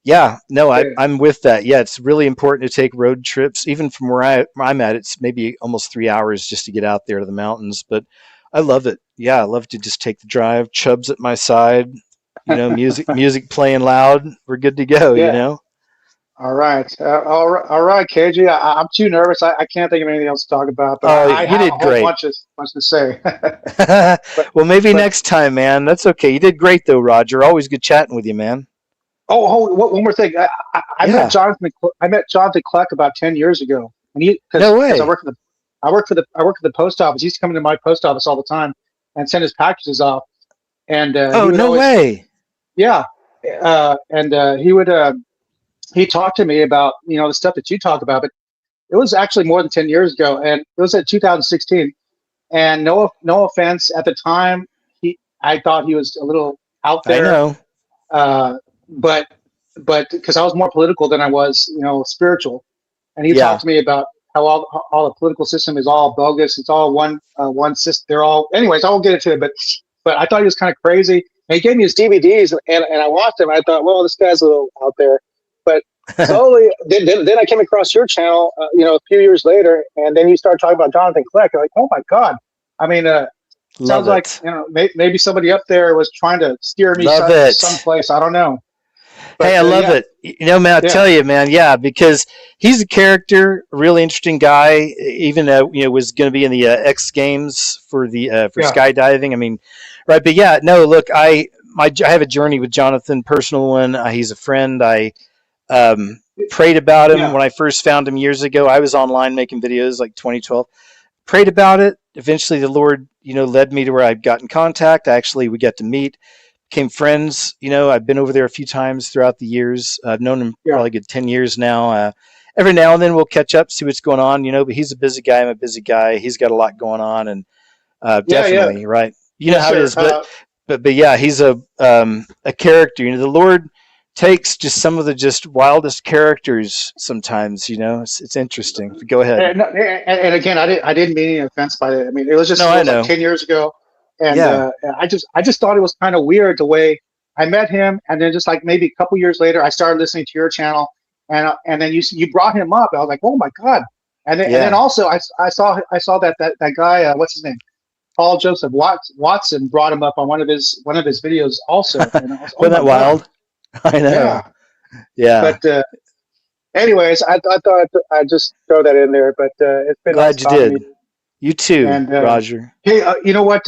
yeah, no, Yeah. I'm with that. Yeah, it's really important to take road trips. Even from where I'm at, it's maybe almost 3 hours just to get out there to the mountains. But I love it. Yeah, I love to just take the drive. Chubb's at my side. Music playing loud. We're good to go. Yeah. All right. All right, KG. I'm too nervous. I can't think of anything else to talk about, but Oh, I you have a did whole great. bunch to say. but Well, maybe but next time, man. That's okay. You did great though, Roger. Always good chatting with you, man. one more thing. I met Yeah. Jonathan. I met Jonathan Kleck about 10 years ago, and No because way. I work for the post office. He used to come into my post office all the time and send his packages off, and he Oh, would no always way. yeah, and he talked to me about the stuff that you talk about, but it was actually more than 10 years ago, and it was in 2016. And no offense, at the time I thought he was a little out I there, know. uh, but because I was more political than I was spiritual, and he talked Yeah. to me about how all the political system is all bogus. It's all one system. They're all anyways. I won't get into it, but I thought he was kind of crazy. And he gave me his DVDs, and I watched them. And I thought, well, this guy's a little out there. But slowly, then I came across your channel, a few years later, and then you started talking about Jonathan Kleck. I'm like, oh my god! I mean, sounds Love like it. maybe somebody up there was trying to steer me Love it. someplace. I don't know, Hey, but I love yeah, it. Man, I'll yeah, tell you, man, yeah, because he's a character, a really interesting guy. Even was going to be in the X Games for the for yeah, skydiving. I mean, right? But yeah, no, look, I have a journey with Jonathan, personal one. He's a friend. I um, prayed about him yeah, when I first found him years ago. I was online making videos like 2012. Prayed about it. Eventually, the Lord, led me to where I got in contact. Actually, we got to meet, became friends. I've been over there a few times throughout the years. I've known him yeah, probably good 10 years now. Every now and then we'll catch up, see what's going on. But he's a busy guy. I'm a busy guy. He's got a lot going on, and yeah. definitely right. You know Yes, how it sir. is, but yeah, he's a character. The Lord takes just some of the just wildest characters sometimes. It's interesting. But go ahead. And again, I didn't mean any offense by it. I mean, No, it I was like know. 10 years ago, and Yeah. I just thought it was kind of weird the way I met him, and then just like maybe a couple years later, I started listening to your channel, and then you brought him up. I was like, oh my god, and then Yeah. also I saw that guy, what's his name, Paul Joseph Watson, brought him up on one of his videos also, and I was, oh Wasn't my that god, wild? I know. yeah. Yeah. But anyways, I thought I'd just throw that in there. But it's been nice Glad you talking to did. you. You too, And Roger. hey, you know what?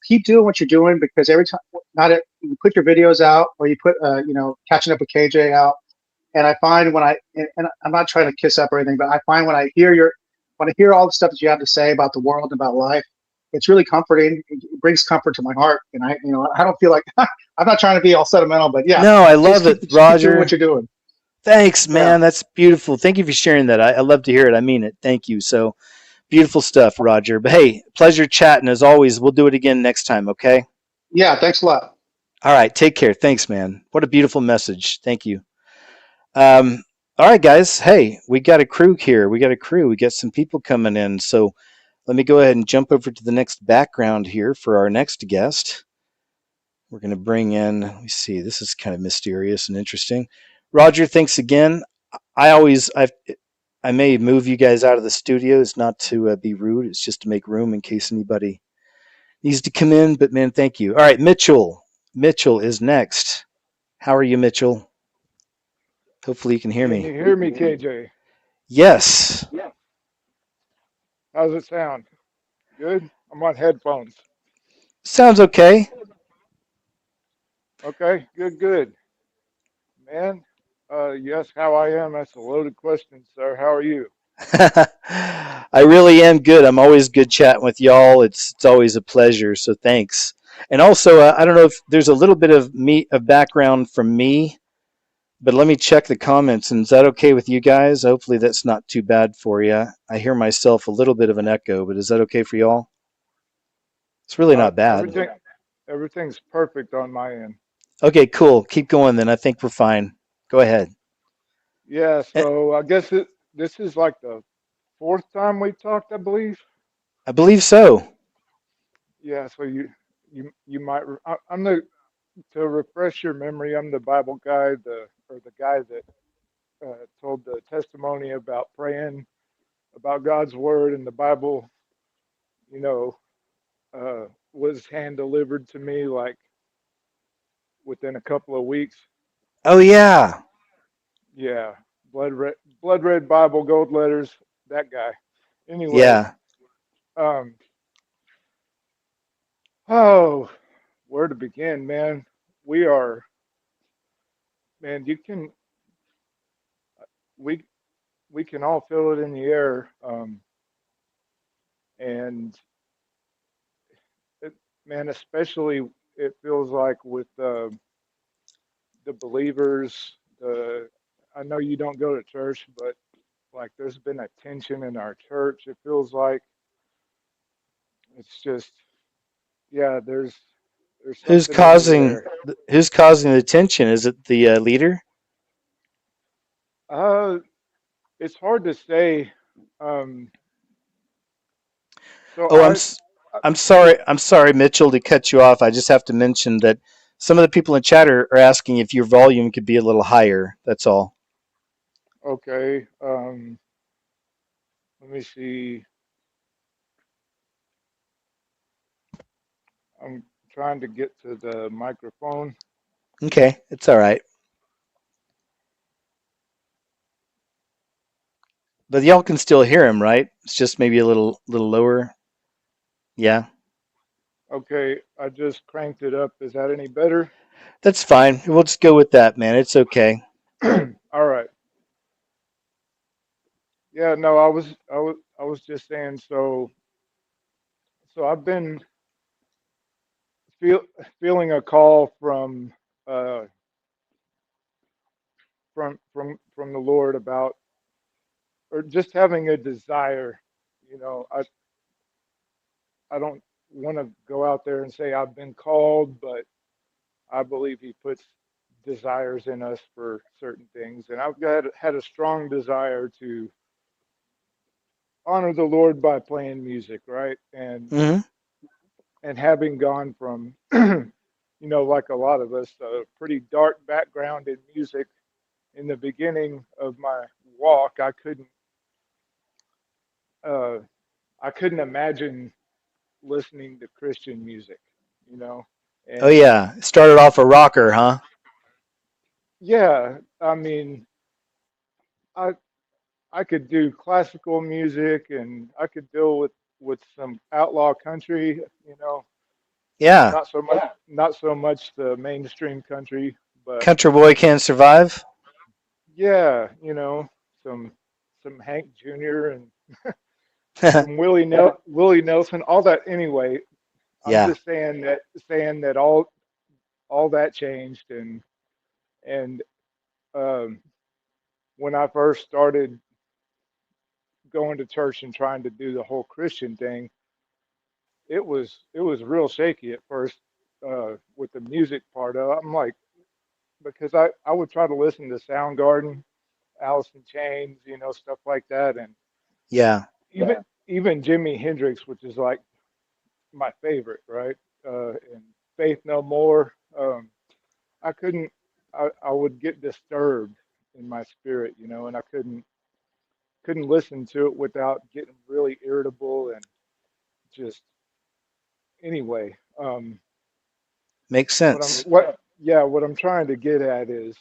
Keep doing what you're doing because every time, not it, you put your videos out or you put, catching up with KJ out, And I find and I'm not trying to kiss up or anything, but I find when I hear all the stuff that you have to say about the world and about life, it's really comforting. It brings comfort to my heart. And I don't feel like I'm not trying to be all sentimental, but yeah, No, I just love it, keep doing what Roger. you're doing. Thanks, Yeah. man. That's beautiful. Thank you for sharing that. I love to hear it. I mean it. Thank you. So beautiful stuff, Roger. But hey, pleasure chatting as always. We'll do it again next time, okay? Yeah. Thanks a lot. All right. Take care. Thanks, man. What a beautiful message. Thank you. Um, all right, guys. Hey, we got a crew here. We got a crew. We got some people coming in. So let me go ahead and jump over to the next background here for our next guest. We're going to bring in, let me see, this is kind of mysterious and interesting. Roger, thanks again. I may move you guys out of the studio. It's not to be rude. It's just to make room in case anybody needs to come in. But man, thank you. All right, Mitchell. Mitchell is next. How are you, Mitchell? Hopefully you can hear Can me. you hear me, KJ? Yes. How's it sound? Good? I'm on headphones. Sounds okay. Okay, good, good. Man, yes, how I am, that's a loaded question, sir. How are you? I really am good. I'm always good chatting with y'all. It's always a pleasure. So thanks. And also, I don't know if there's a little bit of background from me, but let me check the comments. And is that okay with you guys? Hopefully, that's not too bad for you. I hear myself a little bit of an echo, but is that okay for y'all? It's really not bad. Everything's perfect on my end. Okay, cool. Keep going then. I think we're fine. Go ahead. Yeah, Eh, so I guess this is like the fourth time we talked, I believe. I believe so. Yeah, so you might I'm the to refresh your memory. I'm the Bible guy, the guy that told the testimony about praying about God's word and the Bible. You know, was hand delivered to me like within a couple of weeks. Oh, yeah. Yeah, blood red Bible, gold letters. That guy. Anyway, Yeah. um, oh, where to begin, man? We are, man. We we can all feel it in the air, and it, man, especially it feels like with the believers. I know you don't go to church, but like there's been a tension in our church. It feels like it's just yeah, there's Who's something in the causing air. who's causing the tension? Is it the leader? Uh, it's hard to say. Um, so Oh, I I'm sorry. I'm sorry, Mitchell, to cut you off. I just have to mention that some of the people in chat are asking if your volume could be a little higher. That's all. okay. Let me see. I'm trying to get to the microphone. Okay, it's all right. But y'all can still hear him, right? It's just maybe a little lower. Yeah, Okay, I just cranked it up. Is that any better? that's fine. We'll just go with that, man. It's okay. All right. Yeah, no, I was just saying so I've been feel feeling a call uh from the Lord about or just having a desire. You know, I don't want to go out there and say I've been called, but I believe He puts desires in us for certain things, and I've had a strong desire to honor the Lord by playing music, right? Hmm. And having gone from like a lot of us, a pretty dark background in music in the beginning of my walk, uh, I couldn't imagine listening to Christian music, you know. Oh And yeah, started off a rocker, huh? yeah, I mean, I I could do classical music, and I could deal with some outlaw country, you know. Yeah, Not so much the mainstream country, but country boy can't survive. yeah, some Hank Jr. and some Willie Nelson, all that. Anyway, I'm Yeah. just saying that all that changed, and um, when I first started going to church and trying to do the whole Christian thing, it was real shaky at first with the music part of it. I'm like, because I would try to listen to Soundgarden, Alice in Chains, stuff like that, and Yeah. even Jimi Hendrix, which is like my favorite, right? And Faith No More. I couldn't. I would get disturbed in my spirit, and I couldn't listen to it without getting really irritable and just anyway. Makes sense. What I'm trying to get at is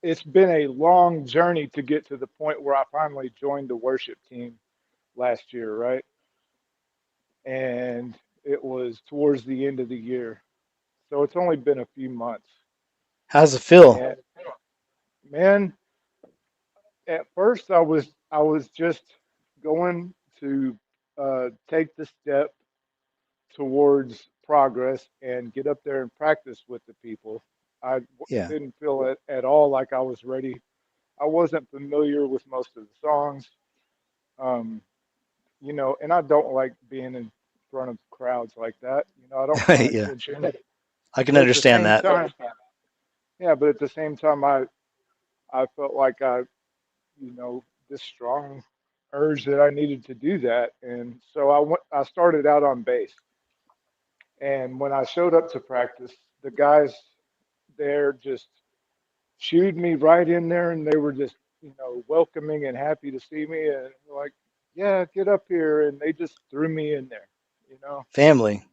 it's been a long journey to get to the point where I finally joined the worship team last year, right? And it was towards the end of the year. So it's only been a few months. How's it feel? And man, at first I was just going to take the step towards progress and get up there and practice with the people. Yeah. Didn't feel it at all like I was ready. I wasn't familiar with most of the songs, um, and I don't like being in front of crowds like that. I don't want Yeah. attention. I can But at the understand same that. time, yeah, but at the same time, I felt like this strong urge that I needed to do that, and so I started out on bass, and when I showed up to practice, the guys there just shooed me right in there, and they were just welcoming and happy to see me, and like, yeah, get up here, and they just threw me in there, you know, Family.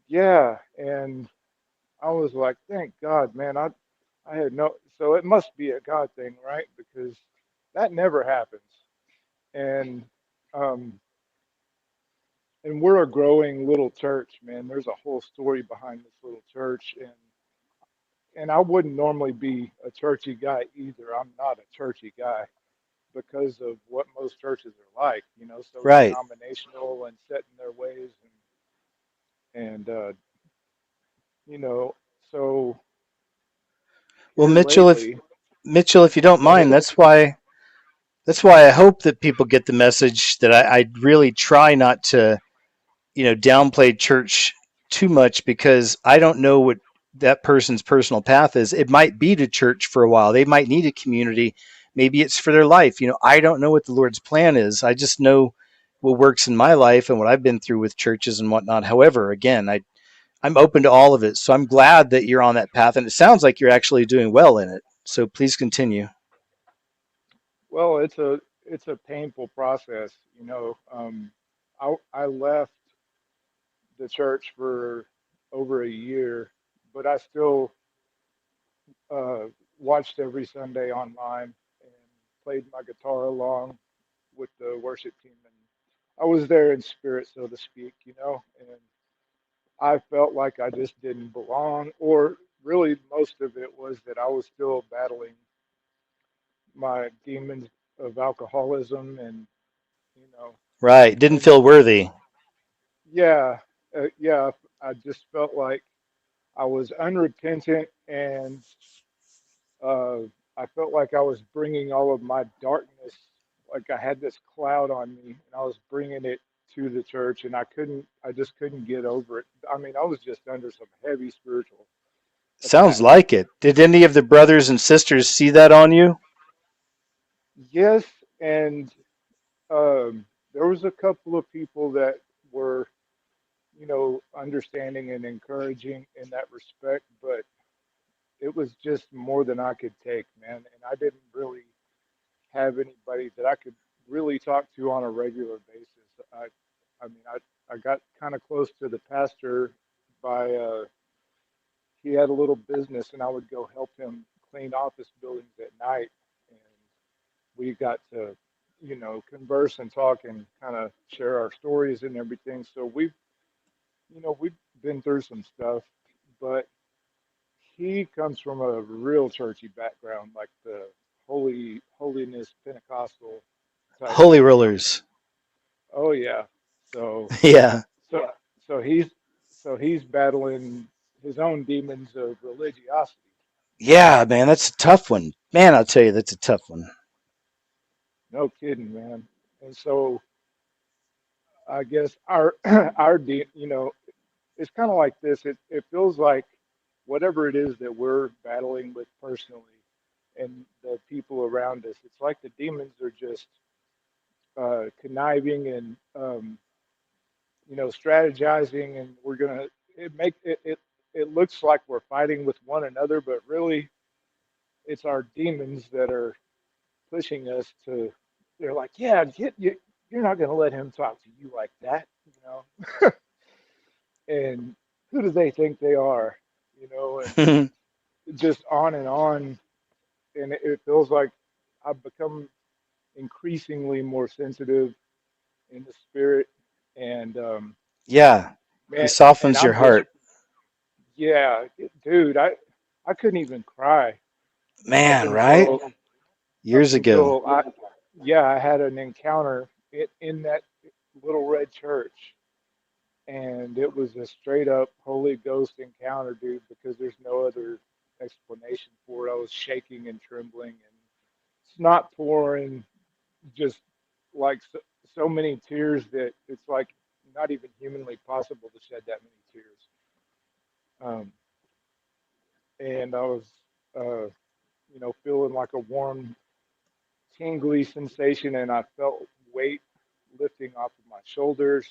yeah, and I was like, thank God, man, I had no, so it must be a God thing, right? Because that never happens, and um, and we're a growing little church, man. There's a whole story behind this little church, and I wouldn't normally be a churchy guy either. I'm not a churchy guy because of what most churches are like, so Right. denominational and set in their ways, and you know, so Well, here Mitchell, if lately, you don't go ahead. mind, that's why I hope that people get the message that I really try not to, downplay church too much because I don't know what that person's personal path is. It might be to church for a while. They might need a community. Maybe it's for their life. I don't know what the Lord's plan is. I just know what works in my life and what I've been through with churches and whatnot. However, again, I'm open to all of it. So I'm glad that you're on that path. And it sounds like you're actually doing well in it. So please continue. Well, it's a painful process, I left the church for over a year, but I still uh, watched every Sunday online and played my guitar along with the worship team, and I was there in spirit, so to speak, and I felt like I just didn't belong, or really most of it was that I was still battling my demons of alcoholism and you know Right. Didn't and feel worthy. yeah, yeah, I just felt like I was unrepentant, and uh, I felt like I was bringing all of my darkness, like I had this cloud on me, and I was bringing it to the church, and I just couldn't get over it. I mean, I was just under some heavy spiritual Sounds attack. like it. Did any of the brothers and sisters see that on you? Yes, and there was a couple of people that were, understanding and encouraging in that respect, but it was just more than I could take, man. And I didn't really have anybody that I could really talk to on a regular basis. I got kind of close to the pastor by, he had a little business, and I would go help him clean office buildings at night. And we got to, converse and talk and kind of share our stories and everything. So we've been through some stuff, but he comes from a real churchy background, like the holiness Pentecostal type. Holy rollers. Oh yeah. So Yeah. so so he's battling his own demons of religiosity. Yeah, man, that's a tough one. Man, I'll tell you, that's a tough one. No kidding, man. And so I guess our it's kind of like this. It feels like whatever it is that we're battling with personally and the people around us, it's like the demons are just conniving and strategizing, and we're gonna it looks like we're fighting with one another, but really it's our demons that are pushing us to. They're like, yeah, get you. You're not gonna let him talk to you like that, and who do they think they are, and just on and on. And it feels like I've become increasingly more sensitive in the spirit, and Yeah, he man, and softens your I'm just, heart. yeah, dude, I couldn't even cry up Man, right? until up Years ago. until I yeah, I had an encounter in that little red church, and it was a straight up Holy Ghost encounter, dude, because there's no other explanation for it. I was shaking and trembling and snot pouring, just like so many tears that it's like not even humanly possible to shed that many tears. Um, and I was, uh, feeling like a warm, tingly sensation, and I felt weight lifting off of my shoulders,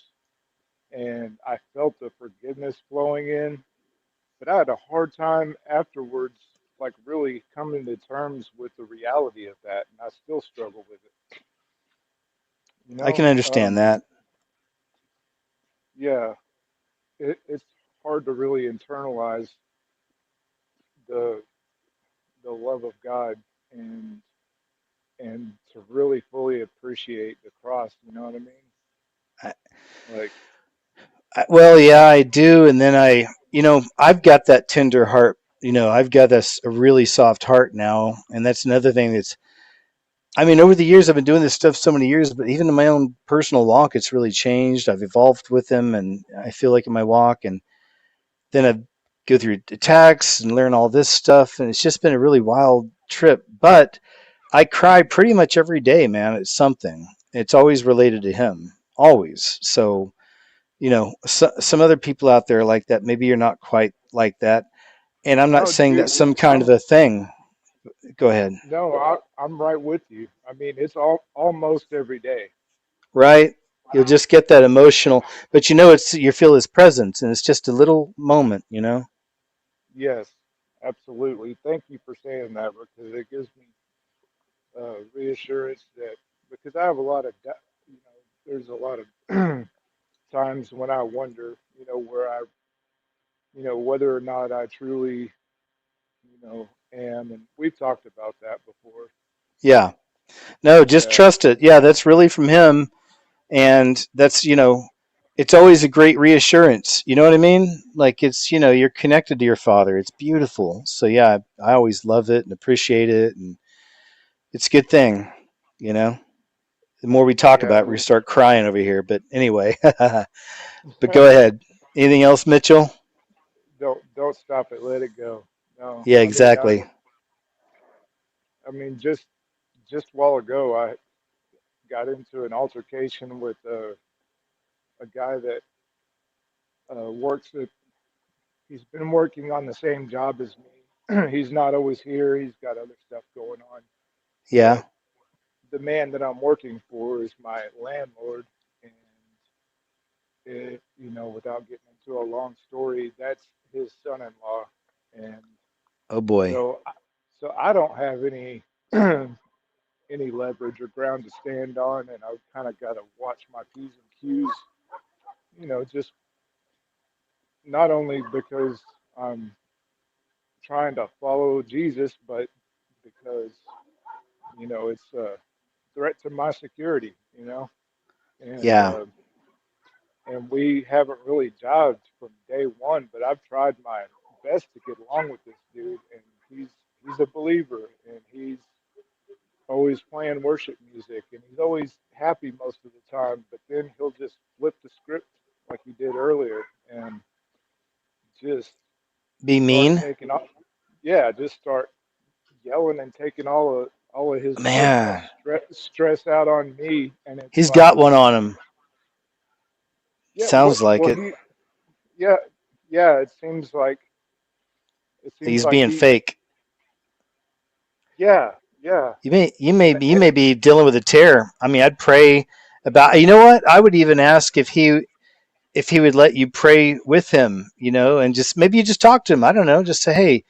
and I felt the forgiveness flowing in. But I had a hard time afterwards, like really coming to terms with the reality of that, and I still struggle with it. I can understand that. Yeah, it's hard to really internalize the the love of God and to really fully appreciate the cross. You know what I mean? I, Like, well, yeah, I do. And then I've got that tender heart. I've got a really soft heart now. And that's another thing I mean, over the years, I've been doing this stuff so many years, but even in my own personal walk, it's really changed. I've evolved with him, and I feel like in my walk, and then I go through attacks and learn all this stuff, and it's just been a really wild trip. But I cry pretty much every day, man. It's something. It's always related to him, always. So, some other people out there like that. Maybe you're not quite like that, and I'm not no, saying dude, that's some kind of I'm a thing. Go ahead. no, I'm right with you. I mean, it's almost every day. Right? You'll just get that emotional, but you feel his presence, and it's just a little moment. Yes, absolutely. Thank you for saying that because it gives me reassurance that because I have a lot of there's a lot of times when I wonder, where I, whether or not I truly, am, and we've talked about that before. Yeah. No, just Yeah, trust it. Yeah, that's really from him, and it's always a great reassurance. You know what I mean? Like you're connected to your father. It's beautiful. So yeah, I always love it and appreciate it, and it's a good thing. You know, the more we talk yeah. about it, we start crying over here. But anyway, but go ahead. Anything else, Mitchell? Don't stop it. Let it go. No, Yeah, I mean, I, exactly. I mean, just a while ago, I got into an altercation with a guy that works at. He's been working on the same job as me. He's not always here. He's got other stuff going on. Yeah. But the man that I'm working for is my landlord, and without getting into a long story, that's his son-in-law, and Oh boy. so I don't have any any leverage or ground to stand on, and I've kind of got to watch my p's and q's. Just not only because I'm trying to follow Jesus, but because it's a threat to my security. And Yeah. and we haven't really jived from day one, but I've tried my best to get along with this dude, and he's a believer, and he's always playing worship music, and he's always happy most of the time. But then he'll just flip the script like he did earlier, and just Be start mean, taking off. Yeah, just start yelling and taking all of his personal man. stress out on me, and it's He's like, got one on him. yeah, Sounds like well, it. yeah, yeah, it seems He's like being fake. yeah, yeah, You and may be dealing with a tear. I mean, I'd pray about. You know what? I would even ask if he would let you pray with him. You know, and just maybe you just talk to him. I don't know. Just say, hey,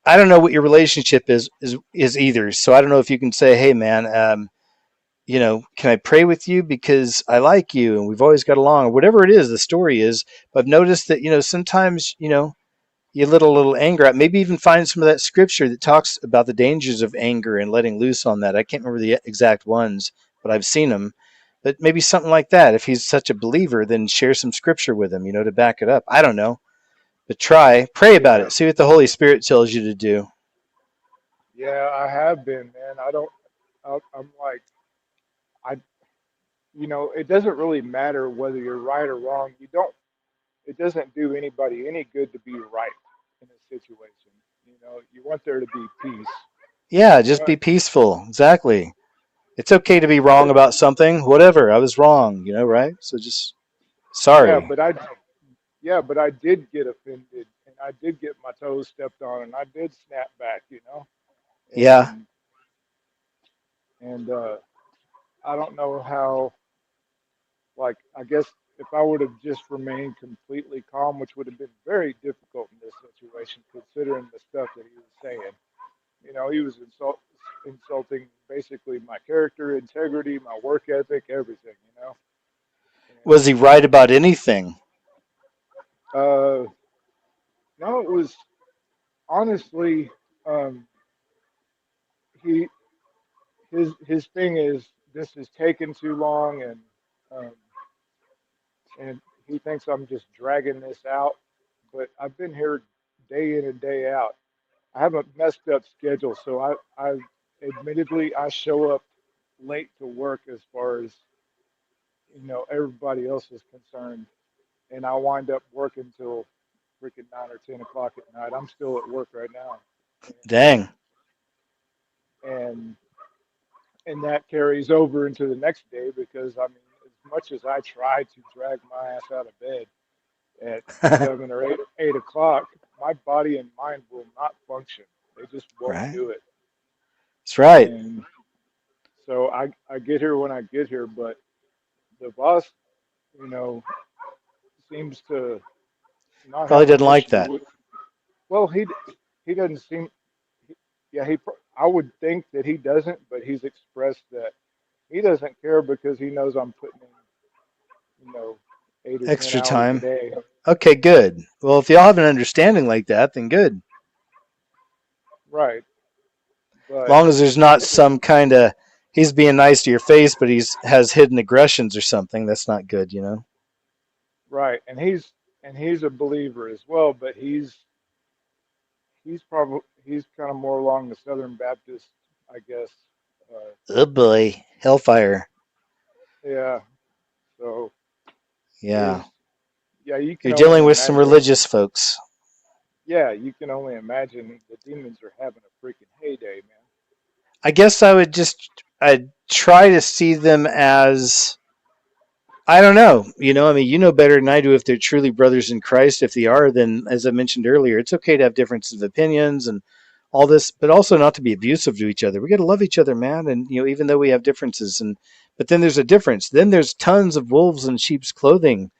I don't know what your relationship is either. So I don't know if you can say, hey, man, you know, can I pray with you because I like you and we've always got along, or whatever it is the story is. But I've noticed that sometimes you let a little anger out. Maybe even find some of that scripture that talks about the dangers of anger and letting loose on that. I can't remember the exact ones, but I've seen them. But maybe something like that. If he's such a believer, then share some scripture with him, to back it up. I don't know. But pray about yeah, it. See what the Holy Spirit tells you to do. yeah, I have been, man. I don't. I'm like, I, it doesn't really matter whether you're right or wrong. You don't. It doesn't do anybody any good to be right in a situation. You want there to be peace. Yeah, You just want, be peaceful. Exactly. It's okay to be wrong but about something. Whatever. I was wrong, right? So just yeah, sorry. but I did get offended, and I did get my toes stepped on, and I did snap back. Yeah. And I don't know how. Like, I guess if I would have just remained completely calm, which would have been very difficult in this situation, considering the stuff that he was saying. He was insulting basically my character, integrity, my work ethic, everything. Was he right about anything? And no, it was honestly, um, he his thing is this is taking too long, um, and he thinks I'm just dragging this out. But I've been here day in and day out. I have a messed up schedule, so I admittedly I show up late to work as far as everybody else is concerned, and I wind up working till freaking 9 or 10 o'clock at night. I'm still at work right now, Dang. and and that carries over into the next day because I mean, as much as I try to drag my ass out of bed at seven or eight o'clock, my body and mind will not function. They just won't Right. do it, That's right. and so I get here when I get here, but the boss, you know, seems to not Probably have an didn't like issue that. with. Well, he doesn't seem. Yeah, I would think that he doesn't, but he's expressed that he doesn't care because he knows I'm putting in, 8 or 10 Extra hours a time. day. Okay, good. Well, if y'all have an understanding like that, then good. Right, As but long as there's not some kind of he's being nice to your face, but he's has hidden aggressions or something. That's not good. right, and he's a believer as well, but he's kind of more along the Southern Baptist, I guess. Oh boy, hellfire. Yeah, so Yeah, his yeah, you you're can only dealing with some imagine. religious folks. Yeah, you can only imagine the demons are having a freaking heyday, man. I guess I'd try to see them as I don't know. I mean, you know better than I do if they're truly brothers in Christ. If they are, then as I mentioned earlier, it's okay to have differences of opinions and all this, but also not to be abusive to each other. We got to love each other, man. And even though we have differences, but then there's a difference. Then there's tons of wolves in sheep's clothing.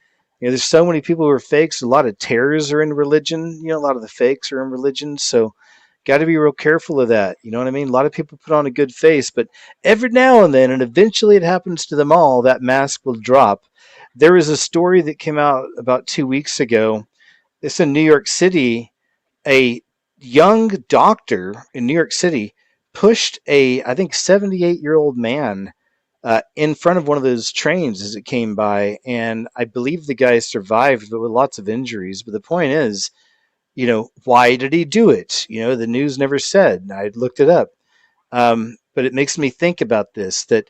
There's so many people who are fakes. A lot of terrors are in religion. A lot of the fakes are in religion. So got to be real careful of that. You know what I mean? A lot of people put on a good face, but every now and then, and eventually it happens to them all, that mask will drop. There was a story that came out about 2 weeks ago. It's in New York City. A young doctor in New York City pushed I think, 78-year-old man in front of one of those trains as it came by. And I believe the guy survived, but with lots of injuries. But the point is, why did he do it? The news never said. I looked it up. But it makes me think about this, that,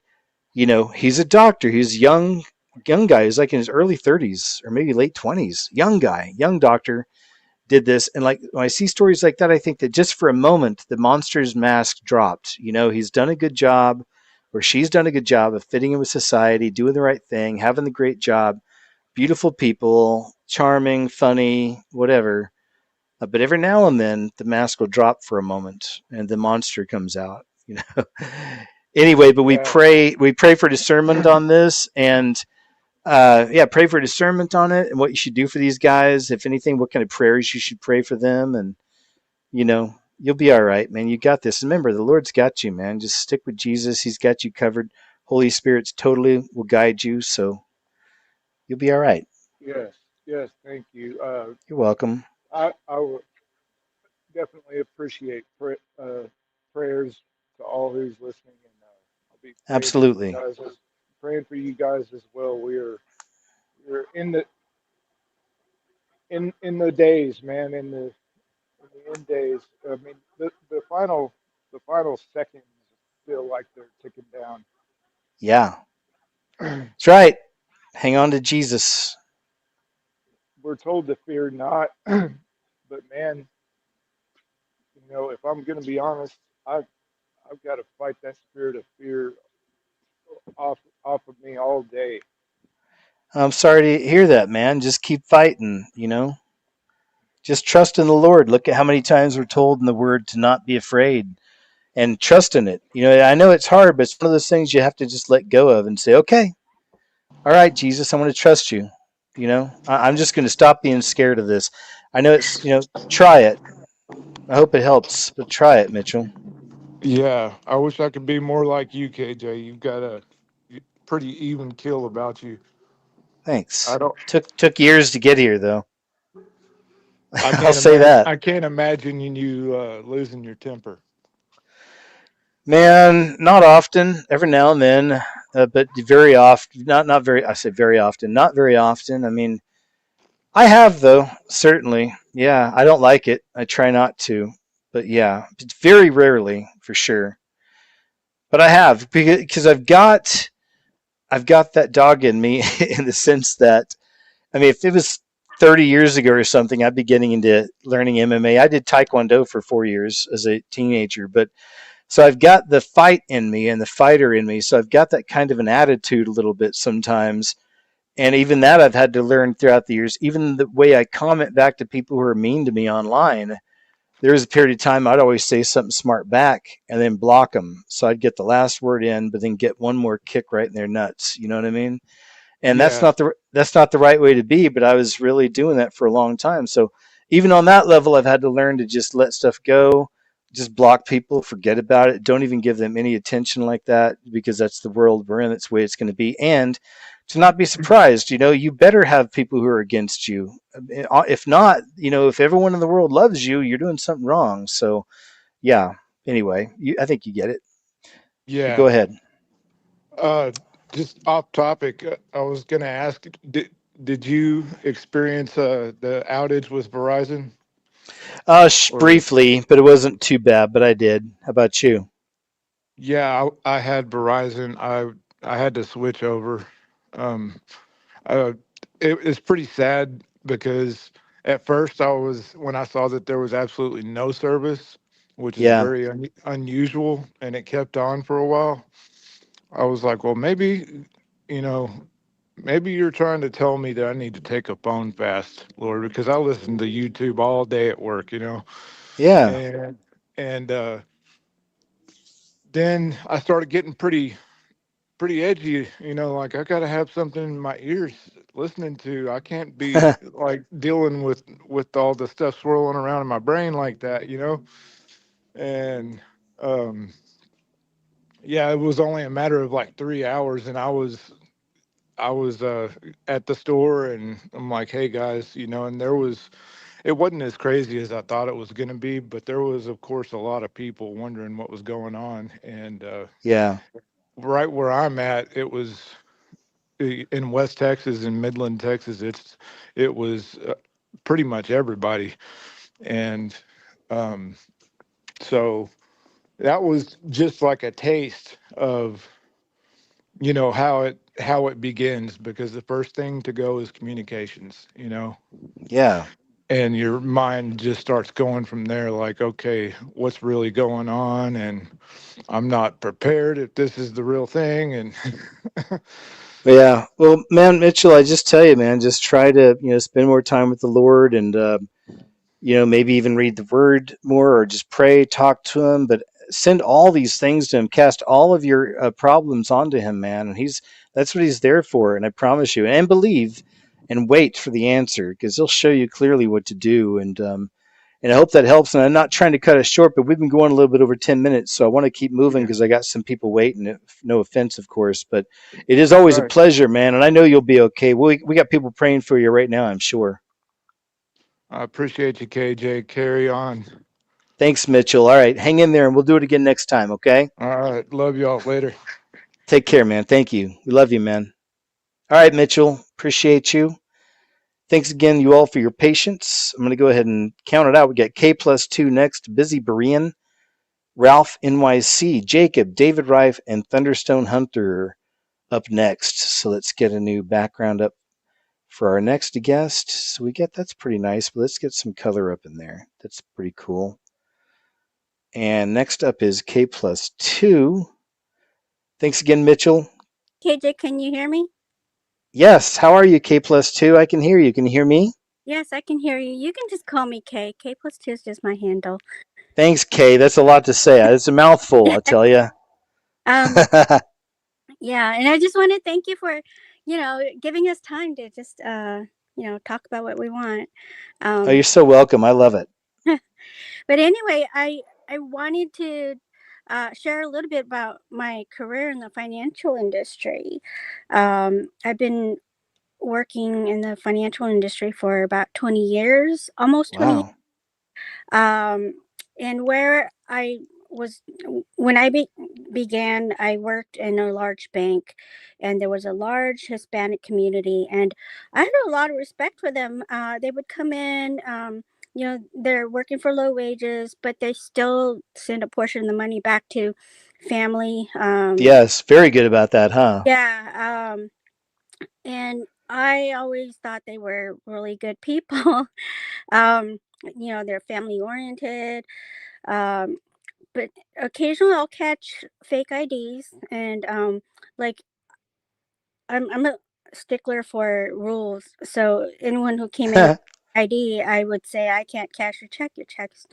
he's a doctor. He's a young guy. He's like in his early 30s or maybe late 20s. Young guy, young doctor did this. And like when I see stories like that, I think that just for a moment, the monster's mask dropped. He's done a good job, or she's done a good job of fitting in with society, doing the right thing, having the great job, beautiful people, charming, funny, whatever. But every now and then, the mask will drop for a moment, and the monster comes out. Anyway, but we Yeah. pray. We pray for discernment on this, and yeah, pray for discernment on it, and what you should do for these guys. If anything, what kind of prayers you should pray for them, and you'll be all right, man. You got this. Remember, the Lord's got you, man. Just stick with Jesus. He's got you covered. Holy Spirit's totally will guide you, so you'll be all right. Yes. Yes. Thank you. You're welcome. I would definitely appreciate prayers to all who's listening, and I'll be Absolutely. praying for you guys as well. We're in the days, man, in the end days. I mean, the final seconds feel like they're ticking down. Yeah, that's right. Hang on to Jesus. We're told to fear not, but man, if I'm going to be honest, I've got to fight that spirit of fear off of me all day. I'm sorry to hear that, man. Just keep fighting. Just trust in the Lord. Look at how many times we're told in the Word to not be afraid and trust in it. I know it's hard, but it's one of those things you have to just let go of and say, okay, all right, Jesus, I'm going to trust you. I'm just going to stop being scared of this. I know try it. I hope it helps, but try it, Mitchell. Yeah, I wish I could be more like you, KJ. You've got a pretty even kill about you. I Thanks. don't. Took years to get here, though. I I'll can't say imagine. that. I can't imagine you losing your temper. Man, not often. Every now and then, but very often. Not very. I say very often. Not very often. I mean, I have though. Certainly, yeah. I don't like it. I try not to, but yeah, very rarely for sure. But I have because I've got that dog in me in the sense that, I mean, if it was 30 years ago or something, I'd be getting into learning MMA. I did Taekwondo for 4 years as a teenager, but so I've got the fight in me and the fighter in me. So I've got that kind of an attitude a little bit sometimes. And even that I've had to learn throughout the years. Even the way I comment back to people who are mean to me online, there was a period of time I'd always say something smart back and then block them. So I'd get the last word in, but then get one more kick right in their nuts. You know what I mean? And Yeah, that's not the right way to be, but I was really doing that for a long time. So even on that level, I've had to learn to just let stuff go, just block people, forget about it, don't even give them any attention like that, because that's the world we're in. That's the way it's going to be. And to not be surprised, you better have people who are against you. If not, if everyone in the world loves you, you're doing something wrong. So yeah, anyway, I think you get it. But go yeah. ahead. Uh, just off topic, I was going to ask, did you experience the outage with Verizon? Or Briefly, but it wasn't too bad, but I did. How about you? yeah, I had Verizon. I had to switch over. Um, uh, it's pretty sad because at first when I saw that there was absolutely no service, which is Yeah, very unusual, and it kept on for a while. I was like, well, you know, maybe you're trying to tell me that I need to take a phone fast, Lord, because I listen to YouTube all day at work. yeah, And then I started getting pretty edgy, like I gotta have something in my ears listening to. I can't be like dealing with all the stuff swirling around in my brain like that. And um yeah, it was only a matter of like 3 hours, and I was at the store, and I'm like, hey guys, and it wasn't as crazy as I thought it was going to be, but there was, of course, a lot of people wondering what was going on. And yeah, right where I'm at, it was in West Texas and Midland, Texas. It was pretty much everybody. And so that was just like a taste of, how it begins, because the first thing to go is communications, Yeah. and your mind just starts going from there, like, okay, what's really going on, and I'm not prepared if this is the real thing. And Yeah. Well, man, Mitchell, I just tell you, man, just try to, spend more time with the Lord and, maybe even read the word more or just pray, talk to him, but send all these things to him, cast all of your problems onto him, man. And that's what he's there for. And I promise you, and believe and wait for the answer because he'll show you clearly what to do. And I hope that helps. And I'm not trying to cut it short, but we've been going a little bit over 10 minutes. So I want to keep moving yeah, because I got some people waiting. No offense, of course, but it is always a right. pleasure, man. And I know you'll be okay. We got people praying for you right now, I'm sure. I appreciate you, KJ. Carry on. Thanks, Mitchell. All right. Hang in there and we'll do it again next time. Okay. All right. Love y'all. Later. Take care, man. Thank you. We love you, man. All right, Mitchell. Appreciate you. Thanks again, you all, for your patience. I'm going to go ahead and count it out. We got K plus 2 next. Busy Berean, Ralph NYC, Jacob, David Rife, and Thunderstone Hunter up next. So let's get a new background up for our next guest. So that's pretty nice, but let's get some color up in there. That's pretty cool. And next up is K plus 2. Thanks again, Mitchell. KJ, can you hear me? Yes, how are you, K plus 2? I can hear you. Can you hear me? Yes, I can hear you. You can just call me K. K plus 2 is just my handle. Thanks, Kay. That's a lot to say. It's a mouthful, I'll tell you. um, yeah, and I just want to thank you for, giving us time to just, talk about what we want. Oh, you're Um, so welcome. I love it. but anyway, I wanted to share a little bit about my career in the financial industry. I've been working in the financial industry for about 20 years, almost 20 years. Wow. Um, and where I was, when I began, I worked in a large bank, and there was a large Hispanic community, and I had a lot of respect for them. They would come in, they're working for low wages, but they still send a portion of the money back to family. Yes, very good about that, huh? Yeah. And I always thought they were really good people. um, they're family oriented. Um, but occasionally I'll catch fake IDs, and like I'm a stickler for rules. So anyone who came in with ID, I would say I can't cash your check. Your check's,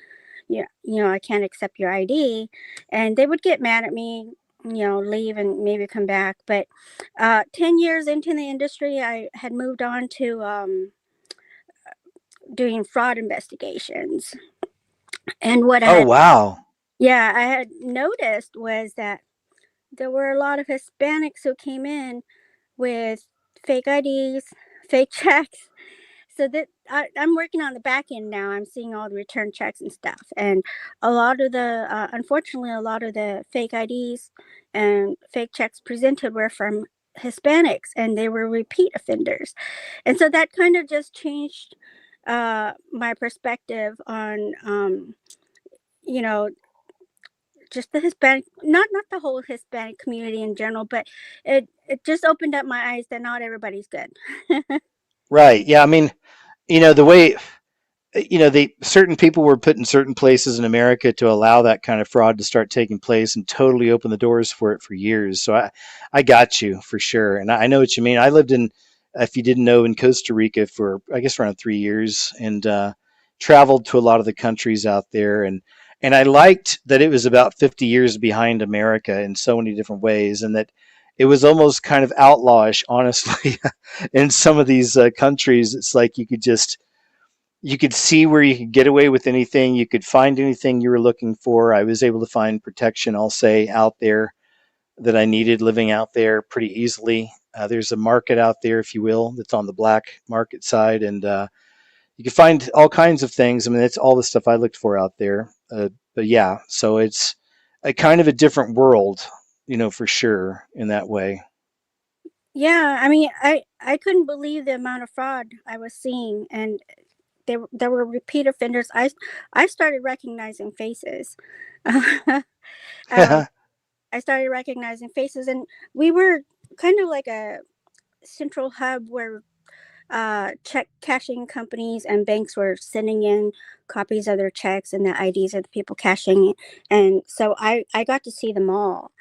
yeah, I can't accept your ID, and they would get mad at me. Leave and maybe come back. But 10 years into the industry, I had moved on to doing fraud investigations. And what Oh, wow. I had noticed was that there were a lot of Hispanics who came in with fake IDs, fake checks. So that I'm working on the back end now. I'm seeing all the return checks and stuff, and a lot of unfortunately, a lot of the fake IDs and fake checks presented were from Hispanics, and they were repeat offenders, and so that kind of just changed my perspective on, you know, just the Hispanic, not the whole Hispanic community in general, but it just opened up my eyes that not everybody's good. Right. Yeah, I mean, the way they certain people were put in certain places in America to allow that kind of fraud to start taking place and totally open the doors for it for years. So I got you for sure, and I know what you mean. I lived in, if you didn't know, in Costa Rica for I guess around 3 years, and traveled to a lot of the countries out there, and I liked that it was about 50 years behind America in so many different ways, and that it was almost kind of outlawish, honestly, in some of these countries. It's like you could see where you could get away with anything. You could find anything you were looking for. I was able to find protection, I'll say, out there that I needed living out there pretty easily. There's a market out there, if you will, that's on the black market side, and you can find all kinds of things. I mean, that's all the stuff I looked for out there. But yeah, so it's a kind of a different world, for sure in that way. Yeah, I mean, I couldn't believe the amount of fraud I was seeing, and there were repeat offenders. I started recognizing faces. um, I started recognizing faces, and we were kind of like a central hub where check cashing companies and banks were sending in copies of their checks and the IDs of the people cashing, and so I got to see them all.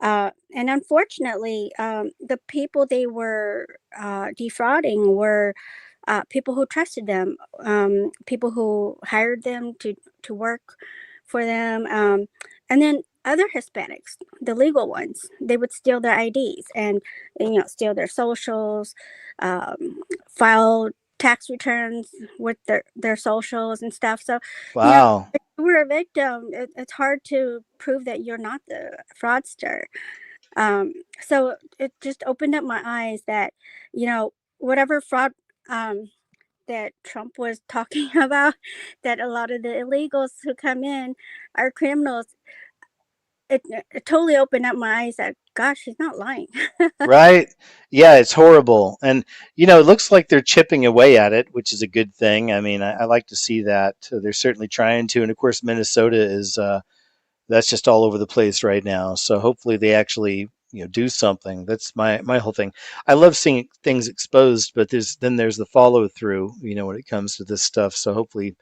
And unfortunately, the people they were defrauding were people who trusted them, people who hired them to work for them, and then other Hispanics, the legal ones, they would steal their IDs and steal their socials, file tax returns with their socials and stuff. So, Wow. if you were a victim, it's hard to prove that you're not the fraudster. Um, so it just opened up my eyes that, whatever fraud that Trump was talking about, that a lot of the illegals who come in are criminals. It totally opened up my eyes that, gosh, he's not lying. Right? Yeah, it's horrible. And, it looks like they're chipping away at it, which is a good thing. I mean, I like to see that. They're certainly trying to. And of course, Minnesota is, that's just all over the place right now. So hopefully they actually, do something. That's my whole thing. I love seeing things exposed, but there's the follow through, when it comes to this stuff. So hopefully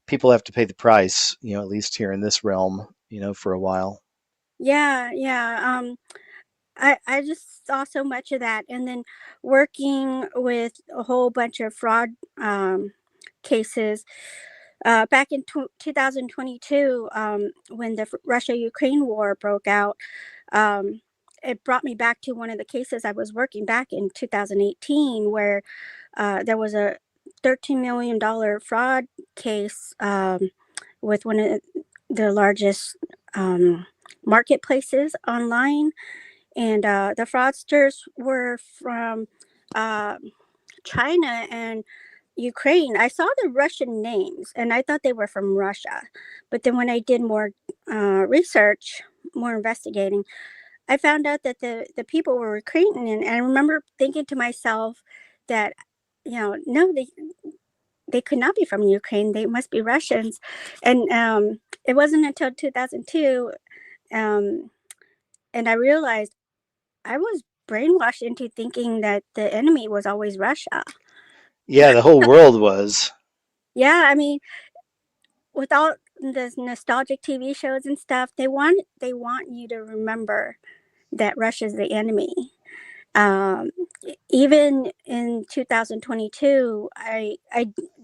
people have to pay the price, at least here in this realm, for a while. Yeah, yeah. I just saw so much of that, and then working with a whole bunch of fraud cases back in 2022, when the Russia Ukraine war broke out. Um, it brought me back to one of the cases I was working back in 2018, where there was a $13 million fraud case with one of the largest marketplaces online, and the fraudsters were from uh, China and Ukraine. I saw the Russian names and I thought they were from Russia. But then when I did more research, more investigating, I found out that the people were Ukrainian. And I remember thinking to myself that, no, they could not be from Ukraine. They must be Russians. And it wasn't until 2002, um, and I realized I was brainwashed into thinking that the enemy was always Russia. Yeah, the whole world was. Yeah, I mean, with all the nostalgic TV shows and stuff, they want you to remember that Russia's the enemy. Um, Even in 2022, I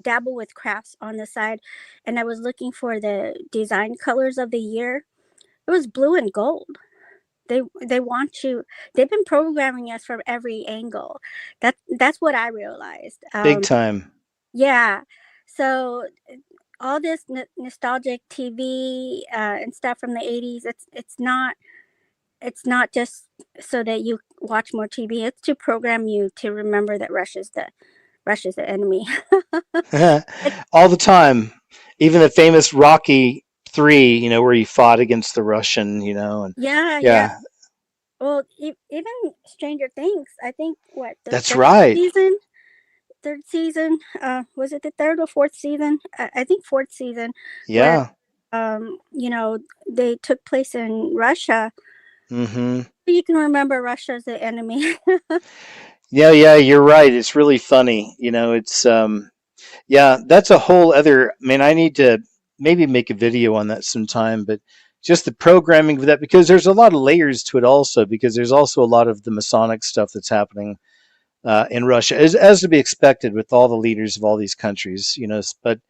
dabble with crafts on the side, and I was looking for the design colors of the year. It was blue and gold. They want you. They've been programming us from every angle. That's what I realized. Big time. Yeah. So all this nostalgic TV and stuff from the 80s, it's not just so that you watch more TV. It's to program you to remember that Russia's the enemy. All the time. Even the famous Rocky 3, where he fought against the Russian, and Yeah, yeah. yeah, Well, even Stranger Things. I think what the that's right. third season, was it the third or fourth season? I think fourth season, where Yeah. they took place in Russia. Hmm. You can remember Russia as the enemy. Yeah, yeah, you're right. It's really funny. It's yeah, that's a whole other. I mean, I need to maybe make a video on that sometime, but just the programming of that, because there's a lot of layers to it also, because there's also a lot of the Masonic stuff that's happening in Russia, as to be expected with all the leaders of all these countries, but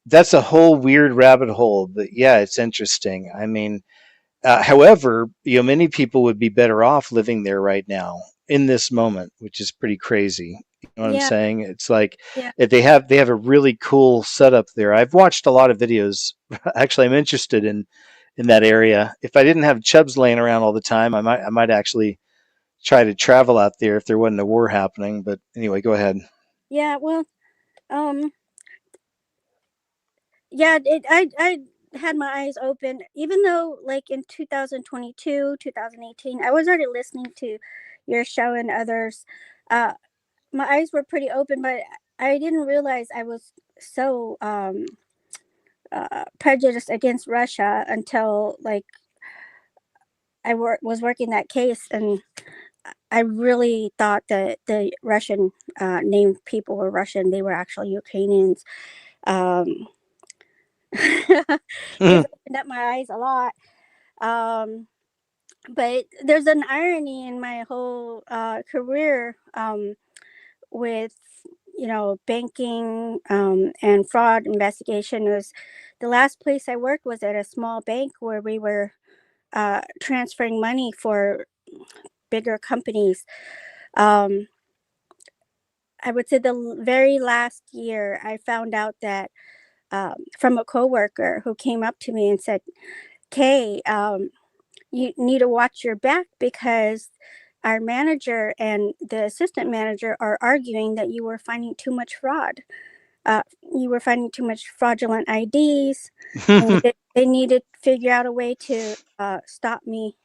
that's a whole weird rabbit hole. But yeah, it's interesting. I mean, however, many people would be better off living there right now in this moment, which is pretty crazy. You know what I'm Yeah, saying? It's like yeah, if they have a really cool setup there. I've watched a lot of videos. Actually, I'm interested in that area. If I didn't have chubs laying around all the time, I might actually try to travel out there if there wasn't a war happening. But anyway, go ahead. yeah. Well, um, yeah. I had my eyes open, even though like in 2022, 2018, I was already listening to your show and others. Uh, my eyes were pretty open, but I didn't realize I was so prejudiced against Russia until like was working that case, and I really thought that the Russian named people were Russian. They were actually Ukrainians. Just opened up my eyes a lot. But there's an irony in my whole career with banking and fraud investigation. Was the last place I worked was at a small bank where we were transferring money for bigger companies. I would say the very last year I found out that from a coworker who came up to me and said, "Kay, you need to watch your back because our manager and the assistant manager are arguing that you were finding too much fraud. You were finding too much fraudulent IDs, and they needed to figure out a way to stop me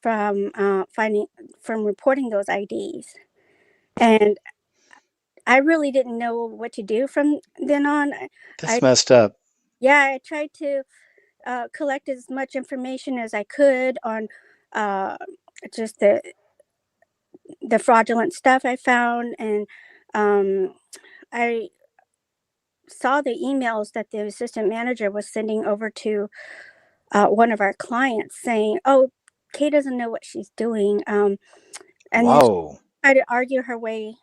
from reporting those IDs." And I really didn't know what to do from then on. That's messed up. Yeah, I tried to collect as much information as I could on just the fraudulent stuff I found, and I saw the emails that the assistant manager was sending over to one of our clients saying, "Oh, Kay doesn't know what she's doing," and then she Whoa. tried to argue her way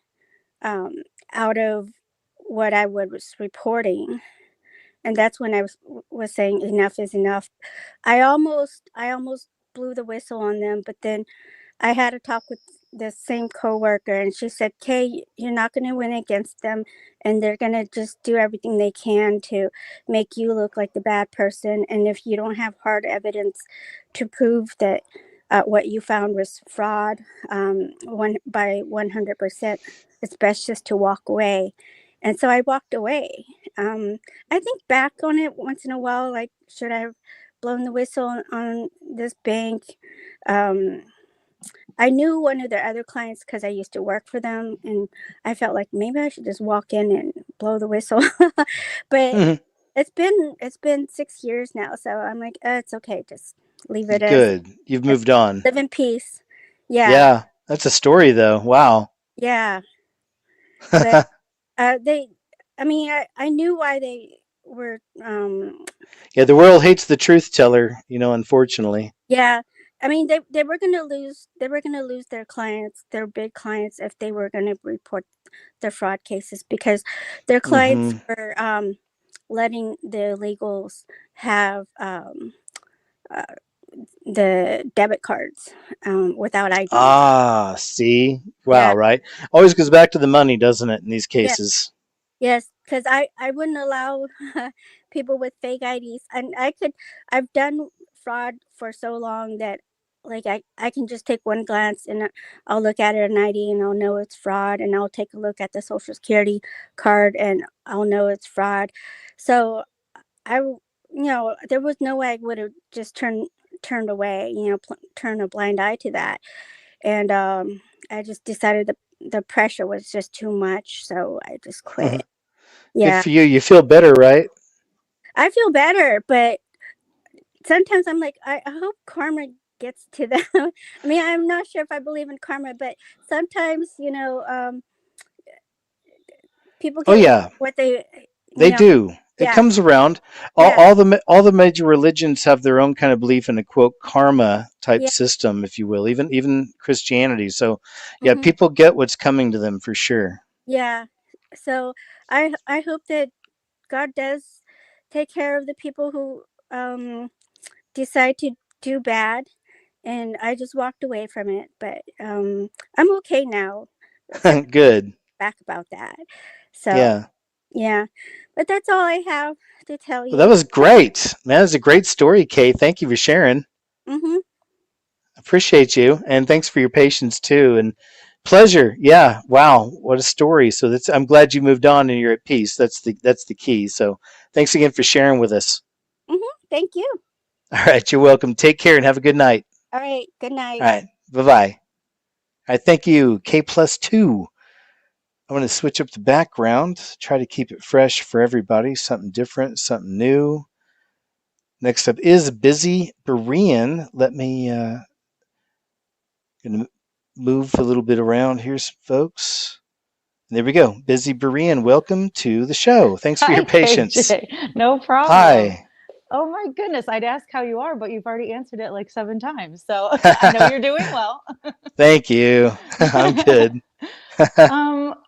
out of what I was reporting. And that's when I was saying enough is enough. I almost blew the whistle on them, but then I had a talk with the same coworker, and she said, "Kay, you're not going to win against them, and they're going to just do everything they can to make you look like the bad person. And if you don't have hard evidence to prove that what you found was fraud, 100%, it's best just to walk away." And so I walked away. I think back on it once in a while, like, should I have blown the whistle on this bank? I knew one of their other clients because I used to work for them, and I felt like maybe I should just walk in and blow the whistle. But it's been 6 years now, so I'm like, it's okay, just leave it as Good. You've moved on. live in peace. Yeah, Yeah. That's a story, though. Wow. yeah. But they, I mean, I knew why they were. Yeah, the world hates the truth teller, unfortunately. Yeah, I mean, they were gonna lose. They were gonna lose their clients, their big clients, if they were gonna report their fraud cases, because their clients were letting the illegals have the debit cards without ID. Ah, see? Wow, Yeah, right? Always goes back to the money, doesn't it, in these yeah, cases? yes, because I wouldn't allow people with fake IDs, and I've done fraud for so long that like I can just take one glance and I'll look at an ID and I'll know it's fraud, and I'll take a look at the social security card and I'll know it's fraud. So there was no way I would have just turned away, turn a blind eye to that. And I just decided the pressure was just too much, so I just quit. Good Yeah, for you. You feel better, right? I feel better, but sometimes I'm like, I hope karma gets to them. I mean, I'm not sure if I believe in karma, but sometimes, people Oh, get yeah. what they, They do. It yeah, comes around. yeah, All the major religions have their own kind of belief in a quote karma type yeah, system, if you will. Even Christianity. So, yeah, hmm, people get what's coming to them for sure. yeah. So I hope that God does take care of the people who decide to do bad, and I just walked away from it. But I'm okay now. Sorry Good. back about that. So Yeah. yeah, but that's all I have to tell Well, that you. was great, man. That was a great story, Kay. Thank you for sharing. Mm-hmm. Appreciate you, and thanks for your patience too. And pleasure. Yeah. Wow. What a story. So that's. I'm glad you moved on and you're at peace. That's the key. So thanks again for sharing with us. Mm-hmm. Thank you. All right. You're welcome. Take care and have a good night. All right. Good All night. right. Bye bye. All right. Thank you. K plus two. I'm going to switch up the background, try to keep it fresh for everybody, something different, something new. Next up is Busy Berean. Let me gonna move a little bit around here, folks. There we go. Busy Berean, welcome to the show. Thanks for Hi, your patience. KJ. No problem. Hi. Oh my goodness, I'd ask how you are, but you've already answered it like 7 times. So I know you're doing well. Thank you. I'm good.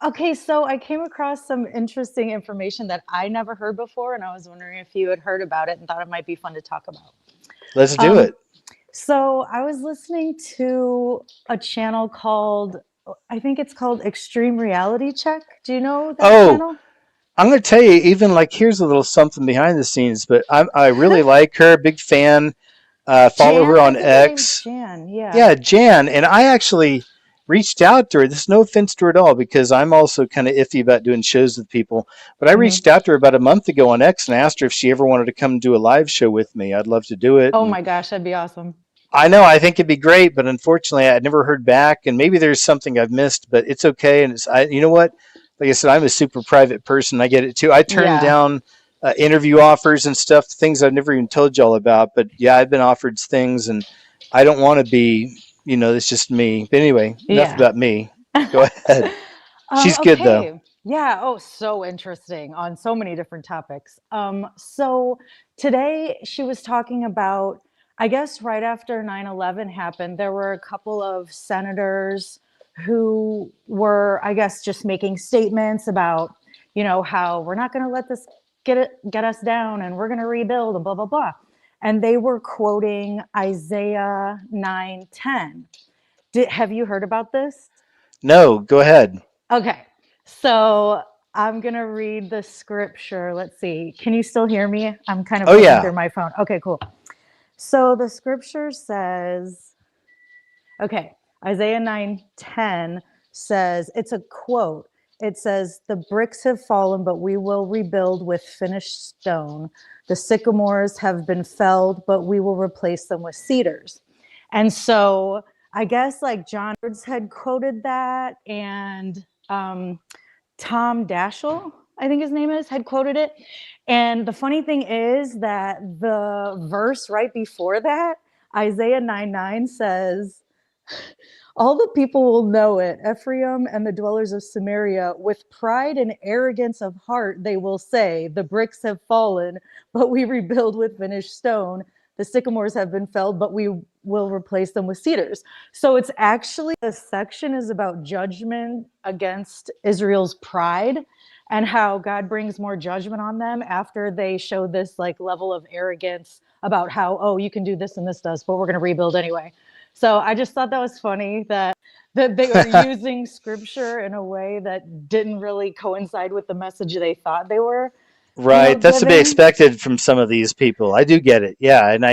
Okay, so I came across some interesting information that I never heard before, and I was wondering if you had heard about it and thought it might be fun to talk about. Let's do it. So I was listening to a channel called, I think it's called Extreme Reality Check. Do you know that channel? I'm going to tell you, even like, here's a little something behind the scenes, but I really like her, big fan. Follow Jan, her I on think her name's X. Jan. Yeah, Jan. And I actually reached out to her. This is no offense to her at all, because I'm also kind of iffy about doing shows with people. But I reached out to her about a month ago on X and asked her if she ever wanted to come do a live show with me. I'd love to do it. Oh And my gosh, that'd be awesome. I know, I think it'd be great, but unfortunately, I'd never heard back, and maybe there's something I've missed, but it's okay. And you know what? Like I said, I'm a super private person. I get it too. I turn down interview offers and stuff, things I've never even told y'all about. But yeah, I've been offered things, and I don't want to be. It's just me. But anyway, enough about me. Go ahead. She's good though. Okay. Yeah. Oh, so interesting on so many different topics. So today she was talking about, I guess right after 9/11 happened, there were a couple of senators who were, I guess, just making statements about, how we're not going to let this get us down and we're going to rebuild and blah, blah, blah. And they were quoting Isaiah 9:10. Have you heard about this? No, go ahead. Okay, so I'm gonna read the scripture. Let's see. Can you still hear me? I'm kind of looking through my phone. Okay, cool. So the scripture says, okay, Isaiah 9:10 says, it's a quote. It says, the bricks have fallen, but we will rebuild with finished stone. The sycamores have been felled, but we will replace them with cedars. And so I guess like John Edwards had quoted that, and Tom Daschle, I think his name is, had quoted it. And the funny thing is that the verse right before that, Isaiah 9:9 says, all the people will know it, Ephraim and the dwellers of Samaria, with pride and arrogance of heart, they will say, the bricks have fallen, but we rebuild with finished stone. The sycamores have been felled, but we will replace them with cedars. So it's actually, this section is about judgment against Israel's pride and how God brings more judgment on them after they show this like level of arrogance about how, oh, you can do this and this does, but we're going to rebuild anyway. So I just thought that was funny that they were using scripture in a way that didn't really coincide with the message they thought they were. Right. That's to be expected from some of these people. I do get it. Yeah. And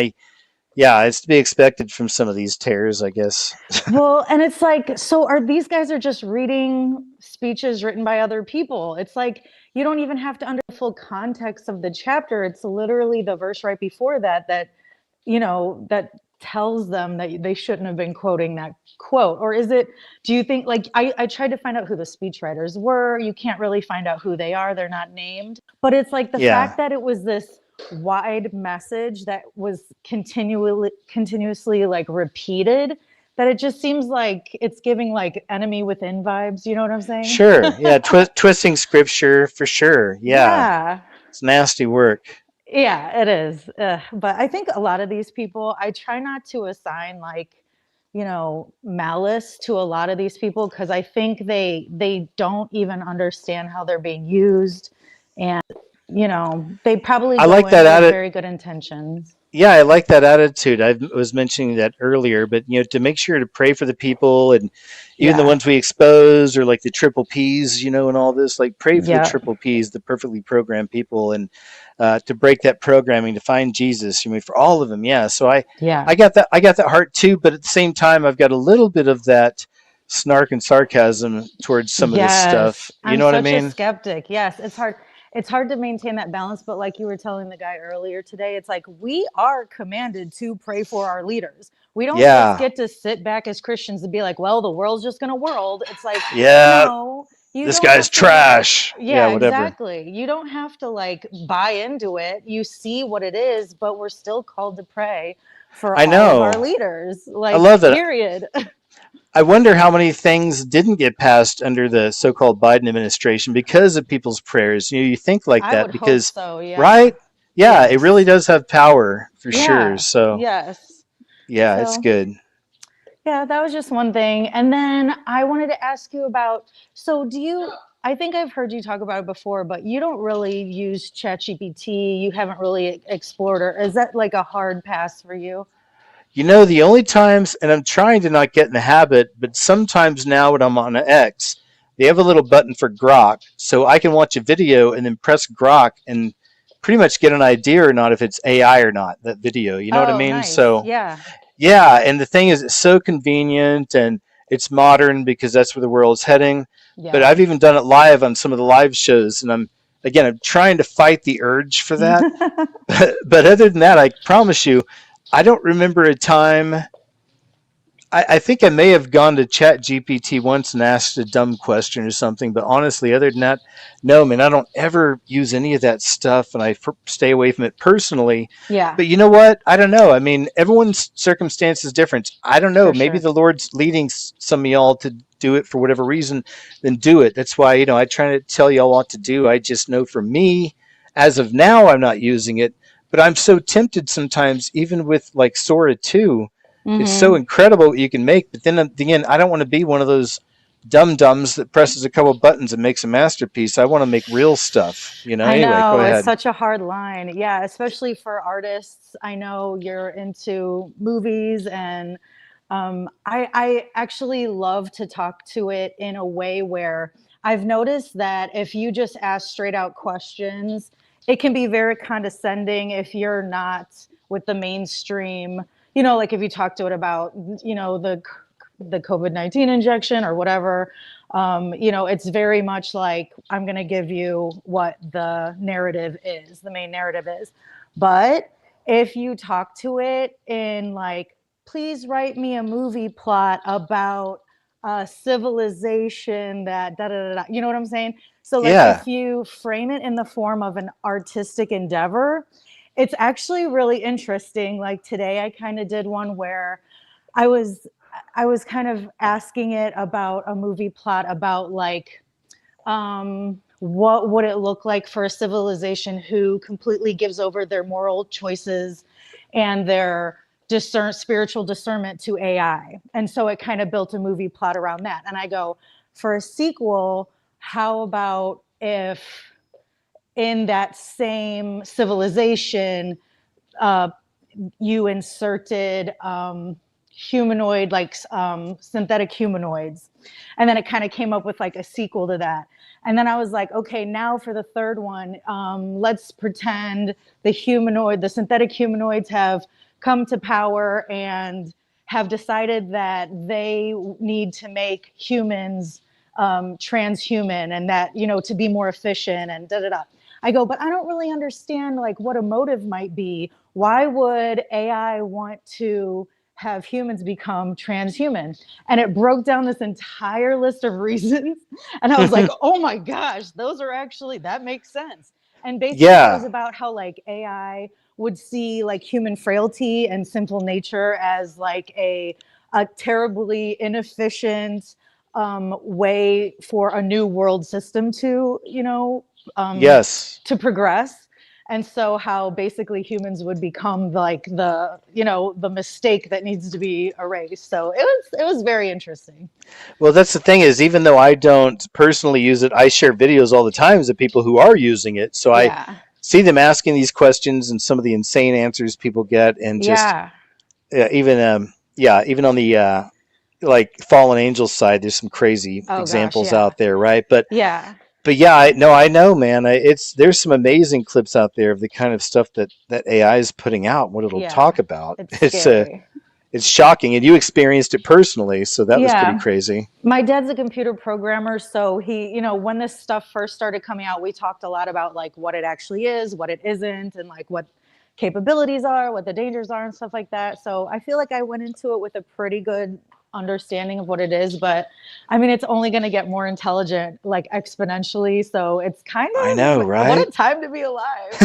it's to be expected from some of these tears, I guess. Well, and it's like, so these guys are just reading speeches written by other people. It's like, you don't even have to understand the full context of the chapter. It's literally the verse right before that that tells them that they shouldn't have been quoting that quote. Or is it, do you think, like, I tried to find out who the speechwriters were. You can't really find out who they are. They're not named. But it's like the fact that it was this wide message that was continuously like repeated, that it just seems like it's giving like enemy within vibes. You know what I'm saying? Sure. Yeah. Twisting scripture for sure. Yeah. It's nasty work. Yeah, it is. But I think a lot of these people, I try not to assign like, malice to a lot of these people, because I think they don't even understand how they're being used. And, they probably go in with very good intentions. Yeah, I like that attitude. I was mentioning that earlier, but to make sure to pray for the people, and even the ones we expose, or like the triple Ps, and all this, like pray for the triple Ps, the perfectly programmed people, and to break that programming, to find Jesus. For all of them. Yeah. So I got that heart too, but at the same time, I've got a little bit of that snark and sarcasm towards some of this stuff. You know what I mean? I'm such a skeptic. Yes, it's hard. It's hard to maintain that balance, but like you were telling the guy earlier today, it's like we are commanded to pray for our leaders. We don't just get to sit back as Christians and be like, well, the world's just going to world. It's like, no, You this don't guy's have to trash. Yeah, yeah, whatever. exactly. You don't have to like buy into it. You see what it is, but we're still called to pray for I all of our know. leaders. I Like, love that. period. I wonder how many things didn't get passed under the so-called Biden administration because of people's prayers. You think like I that would hope because, so, yeah. right? Yeah, it really Yes. does have power for sure. Yeah. So, Yes. yeah, it's So, good. yeah, that was just one thing. And then I wanted to ask you about, so do you, I think I've heard you talk about it before, but you don't really use ChatGPT. You haven't really explored, or is that like a hard pass for you? The only times, and I'm trying to not get in the habit, but sometimes now when I'm on X, they have a little button for Grok, so I can watch a video and then press Grok and pretty much get an idea or not if it's AI or not, that video. You know what I Oh, mean? nice. So, Yeah. yeah, and the thing is, it's so convenient and it's modern because that's where the world's heading. But Yep. I've even done it live on some of the live shows, and I'm trying to fight the urge for that. But other than that, I promise you, I don't remember a time. I think I may have gone to Chat GPT once and asked a dumb question or something, but honestly, other than that, no, man, I don't ever use any of that stuff, and I stay away from it personally. Yeah, But you know what? I don't know. I mean, everyone's circumstance is different. I don't know. for Maybe sure. the Lord's leading some of y'all to do it for whatever reason, then do it. That's why, I try to tell y'all what to do. I just know for me, as of now, I'm not using it, but I'm so tempted sometimes, even with like Sora 2, it's so Hmm. incredible what you can make. But then again, I don't want to be one of those dum dums that presses a couple buttons and makes a masterpiece. I want to make real stuff. I Anyway, go know it's ahead. such a hard line. Yeah, especially for artists. I know you're into movies, and I actually love to talk to it in a way where I've noticed that if you just ask straight out questions, it can be very condescending if you're not with the mainstream. Like if you talk to it about, the COVID-19 injection or whatever, it's very much like, I'm going to give you what the narrative is, the main narrative is. But if you talk to it in like, please write me a movie plot about a civilization that da da da da, you know what I'm saying? So like Yeah. if you frame it in the form of an artistic endeavor, it's actually really interesting. Like today I kind of did one where I was I was kind of asking it about a movie plot about like, what would it look like for a civilization who completely gives over their moral choices and their spiritual discernment to AI. And so it kind of built a movie plot around that. And I go, for a sequel, how about if in that same civilization, uh, you inserted humanoid, like synthetic humanoids. And then it kind of came up with like a sequel to that. And then I was like, okay, now for the third one, let's pretend the synthetic humanoids have come to power and have decided that they need to make humans transhuman, and that, to be more efficient and da da da. I go, but I don't really understand like what a motive might be. Why would AI want to have humans become transhuman? And it broke down this entire list of reasons. And I was like, oh my gosh, that makes sense. And basically it was Yeah. about how like AI would see like human frailty and sinful nature as like a terribly inefficient way for a new world system to, Yes. to progress. And so how basically humans would become like the mistake that needs to be erased. So it was very interesting. Well, that's the thing is, even though I don't personally use it, I share videos all the time of people who are using it. So I Yeah. see them asking these questions and some of the insane answers people get, and just Yeah. even on the like fallen angels side, there's some crazy Oh gosh. examples Yeah. out there, right? Yeah. But yeah, I know, man. There's some amazing clips out there of the kind of stuff that AI is putting out, and what it'll Yeah. talk about. It's It's scary. it's shocking, and you experienced it personally, so that was pretty Yeah. crazy. My dad's a computer programmer, so he, when this stuff first started coming out, we talked a lot about like what it actually is, what it isn't, and like what capabilities are, what the dangers are, and stuff like that. So I feel like I went into it with a pretty good understanding of what it is, but I mean, it's only going to get more intelligent, like exponentially. So it's kind I of know, what right? a time to be alive.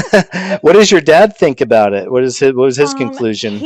What does your dad think about it? What was his conclusion?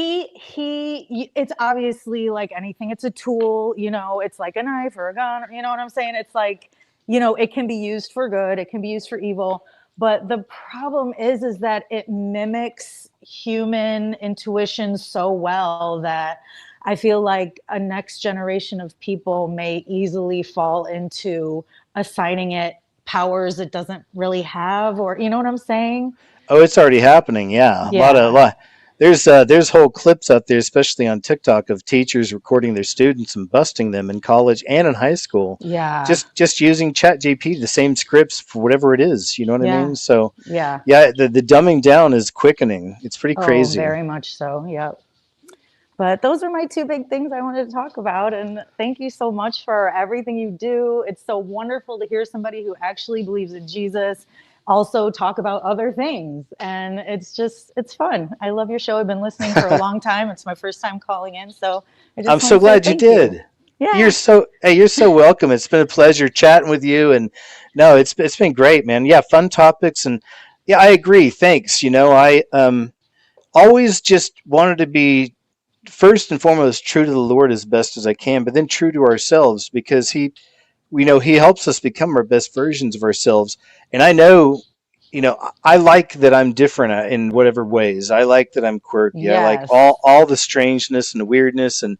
It's obviously like anything. It's a tool, you know, it's like a knife or a gun, you know what I'm saying? It's like, you know, it can be used for good, it can be used for evil. But the problem is that it mimics human intuition so well that I feel like a next generation of people may easily fall into assigning it powers it doesn't really have, or you know what I'm saying? Oh, it's already happening. Yeah, a Yeah. lot. There's whole clips out there, especially on TikTok, of teachers recording their students and busting them in college and in high school, Yeah. just using ChatGPT, the same scripts for whatever it is. You know what I Yeah. mean? So Yeah. yeah, the dumbing down is quickening. It's pretty Oh, crazy. very much so. Yep. But those are my two big things I wanted to talk about. And thank you so much for everything you do. It's so wonderful to hear somebody who actually believes in Jesus also talk about other things. And it's fun. I love your show. I've been listening for a long time. It's my first time calling in. So I I'm just want so to say glad you thank you. did. Yeah. You're so welcome. It's been a pleasure chatting with you, and no, it's been great, man. Yeah, fun topics, and yeah, I agree. Thanks. You know, I always just wanted to be first and foremost true to the Lord as best as I can, but then true to ourselves because we know he helps us become our best versions of ourselves. And I know, you know, I like that I'm different in whatever ways. I like that I'm quirky. I like Yes. all the strangeness and the weirdness and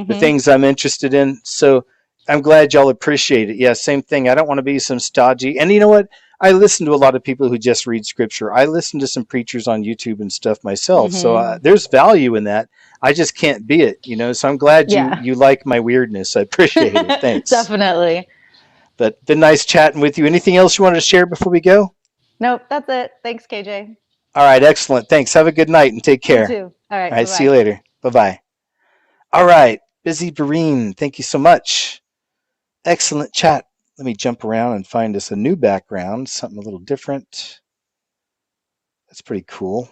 the Mm-hmm. things I'm interested in. So I'm glad y'all appreciate it. Yeah, same thing. I don't want to be some stodgy. And you know what? I listen to a lot of people who just read scripture. I listen to some preachers on YouTube and stuff myself. So Mm-hmm. there's value in that. I just can't be it, you know. So I'm glad Yeah. you like my weirdness. I appreciate it. Thanks. Definitely. But been nice chatting with you. Anything else you wanted to share before we go? Nope, that's it. Thanks, KJ. All right, excellent. Thanks. Have a good night and take You care. too. All right. All right, see you Bye-bye. later. Bye bye. All right, Busy Barine, thank you so much. Excellent chat. Let me jump around and find us a new background, something a little different. That's pretty cool.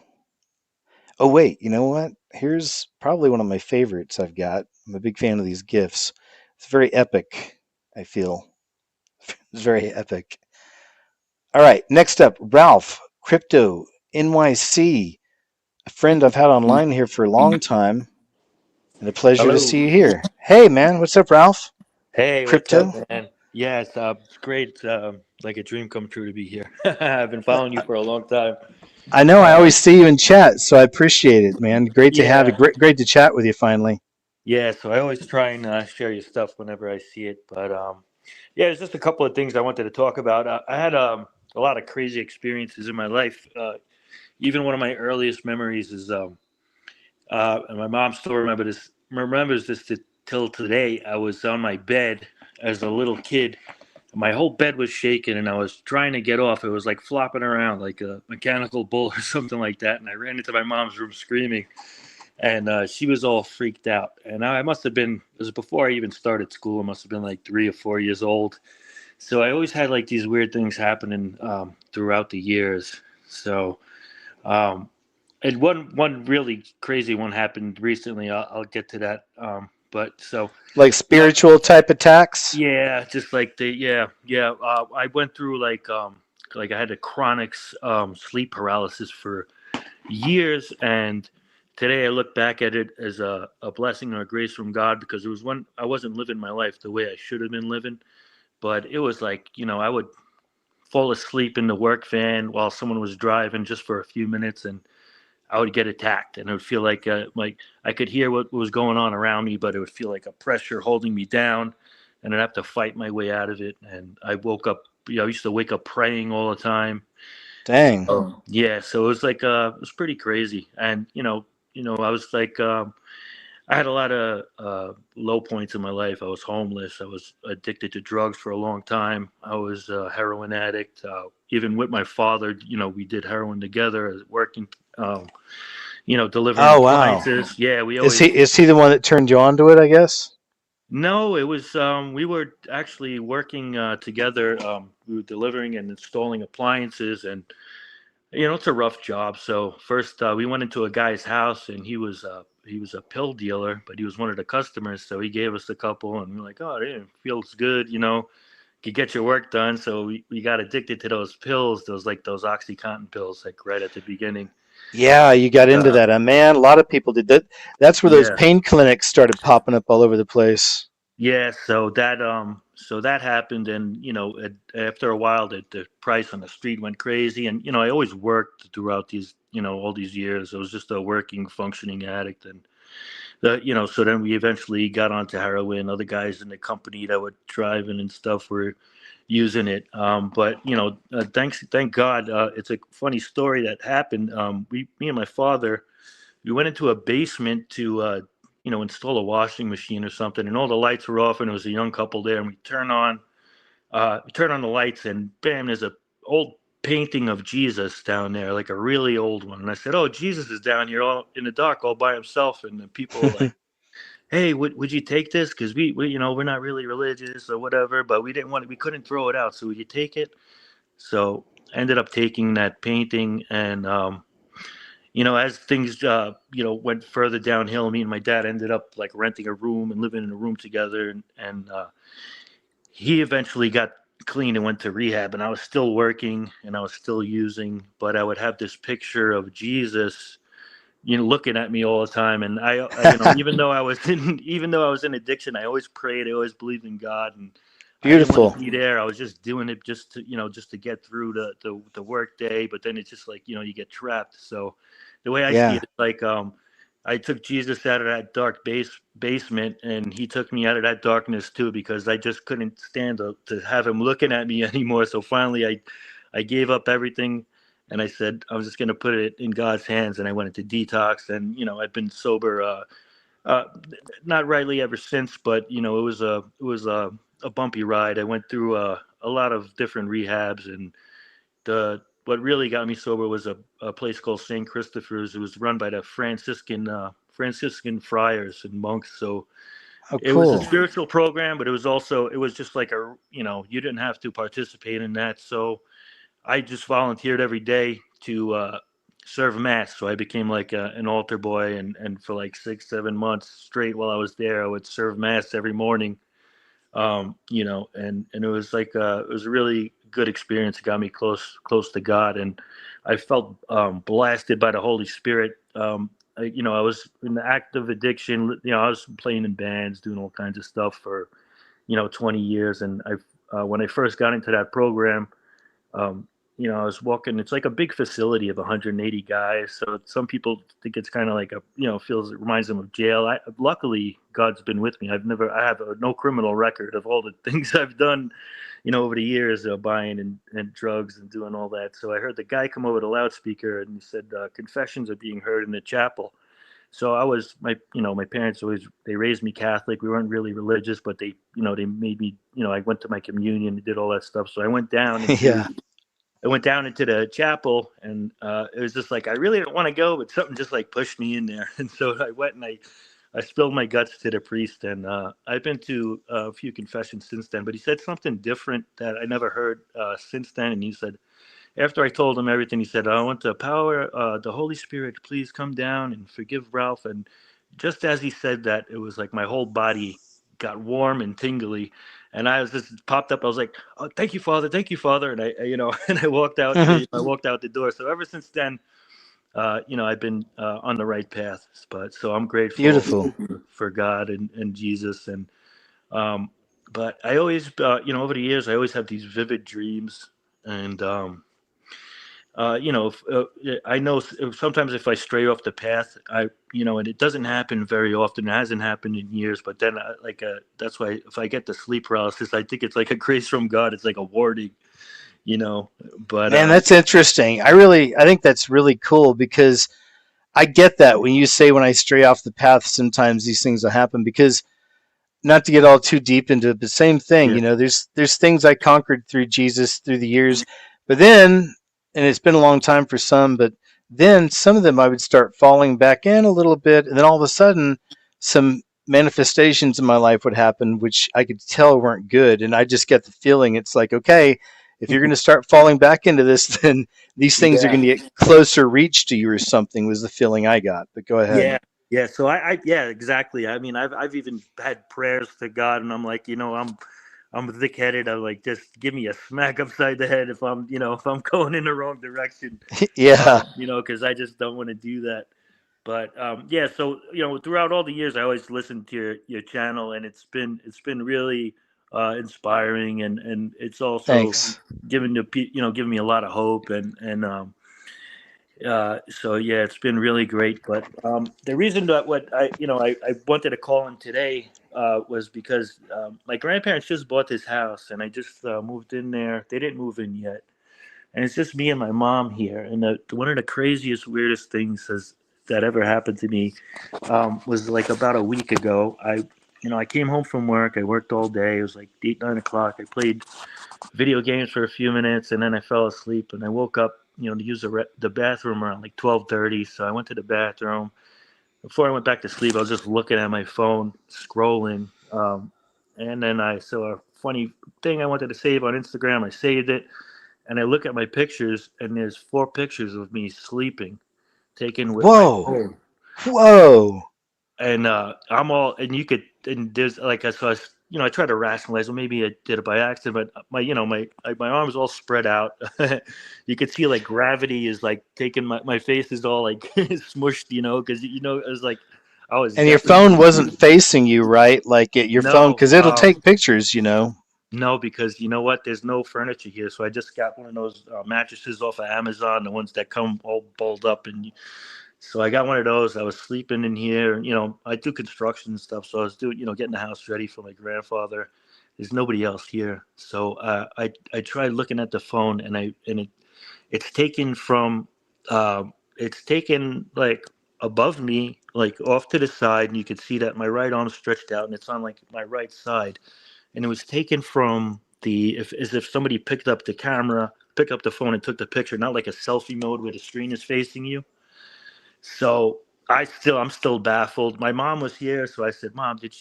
Oh, wait, you know what? Here's probably one of my favorites I've got. I'm a big fan of these GIFs. It's very epic, I feel. It's very epic. All right, next up, Ralph, Crypto, NYC, a friend I've had online here for a long time, and a pleasure to Hello. see you here. Hey, man, what's up, Ralph? Hey, what's Crypto? up, man? Yeah, it's great. It's like a dream come true to be here. I've been following you for a long time. I know I always Um, see you in chat, so I appreciate it, man. Great to have you. yeah, Great to chat with you finally. yeah. So I always try and share your stuff whenever I see it. But yeah, there's just a couple of things I wanted to talk about. I had a lot of crazy experiences in my life. Even one of my earliest memories is, and my mom still remembers this till today. I was on my bed as a little kid. My whole bed was shaking and I was trying to get off. It was like flopping around like a mechanical bull or something like that. And I ran into my mom's room screaming, and she was all freaked out. And I must have been, it was before I even started school. I must have been like 3 or 4 years old. So I always had like these weird things happening throughout the years. So, um, and one really crazy one happened recently. I'll get to that. But so, Like uh, spiritual type attacks? yeah, just like yeah. I went through like I had a chronic sleep paralysis for years, and today I look back at it as a blessing or a grace from God, because it was when I wasn't living my life the way I should have been living. But it was like, I would fall asleep in the work van while someone was driving just for a few minutes, and I would get attacked, and it would feel like I could hear what was going on around me, but it would feel like a pressure holding me down, and I'd have to fight my way out of it. And I woke up, I used to wake up praying all the time. Dang. Yeah, so it was like it was pretty crazy, and I was like, I had a lot of low points in my life. I was homeless. I was addicted to drugs for a long time. I was a heroin addict. Even with my father, we did heroin together, working. Delivering Oh wow. appliances. Yeah, we Is always. he the one that turned you on to it, I guess? No, it was we were actually working together. We were delivering and installing appliances, and it's a rough job. So first we went into a guy's house, and he a pill dealer, but he was one of the customers, so he gave us a couple, and we're like, oh, yeah, feels good, could get your work done. So we got addicted to those pills, those OxyContin pills, like right at the beginning. Yeah, you got into that. Man, a lot of people did that. That's where those pain clinics started popping up all over the place. Yeah, so that happened, and after a while, the price on the street went crazy, and I always worked throughout these all these years. I was just a working, functioning addict, and so then we eventually got onto heroin. Other guys in the company that were driving and stuff were using it. But thank God, it's a funny story that happened. Me and my father, we went into a basement to install a washing machine or something, and all the lights were off, and there was a young couple there, and we turn on the lights, and bam, there's a old painting of Jesus down there, like a really old one. And I said, "Oh, Jesus is down here all in the dark, all by himself." And the people were like, "Hey, would you take this? Because we we're not really religious or whatever, but we couldn't throw it out. So would you take it?" So I ended up taking that painting, and as things went further downhill, me and my dad ended up like renting a room and living in a room together, and he eventually got clean and went to rehab, and I was still working and I was still using, but I would have this picture of Jesus looking at me all the time. And I even though I was in addiction, I always prayed, I always believed in God, and I didn't want to be there. I was just doing it just to get through the work day, but then it's just like you get trapped. So the way I see it, like I took Jesus out of that dark basement, and he took me out of that darkness too, because I just couldn't stand to have him looking at me anymore. So finally I gave up everything, and I said I was just going to put it in God's hands, and I went into detox, and I've been sober not rightly ever since, but it was a bumpy ride. I went through a lot of different rehabs, and what really got me sober was a place called St. Christopher's. It was run by the Franciscan friars and monks. So it was a spiritual program, but it was just like you didn't have to participate in that. So I just volunteered every day to serve mass. So I became like an altar boy, and for like 6-7 months straight while I was there, I would serve mass every morning. And it was like it was a really good experience. It got me close to God, and I felt blasted by the Holy Spirit. I was in the active addiction. I was playing in bands, doing all kinds of stuff for 20 years, and when I first got into that program, I was walking. It's like a big facility of 180 guys. So some people think it's kind of like it reminds them of jail. Luckily, God's been with me. I have no criminal record of all the things I've done, over the years, buying and drugs and doing all that. So I heard the guy come over the loudspeaker, and he said, confessions are being heard in the chapel. So my parents they raised me Catholic. We weren't really religious, but they made me, I went to my communion and did all that stuff. So I went down I went down into the chapel, and it was just like, I really didn't want to go, but something just like pushed me in there. And so I went, and I spilled my guts to the priest, and I've been to a few confessions since then, but he said something different that I never heard since then. And he said, after I told him everything, he said, I want the power, the Holy Spirit, please come down and forgive Ralph. And just as he said that, it was like my whole body got warm and tingly. And I was just popped up. I was like, "Oh, thank you, Father. Thank you, Father." And and I walked out. I walked out the door. So ever since then, I've been on the right path. So I'm grateful for God and Jesus. And but I always, over the years, I always have these vivid dreams. And I know sometimes if I stray off the path, and it doesn't happen very often. It hasn't happened in years, but then that's why if I get the sleep paralysis, I think it's like a grace from God. It's like a warning, but man, that's interesting. I think that's really cool, because I get that when you say, when I stray off the path, sometimes these things will happen, because not to get all too deep into it, but same thing, there's things I conquered through Jesus through the years, but then, and it's been a long time for some, but then some of them I would start falling back in a little bit, and then all of a sudden some manifestations in my life would happen, which I could tell weren't good. And I just get the feeling it's like, okay, if you're going to start falling back into this, then these things are going to get closer reach to you or something, was the feeling I got. But go ahead. Yeah. Yeah, so yeah, exactly. I mean, I've even had prayers to God, and I'm like, I'm thick-headed. I'm like, just give me a smack upside the head if if I'm going in the wrong direction, Yeah. because I just don't want to do that. But yeah, so throughout all the years, I always listened to your channel, and it's been really inspiring, and it's also Thanks. given me a lot of hope, and so yeah, it's been really great. But the reason that what I wanted to call in today was because my grandparents just bought this house, and I just moved in there. They didn't move in yet, and it's just me and my mom here. And one of the craziest, weirdest things that ever happened to me was like about a week ago. I came home from work. I worked all day. It was like 8, 9 o'clock. I played video games for a few minutes, and then I fell asleep. And I woke up, to use the bathroom around like 12:30. So I went to the bathroom. Before I went back to sleep, I was just looking at my phone, scrolling, and then I saw a funny thing I wanted to save on Instagram. I saved it, and I look at my pictures, and there's 4 pictures of me sleeping, taken with my Whoa. phone. Whoa. And I'm all, and you could, and there's like I saw, I try to rationalize. Well, maybe I did it by accident, but my arms all spread out. You could see like gravity is like taking my face is all like smushed, because it was like I was And your definitely phone wasn't facing you, right? Like your phone, no, because it'll take pictures. no, because you know what? There's no furniture here, so I just got one of those mattresses off of Amazon, the ones that come all balled up, and so I got one of those. I was sleeping in here. I do construction and stuff, so I was doing, getting the house ready for my grandfather. There's nobody else here, so I tried looking at the phone, it's taken from, it's taken like above me, like off to the side, and you could see that my right arm stretched out, and it's on like my right side, and it was taken from as if somebody picked up the phone and took the picture, not like a selfie mode where the screen is facing you. So I'm still baffled. My mom was here, so I said, "Mom, did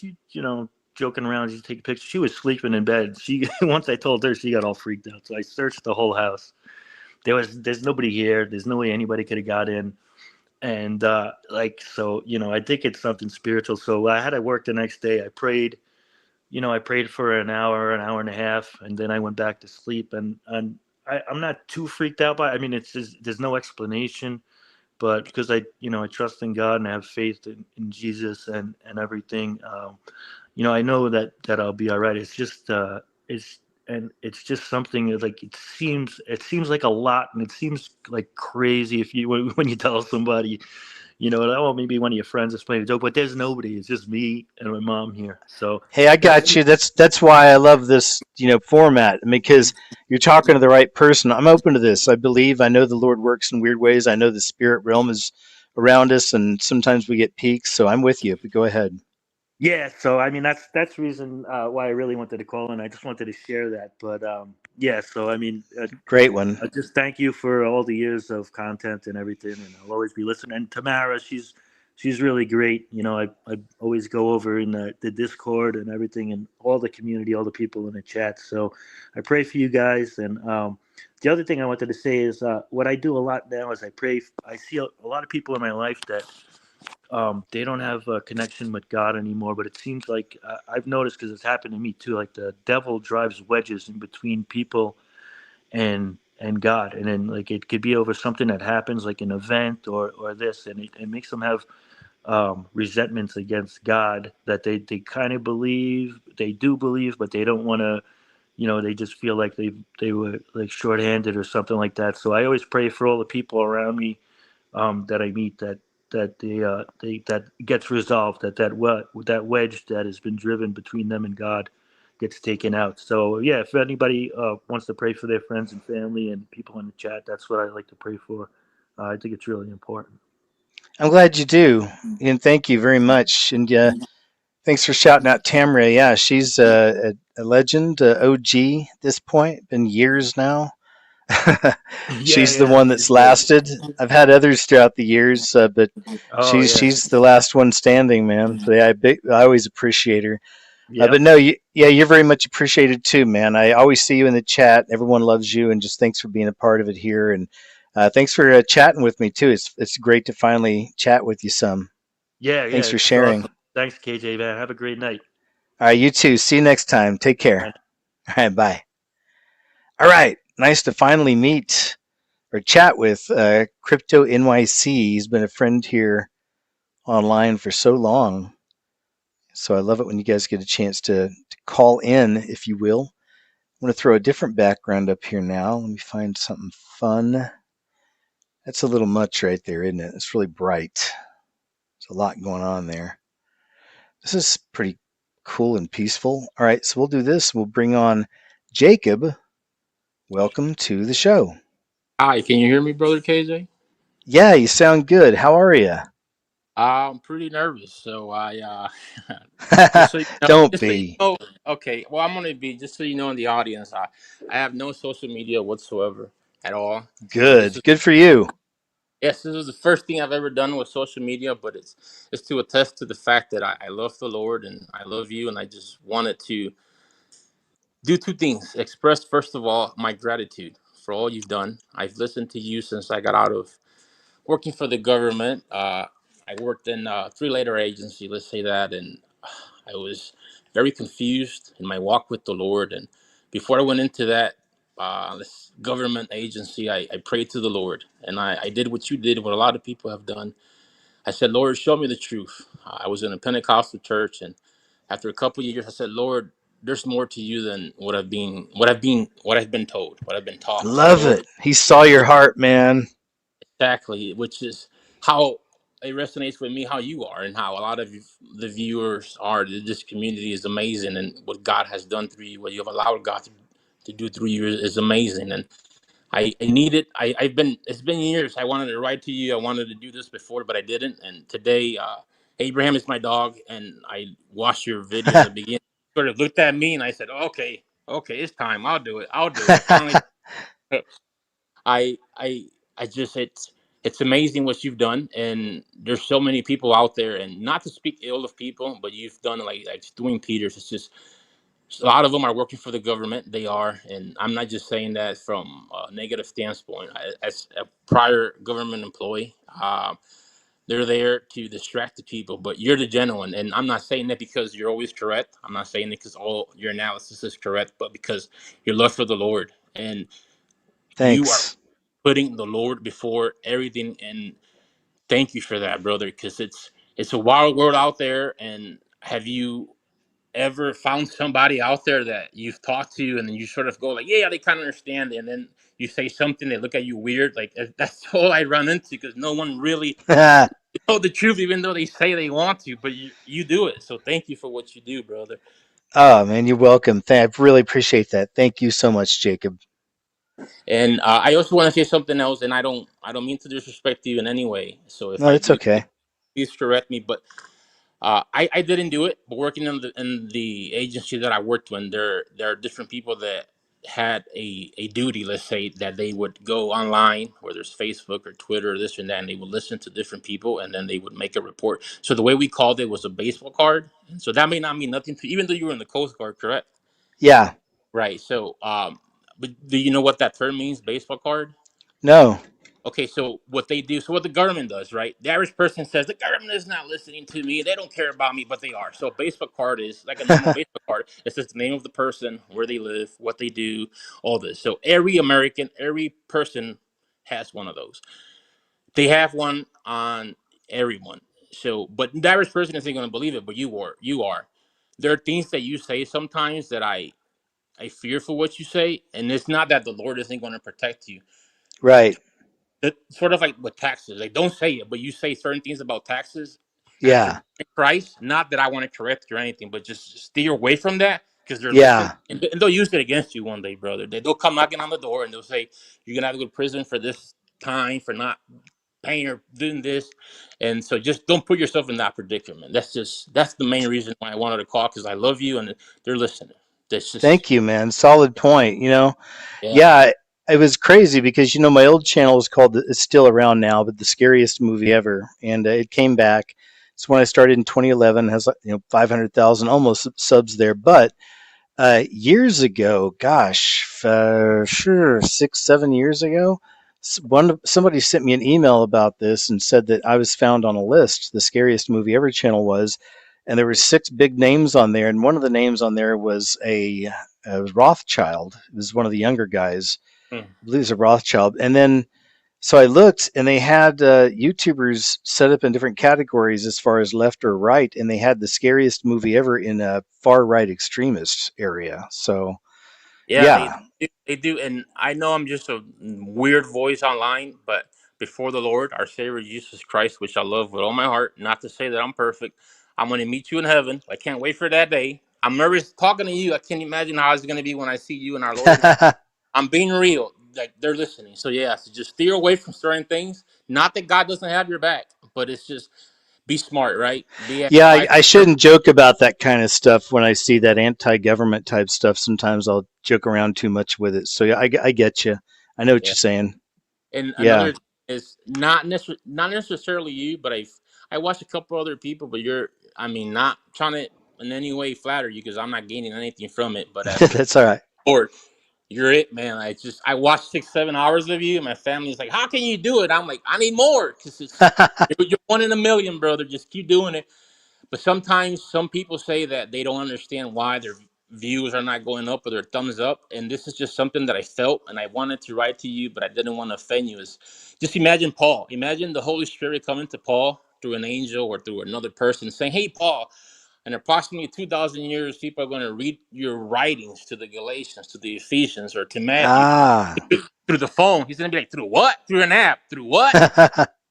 joking around, did you take a picture?" She was sleeping in bed. She once I told her, she got all freaked out. So I searched the whole house. There's nobody here. There's no way anybody could have got in. And so, I think it's something spiritual. So I had to work the next day. I prayed. I prayed for an hour and a half, and then I went back to sleep. And I'm not too freaked out by it. I mean, it's just, there's no explanation, but because I trust in God and I have faith in Jesus and everything, I know that I'll be all right. It's just it's just something that, like, it seems like a lot, and it seems like crazy if you when you tell somebody, like, oh, maybe one of your friends is playing a joke, but there's nobody. It's just me and my mom here. So Hey, I got you. That's why I love this, format, because you're talking to the right person. I'm open to this. I believe. I know the Lord works in weird ways. I know the spirit realm is around us, and sometimes we get peaks. So I'm with you. But go ahead. yeah, so I mean that's the reason why I really wanted to call in. I just wanted to share that. But yeah, so I mean, Great one. I just thank you for all the years of content and everything, and I'll always be listening. And Tamara, she's really great. I always go over in the Discord and everything, and all the community, all the people in the chat. So I pray for you guys. And the other thing I wanted to say is what I do a lot now is I pray. I see a lot of people in my life that they don't have a connection with God anymore. But it seems like I've noticed, because it's happened to me too. Like the devil drives wedges in between people and God, and then like it could be over something that happens, like an event or this, and it makes them have resentments against God that they kind of do believe, but they don't want to. They just feel like they were like shorthanded or something like that. So I always pray for all the people around me that I meet, that gets resolved, that wedge that has been driven between them and God gets taken out. So yeah, if anybody wants to pray for their friends and family and people in the chat, that's what I like to pray for. I think it's really important. I'm glad you do, and thank you very much. And thanks for shouting out Tamara. Yeah, she's a legend, OG at this point. Been years now. Yeah, She's the yeah, one that's she's great. lasted. I've had others throughout the years, but Oh she's yeah, she's the last one standing, man. So yeah, I always appreciate her. But yep. no, yeah, you're very much appreciated too, man. I always see you in the chat. Everyone loves you, and just thanks for being a part of it here, and thanks for chatting with me too. It's great to finally chat with you some. Yeah, Thanks for it's sharing. awesome. Thanks, KJ, man. Have a great night. All right, you too. See you next time. Take care. Bye. All right, bye. All right, nice to finally meet or chat with Crypto NYC. He's been a friend here online for so long. So I love it when you guys get a chance to call in, if you will. I'm going to throw a different background up here now. Let me find something fun. That's a little much right there, isn't it? It's really bright. There's a lot going on there. This is pretty cool and peaceful. All right, so we'll do this. We'll bring on Jacob. Welcome to the show. Hi, can you hear me, brother KJ? Yeah, you sound good. How are you? I'm pretty nervous, so just so you know, Don't just so you be. know, okay. Well, I'm gonna be just so you know in the audience, I have no social media whatsoever at all. So Good. Good for you. yes, this is the first thing I've ever done with social media, but it's to attest to the fact that I love the Lord and I love you, and I just wanted to do two things: express first of all my gratitude for all you've done. I've listened to you since I got out of working for the government. I worked in a three-letter agency, let's say that, and I was very confused in my walk with the Lord. And before I went into that this government agency, I prayed to the Lord, and I did what you did, what a lot of people have done. I said, Lord, show me the truth. I was in a Pentecostal church, and after a couple of years, I said, Lord, there's more to you than what I've been told, what I've been I taught. So, love Lord, it. He saw your heart, man. exactly, which is how it resonates with me, how you are, and how a lot of the viewers are. This community is amazing, and what God has done through you, what you have allowed God to do through you is amazing. And I need it. I've been, it's been years. I wanted to write to you. I wanted to do this before, but I didn't. And today, Abraham is my dog, and I watched your video in the beginning. Sort of looked at me, and I said, okay, it's time. I'll do it. Finally, I I I just it's amazing what you've done, and there's so many people out there, and not to speak ill of people, but you've done like Stuart Peters. It's just a lot of them are working for the government. They are, and I'm not just saying that from a negative standpoint. As a prior government employee, they're there to distract the people, but you're the genuine. And I'm not saying that because you're always correct. I'm not saying it because all your analysis is correct, but because your love for the Lord, and you are Thanks. putting the Lord before everything. And thank you for that, brother, because it's a wild world out there. And have you ever found somebody out there that you've talked to and then you sort of go like, yeah, they kind of understand, and then you say something, they look at you weird? Like, that's all I run into, because no one really know the truth, even though they say they want to, but you do it. So thank you for what you do, brother. Oh, man, you're welcome. I really appreciate that. Thank you so much, Jacob. And I also want to say something else, and I don't mean to disrespect you in any way. So if No, I it's do, okay. please correct me. But I didn't do it. But working in the agency that I worked in, there are different people that had a duty. Let's say that they would go online, whether it's Facebook or Twitter or this and that, and they would listen to different people, and then they would make a report. So the way we called it was a baseball card. So that may not mean nothing to, even though you were in the Coast Guard, correct? Yeah. Right. So but do you know what that term means, baseball card? No. Okay, so what they do, so what the government does, right? The average person says the government is not listening to me. They don't care about me, but they are. So a baseball card is like a normal baseball card. It says the name of the person, where they live, what they do, all this. So every American, every person has one of those. They have one on everyone. So, but the average person isn't going to believe it, but you are. You are. There are things that you say sometimes that I fear for what you say, and it's not that the Lord isn't going to protect you. Right. Sort of like with taxes. Like, don't say it, but you say certain things about taxes as you're Yeah. in Christ. Not that I want to correct you or anything, but just steer away from that, because they're listening, Yeah. and they'll use it against you one day, brother. They'll come knocking on the door and they'll say you're gonna have to go to prison for this time for not paying or doing this. And so just don't put yourself in that predicament. That's the main reason why I wanted to call, because I love you and they're listening. That's just, Thank you, man. Solid point. yeah. Yeah, it was crazy because my old channel was called. It's still around now, but the scariest movie ever, and it came back. It's when I started in 2011. Has 500,000 almost subs there, but years ago, gosh, sure 6-7 years ago, somebody sent me an email about this and said that I was found on a list. The scariest movie ever channel was, and there were 6 big names on there, and one of the names on there was a Rothschild. It was one of the younger guys. Hmm. I believe it was a Rothschild, and then. So I looked, and they had YouTubers set up in different categories as far as left or right, and they had the scariest movie ever in a far right extremist area. So Yeah, yeah, they do, and I know I'm just a weird voice online, but before the Lord, our Savior Jesus Christ, which I love with all my heart, not to say that I'm perfect, I'm going to meet you in heaven. I can't wait for that day. I'm nervous talking to you. I can't imagine how it's going to be when I see you and our Lord and Savior. I'm being real, like they're listening. So yeah, so just steer away from certain things. Not that God doesn't have your back, but it's just be smart, right? Be at yeah, quiet. I shouldn't joke about that kind of stuff when I see that anti-government type stuff. Sometimes I'll joke around too much with it. So yeah, I get you. I know what Yeah. you're saying. And Yeah, another thing is not necessarily you, but I watched a couple other people, but you're, I mean, not trying to in any way flatter you because I'm not gaining anything from it. But as the that's all right. Lord, you're it, man. I watched 6-7 hours of you, and my family's like, "How can you do it?" I'm like, "I need more because you're one in a million, brother. Just keep doing it." But sometimes some people say that they don't understand why their views are not going up or their thumbs up. And this is just something that I felt and I wanted to write to you, but I didn't want to offend you. Is just imagine Paul. Imagine the Holy Spirit coming to Paul through an angel or through another person saying, "Hey, Paul, in approximately 2,000 years, people are going to read your writings to the Galatians, to the Ephesians, or to Matthew Ah, through the phone." He's going to be like, "Through what? Through an app? Through what?"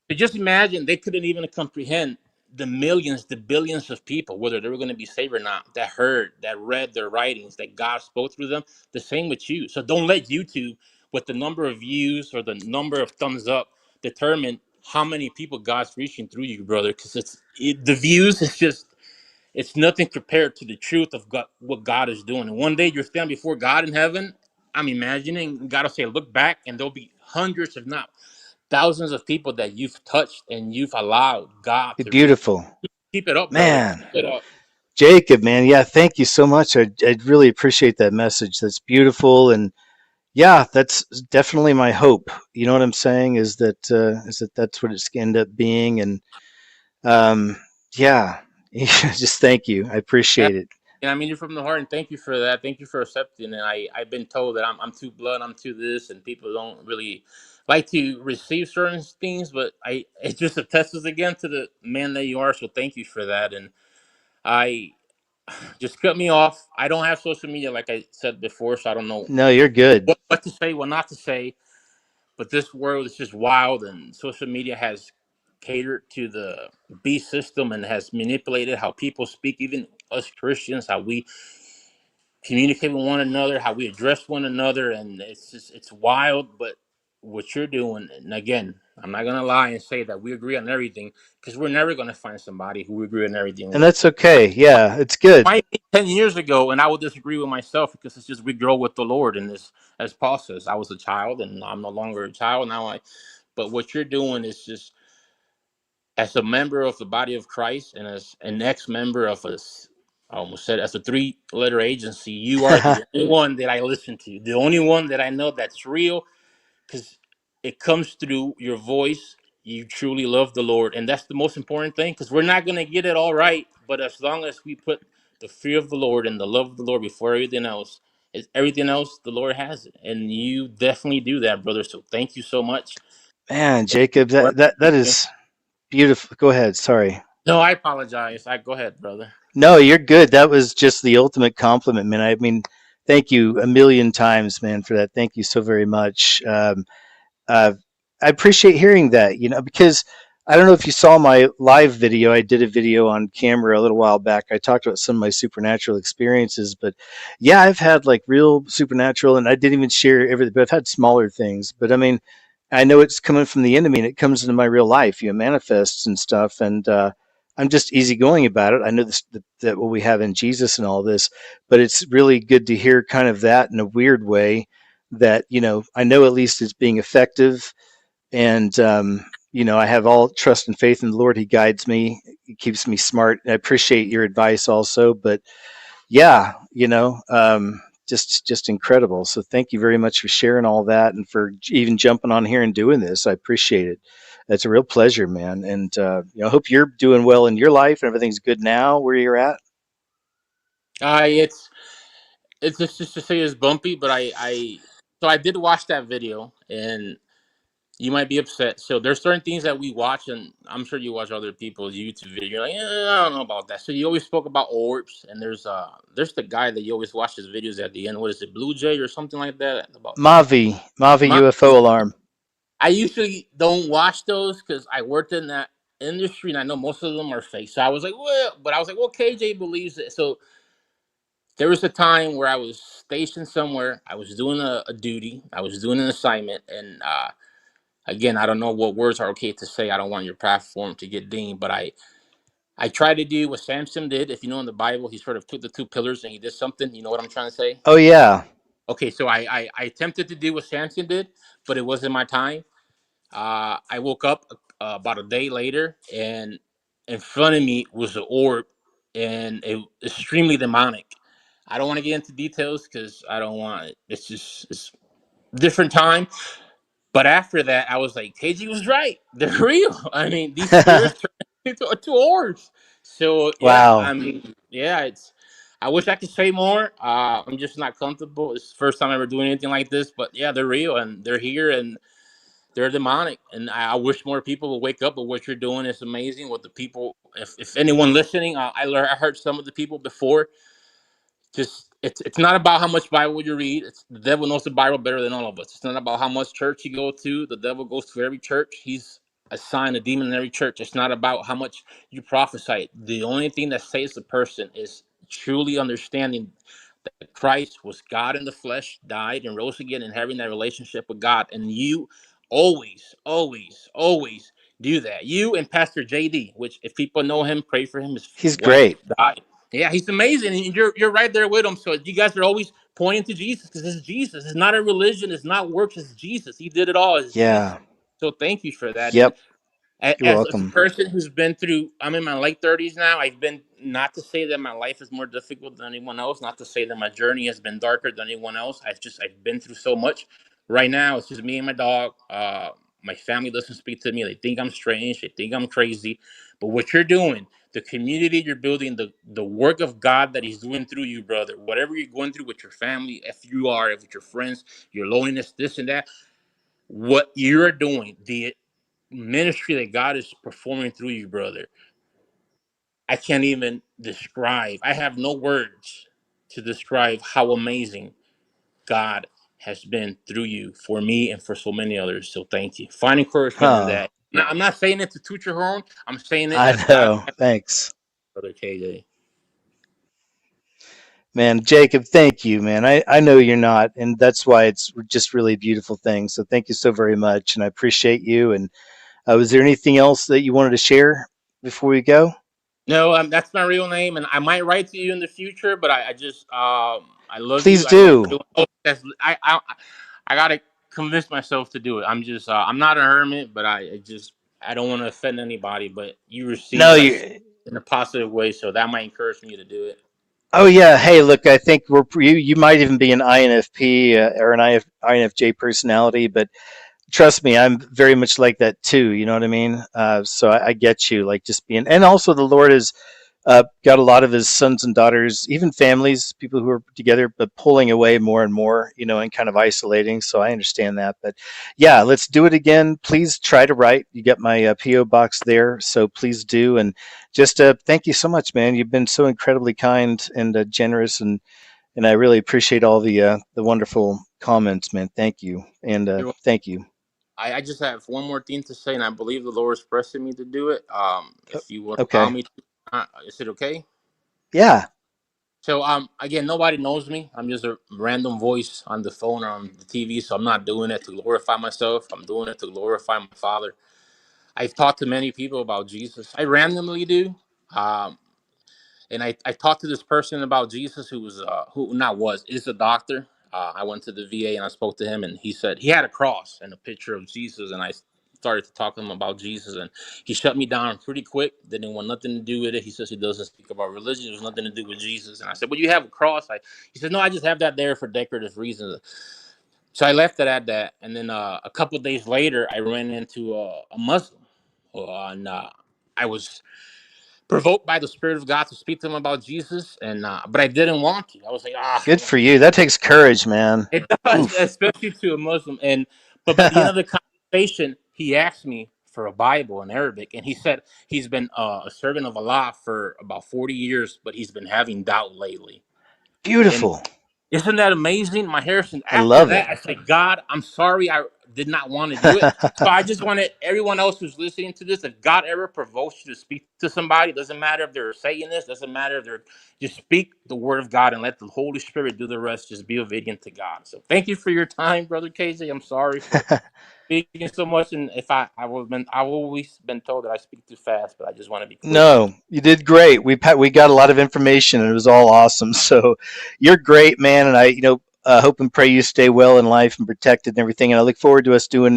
So just imagine they couldn't even comprehend the millions, the billions of people, whether they were going to be saved or not, that heard, that read their writings, that God spoke through them. The same with you. So don't let YouTube, with the number of views or the number of thumbs up, determine how many people God's reaching through you, brother. Because the views is just it's nothing compared to the truth of God, what God is doing. And one day you're standing before God in heaven. I'm imagining God will say, "Look back," and there'll be hundreds, if not thousands of people that you've touched and you've allowed God to reach. beautiful, Keep it up, brother. man. Keep it up. Jacob, man, yeah, thank you so much. I really appreciate that message. That's beautiful, and yeah, that's definitely my hope. You know what I'm saying? Is that that's what it's going to end up being, and um, yeah, just thank you. I Yeah. appreciate it. And I mean you from the heart, and thank you for that. Thank you for accepting. And I've been told that I'm too blood, I'm too this, and people don't really like to receive certain things. But it just attests again to the man that you are. So thank you for that. And I just cut me off. I don't have social media like I said before, so I don't know No, you're good. what to say, what not to say. But this world is just wild, and social media has catered to the beast system and has manipulated how people speak, even us Christians, how we communicate with one another, how we address one another, and it's wild. But what you're doing, and again, I'm not gonna lie and say that we agree on everything because we're never gonna find somebody who we agree on everything And with. that's okay. Yeah, it's good. Might be 10 years ago, and I would disagree with myself because it's just we grow with the Lord. And this, as Paul says, I was a child, and I'm no longer a child now. But what you're doing is just as a member of the body of Christ and as an ex-member of us. I almost said as a three-letter agency, you are the only one that I listen to, the only one that I know that's real, because it comes through your voice. You truly love the Lord, and that's the most important thing. Because we're not gonna get it all right, but as long as we put the fear of the Lord and the love of the Lord before everything else, is everything else the Lord has it, and you definitely do that, brother. So thank you so much. Man, Jacob, that is beautiful. Go ahead. Sorry. No, I apologize. I go ahead, brother. No, you're good. That was just the ultimate compliment, man. I mean, thank you a million times, man, for that. Thank you so very much. Uh, I appreciate hearing that, because I don't know if you saw my live video. I did a video on camera a little while back. I talked about some of my supernatural experiences, but yeah, I've had like real supernatural, and I didn't even share everything, but I've had smaller things. But I mean, I know it's coming from the enemy and it comes into my real life, manifests and stuff. And I'm just easygoing about it. I know that what we have in Jesus and all this, but it's really good to hear kind of that in a weird way that, I know at least it's being effective. And, I have all trust and faith in the Lord. He guides me, he keeps me smart. I appreciate your advice also. But yeah, just incredible. So thank you very much for sharing all that and for even jumping on here and doing this. I appreciate it. It's a real pleasure, man. And I hope you're doing well in your life and everything's good now where you're at. It's just to say it's bumpy, but I did watch that video, and you might be upset. So there's certain things that we watch, and I'm sure you watch other people's YouTube videos. You're like, I don't know about that. So you always spoke about orbs, and there's the guy that you always watch his videos at the end. What is it, Blue Jay or something like that? About Mavi my, UFO alarm. I usually don't watch those because I worked in that industry, and I know most of them are fake. So I was like, well, KJ believes it. So there was a time where I was stationed somewhere. I was doing a duty. I was doing an assignment, and again, I don't know what words are okay to say. I don't want your platform to get dinged, but I tried to do what Samson did. If you know in the Bible, he sort of took the two pillars and he did something. You know what I'm trying to say? Oh yeah. Okay, so I attempted to do what Samson did, but it wasn't my time. I woke up about a day later, and in front of me was an orb, and it was extremely demonic. I don't want to get into details because I don't want it. It's different time. But after that, I was like, KG was right. They're real. I mean, these spirits turn into orbs. So yeah, Wow. I mean, yeah, it's. I wish I could say more. I'm just not comfortable. It's the first time ever doing anything like this. But yeah, they're real and they're here and they're demonic. And I wish more people would wake up. But what you're doing is amazing. With the people, if anyone listening, I heard some of the people before, just it's not about how much Bible you read. It's the devil knows the Bible better than all of us. It's not about how much church you go to. The devil goes to every church. He's assigned a demon in every church. It's not about how much you prophesy. The only thing that saves a person is truly understanding that Christ was God in the flesh, died and rose again, and having that relationship with God. And you always, always, always do that. You and Pastor JD, which if people know him, pray for him. His He's wife great. died. Yeah, he's amazing. And you're right there with him. So you guys are always pointing to Jesus because it's Jesus. It's not a religion. It's not works. It's Jesus. He did it all. It's Jesus. Yeah. So thank you for that. And Yep. You're as a welcome. person who's been through, I'm in my late 30s now. I've been, not to say that my life is more difficult than anyone else, not to say that my journey has been darker than anyone else. I've been through so much. Right now, it's just me and my dog. My family doesn't speak to me. They think I'm strange. They think I'm crazy. But what you're doing, the community you're building, the work of God that He's doing through you, brother, whatever you're going through with your family, if with your friends, your loneliness, this and that, what you're doing, the ministry that God is performing through you, brother, I can't even describe. I have no words to describe how amazing God has been through you for me and for so many others. So thank you. Find encouragement in Huh. that. Now, I'm not saying it to toot your horn. I'm saying it I as God, know. Thanks. brother KJ. Man, Jacob, thank you, man. I know you're not, and that's why it's just really a beautiful thing. So thank you so very much, and I appreciate you. And was there anything else that you wanted to share before we go? No, that's my real name, and I might write to you in the future. But I just I love you. Please I love do. everyone else. I gotta convince myself to do it. I'm not a hermit, but I don't want to offend anybody. But you No, receive like you. in a positive way, so that might encourage me to do it. Oh yeah. Hey, look, I think you might even be an INFP or an INFJ personality, but trust me, I'm very much like that too. You know what I mean? So I get you. Like just being, and also the Lord has got a lot of His sons and daughters, even families, people who are together, but pulling away more and more. And kind of isolating. So I understand that. But yeah, let's do it again. Please try to write. You got my PO box there, so please do. And just thank you so much, man. You've been so incredibly kind and generous, and I really appreciate all the wonderful comments, man. Thank you, and You're thank you. I just have one more thing to say, and I believe the Lord is pressing me to do it. If you would allow Okay. me to, is it okay? Yeah. So again, nobody knows me. I'm just a random voice on the phone or on the TV. So I'm not doing it to glorify myself. I'm doing it to glorify my Father. I've talked to many people about Jesus. I randomly do. Um, and I talked to this person about Jesus who was who not was is a doctor. I went to the VA and I spoke to him, and he said he had a cross and a picture of Jesus, and I started to talk to him about Jesus, and he shut me down pretty quick. Didn't want nothing to do with it. He says he doesn't speak about religion. There's nothing to do with Jesus. And I said, well, you have a cross. He said, no, I just have that there for decorative reasons. So I left it at that. And then a couple of days later, I ran into a Muslim, and I was provoked by the Spirit of God to speak to him about Jesus, and but I didn't want to. I was like, Good for you. That takes courage, man. it does, Oof. especially to a Muslim. And but by the end of the conversation, he asked me for a Bible in Arabic, and he said he's been a servant of Allah for about 40 years, but he's been having doubt lately. And Beautiful. isn't that amazing? My Harrison, I after love it. that, I said, God, I'm sorry I did not want to do it. So I just wanted everyone else who's listening to this, if God ever provokes you to speak to somebody, doesn't matter if they're saying this, doesn't matter if they're, just speak the word of God and let the Holy Spirit do the rest. Just be obedient to God. So thank you for your time, Brother KJ. I'm sorry for speaking so much. And if I've always been told that I speak too fast, but I just want to be clear. No, you did great. We got a lot of information, and it was all awesome. So you're great, man. And I hope and pray you stay well in life and protected and everything. And I look forward to us doing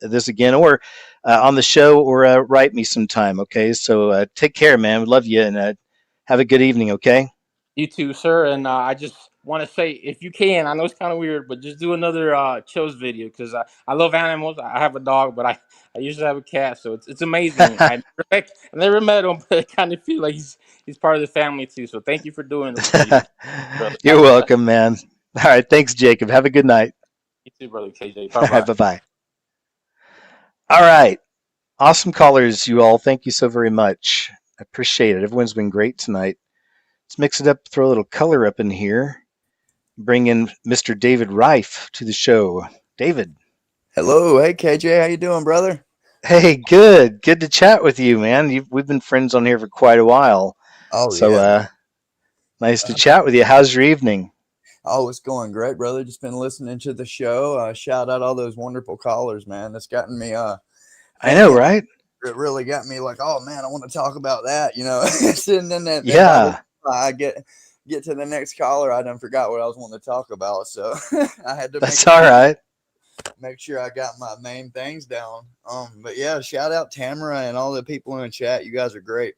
this again, or on the show, or write me sometime. Okay. So take care, man. We love you, and have a good evening. Okay. You too, sir. And I just want to say, if you can, I know it's kind of weird, but just do another Chills video, because I love animals. I have a dog, but I used to have a cat, so it's amazing. I never met him, but I kind of feel like he's part of the family too. So thank you for doing this, brother. You're welcome, man. All right. Thanks, Jacob. Have a good night. You too, brother KJ. All Bye right. bye. Bye bye. All right. Awesome callers, you all. Thank you so very much. I appreciate it. Everyone's been great tonight. Let's mix it up, throw a little color up in here. Bring in Mr. David Reif to the show. David. Hello. Hey, KJ. How you doing, brother? Hey, good. Good to chat with you, man. We've been friends on here for quite a while. Oh, So yeah. nice to chat with you. How's your evening? Oh, it's going great, brother. Just been listening to the show. Shout out all those wonderful callers, man. That's gotten me. I know, right? It really got me like, oh man, I want to talk about that. And then Yeah. I get to the next caller, I done forgot what I was wanting to talk about. So I had to. That's all right. Make sure I got my main things down. But yeah, shout out Tamara and all the people in the chat. You guys are great.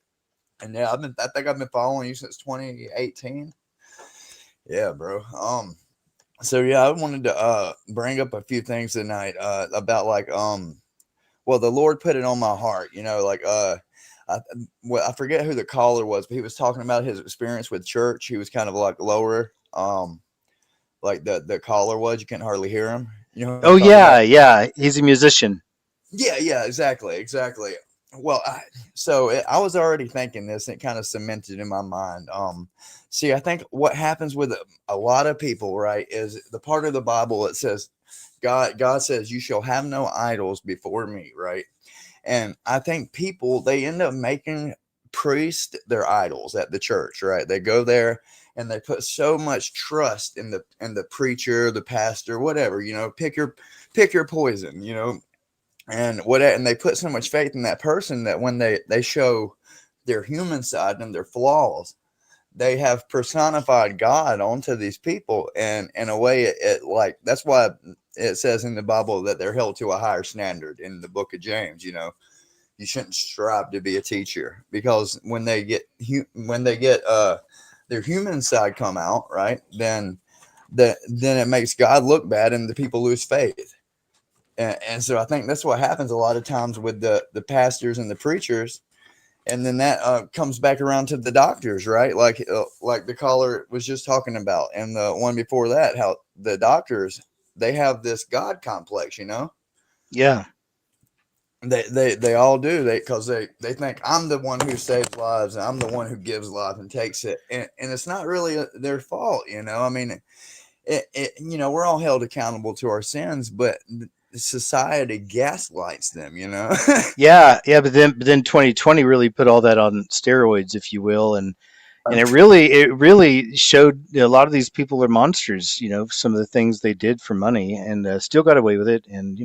And yeah, I think I've been following you since 2018. Yeah, bro. So yeah, I wanted to bring up a few things tonight about well, the Lord put it on my heart, I forget who the caller was, but he was talking about his experience with church. He was kind of like lower, like the caller was. You couldn't hardly hear him. You know? Oh yeah, yeah. He's a musician. Yeah, exactly. Well, I was already thinking this, and it kind of cemented in my mind. See, I think what happens with a lot of people, right, is the part of the Bible that says, God says, "You shall have no idols before me," right? And I think people, they end up making priests their idols at the church, right? They go there and they put so much trust in the preacher, the pastor, whatever, pick your poison, and they put so much faith in that person that when they show their human side and their flaws, they have personified God onto these people. And in a way, it like, that's why it says in the Bible that they're held to a higher standard in the book of James. You shouldn't strive to be a teacher, because when they get their human side come out, right, then it makes God look bad and the people lose faith. And so I think that's what happens a lot of times with the pastors and the preachers. And then that comes back around to the doctors, right? Like the caller was just talking about, and the one before that, how the doctors, they have this God complex, Yeah. They all do, because they think I'm the one who saves lives, and I'm the one who gives life and takes it, and it's not really their fault. I mean, we're all held accountable to our sins, but society gaslights them. Yeah, but then 2020 really put all that on steroids, if you will, and it really showed a lot of these people are monsters. Some of the things they did for money, and still got away with it, and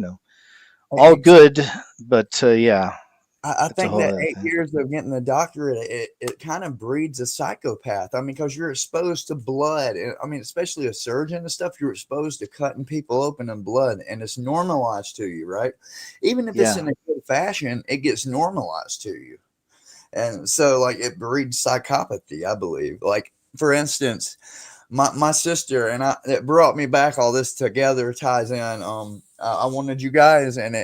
all good, but yeah, I It's a think whole that other 8 thing. years of getting the doctorate, it kind of breeds a psychopath. I mean, because you're exposed to blood. I mean, especially a surgeon and stuff, you're exposed to cutting people open in blood, and it's normalized to you, right? Even if it's Yeah, in a good fashion, it gets normalized to you. And so, like, it breeds psychopathy, I believe. Like, for instance, my sister and I, it brought me back, all this together ties in. I wanted you guys and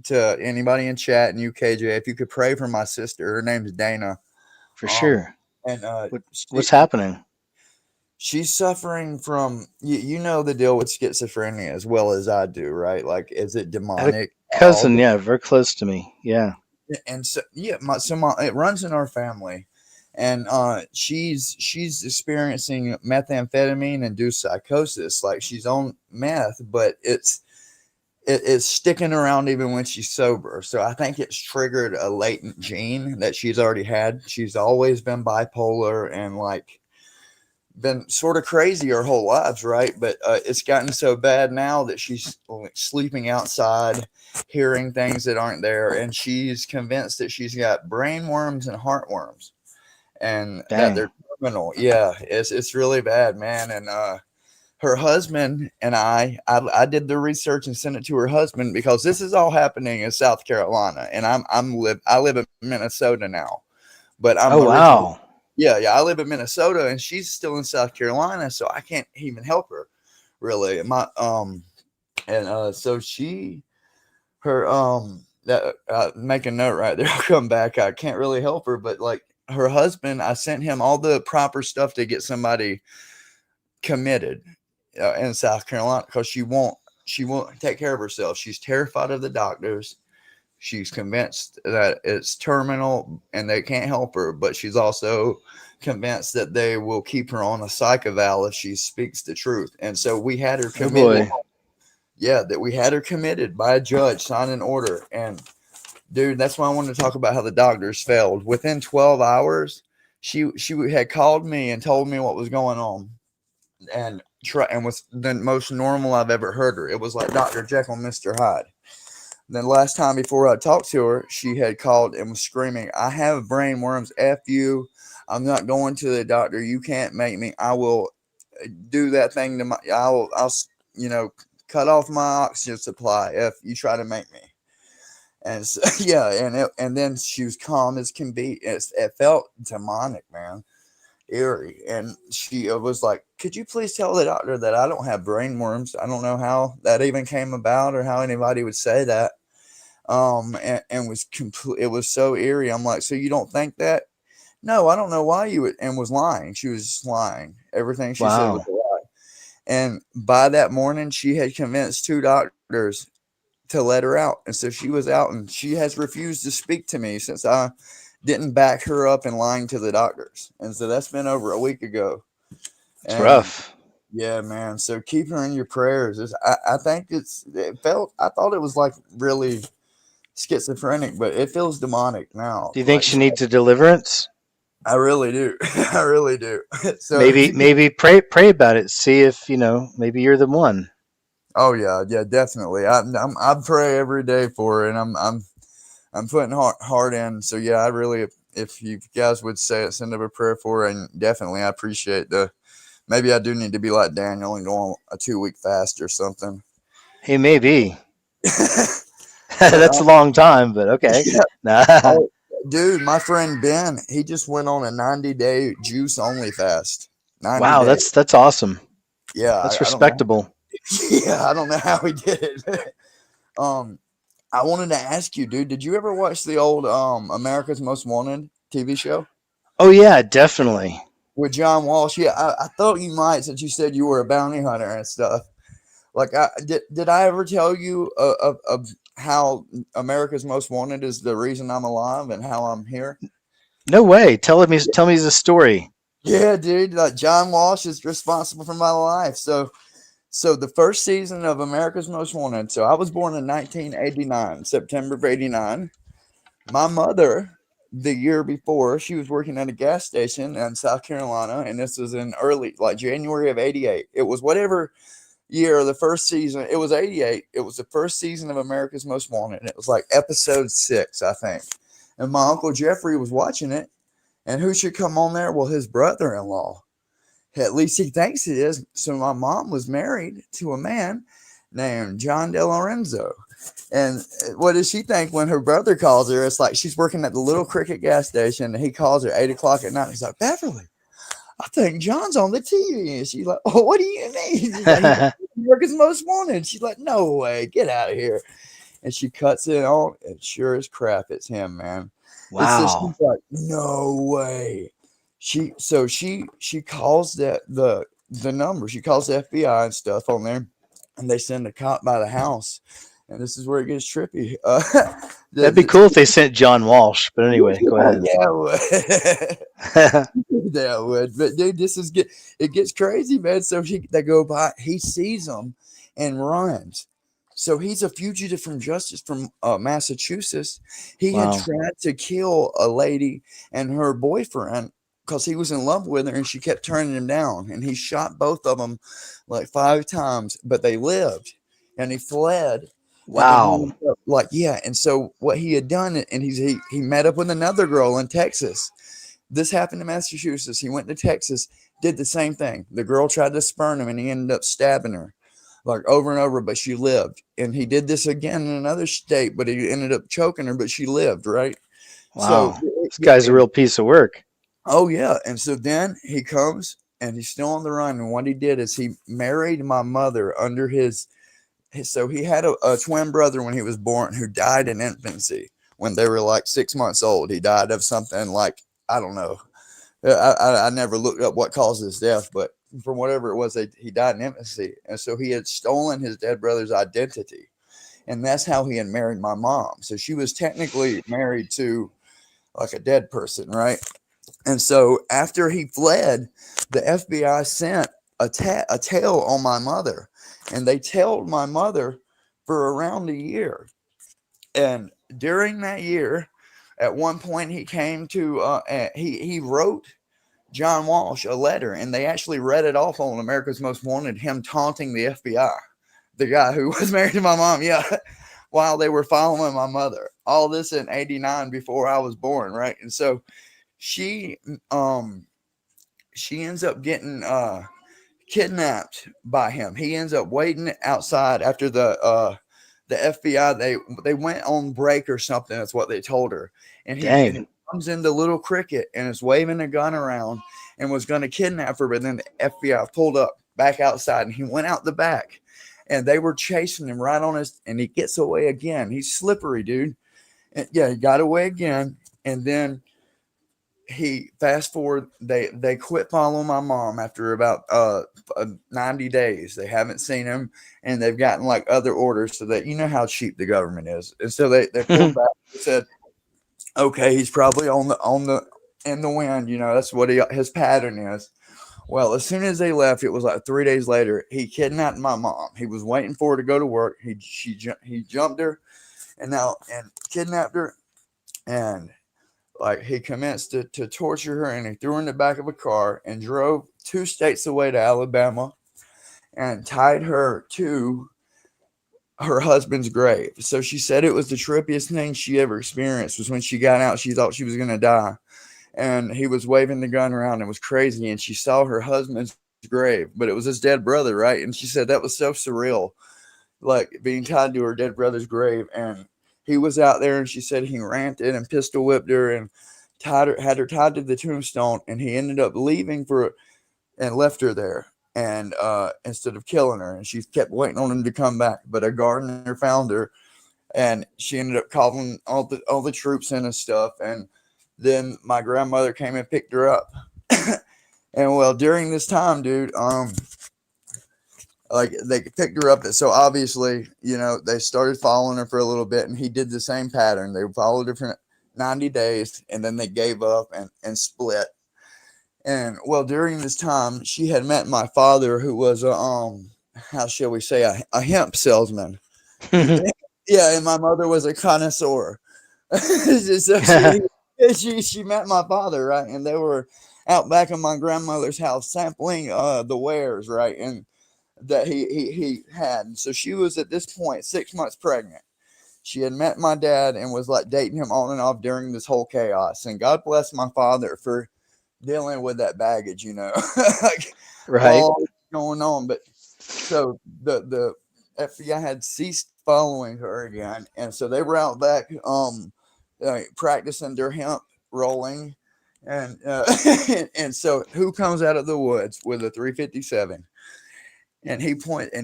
to anybody in chat and UKJ, if you could pray for my sister. Her name's Dana. for um sure. and What she what's happening? she's suffering from, you know, the deal with schizophrenia as well as I do, right? Like, is it I had a demonic? All cousin, yeah, very close to me. Yeah, and so yeah, it runs in our family, and she's experiencing methamphetamine induced psychosis. Like, she's on meth, but it's sticking around even when she's sober. So I think it's triggered a latent gene that she's already had. She's always been bipolar and, like, been sort of crazy her whole lives, right? But it's gotten so bad now that she's, like, sleeping outside, hearing things that aren't there, and she's convinced that she's got brain worms and heart worms, and that dang. they're terminal. Yeah, it's really bad, man. And her husband and I did the research and sent it to her husband, because this is all happening in South Carolina, and I live in Minnesota now, but I'm Oh originally, wow, yeah, I live in Minnesota, and she's still in South Carolina, so I can't even help her really. So her that make a note right there. I'll come back. I can't really help her, but, like, her husband, I sent him all the proper stuff to get somebody committed in South Carolina, because she won't take care of herself. She's terrified of the doctors. She's convinced that it's terminal and they can't help her, but she's also convinced that they will keep her on a psych eval if she speaks the truth. And so we had her oh committed. boy, Yeah, that we had her committed by a judge, sign an order. And dude, that's why I wanted to talk about how the doctors failed. Within 12 hours, she had called me and told me what was going on, and was the most normal I've ever heard her. It was like Dr. Jekyll, Mr. Hyde. Then last time before I talked to her, she had called and was screaming, "I have brain worms. F you. I'm not going to the doctor. You can't make me. I will do that thing to my. I'll you know cut off my oxygen supply if you try to make me." And so, yeah, and then she was calm as can be. It felt demonic, man, eerie. And she was like, "Could you please tell the doctor that I don't have brain worms?" I don't know how that even came about or how anybody would say that. And was complete. It was so eerie. I'm like, "So you don't think that?" "No, I don't know why you would," and was lying. She was just lying. Everything she said was wow. a lie. And by that morning, she had convinced two doctors to let her out. And so she was out, and she has refused to speak to me since I didn't back her up in lying to the doctors. And so that's been over a week ago. It's And rough. yeah, man. So keep her in your prayers. I think I thought it was like really schizophrenic, but it feels demonic now. Do you think Like, she needs a deliverance? I really do. I really do. So if Maybe you could, maybe pray about it. See if maybe you're the one. oh yeah, yeah, definitely. I pray every day for her, and I'm putting heart in. So yeah, I really, if you guys would say it, send up a prayer for her, and definitely I appreciate the. Maybe I do need to be like Daniel and go on a 2 week fast or something. Hey, maybe. But That's a long time, but okay. yeah, Nah. oh, dude, my friend Ben, he just went on a 90-day juice only fast. 90 Wow, days. that's awesome. Yeah, That's I don't know. respectable. Yeah, I don't know how he did it. um, I wanted to ask you, dude, did you ever watch the old America's Most Wanted TV show Oh yeah, definitely. with John Walsh? Yeah, I thought you might, since you said you were a bounty hunter and stuff. Like, did I ever tell you of how America's Most Wanted is the reason I'm alive and how I'm here? No way. Tell me the story. Yeah, dude. Like, John Walsh is responsible for my life. So the first season of America's Most Wanted. So I was born in 1989, September of '89. My mother, the year before, she was working at a gas station in South Carolina, and this was in early, like January of '88. It was whatever year of the first season. It was 88. It was the first season of America's Most Wanted. And it was like episode 6, I think. And my Uncle Jeffrey was watching it. And who should come on there? Well, his brother-in-law. At least he thinks it is. So my mom was married to a man named John De Lorenzo. And what does she think when her brother calls her? It's like she's working at the Little Cricket gas station, and he calls her 8 o'clock at night. He's like, Beverly, I think John's on the TV. And she's like, oh, what do you mean? She's like, America's Most Wanted. She's like, no way, get out of here. And she cuts it on, and sure as crap, it's him, man. Wow. She's like, no way. She calls the number. She calls the FBI and stuff on there, and they send a cop by the house. And this is where it gets trippy. That'd be cool if they sent John Walsh. But anyway, go ahead. Yeah, that would. But dude, it gets crazy, man. So they go by. He sees them and runs. So he's a fugitive from justice from Massachusetts. He had tried to kill a lady and her boyfriend because he was in love with her, and she kept turning him down. And he shot both of them like 5 times, but they lived. And he fled. Wow. And so what he had done, and he met up with another girl in Texas. This happened in Massachusetts. He went to Texas, did the same thing. The girl tried to spurn him, and he ended up stabbing her like over and over, but she lived. And he did this again in another state, but he ended up choking her, but she lived, right? Wow. So this guy's a real piece of work. Oh, yeah. And so then he comes, and he's still on the run. And what he did is he married my mother under his. So he had a twin brother when he was born who died in infancy when they were like 6 months old. He died of something like, I don't know. I never looked up what caused his death, but from whatever it was, he died in infancy. And so he had stolen his dead brother's identity. And that's how he had married my mom. So she was technically married to like a dead person, right? And so after he fled, the FBI sent a tail on my mother. And they tailed my mother for around a year. And during that year, at one point he came to, he wrote John Walsh a letter, and they actually read it off on America's Most Wanted, him taunting the FBI, the guy who was married to my mom, while they were following my mother. All this in 89 before I was born, right? And so she ends up getting kidnapped by him. He ends up waiting outside after the FBI. They went on break or something. That's what they told her. And he comes into Little Cricket and is waving a gun around and was going to kidnap her. But then the FBI pulled up back outside, and he went out the back, and they were chasing him right on his. And he gets away again. He's slippery, dude. And he got away again, and then. He fast forward, they quit following my mom after about 90 days. They haven't seen him, and they've gotten like other orders so that you know how cheap the government is. And so they pulled back and said, okay, he's probably in the wind, that's what his pattern is. Well, as soon as they left, it was like 3 days later, he kidnapped my mom. He was waiting for her to go to work. He jumped her and kidnapped her, and like he commenced to torture her, and he threw her in the back of a car and drove 2 states away to Alabama and tied her to her husband's grave. So she said it was the trippiest thing she ever experienced was when she got out, she thought she was going to die. And he was waving the gun around. It was crazy. And she saw her husband's grave, but it was his dead brother, right? And she said that was so surreal, like being tied to her dead brother's grave. And he was out there, and she said he ranted and pistol whipped her and had her tied to the tombstone, and he ended up leaving and left her there, and instead of killing her, and she kept waiting on him to come back. But a gardener found her, and she ended up calling all the troops in and stuff, and then my grandmother came and picked her up. And well, during this time, dude, like they picked her up. So obviously, they started following her for a little bit, and he did the same pattern. They followed her for 90 days, and then they gave up and split. And well, during this time, she had met my father, who was how shall we say, a hemp salesman. Yeah, and my mother was a connoisseur. So she met my father, right? And they were out back in my grandmother's house sampling the wares, right? And that he had. And so she was at this point 6 months pregnant. She had met my dad and was like dating him on and off during this whole chaos. And God bless my father for dealing with that baggage, like Right. all going on. But so the FBI had ceased following her again, and so they were out back practicing their hemp rolling, and and so who comes out of the woods with a 357? And he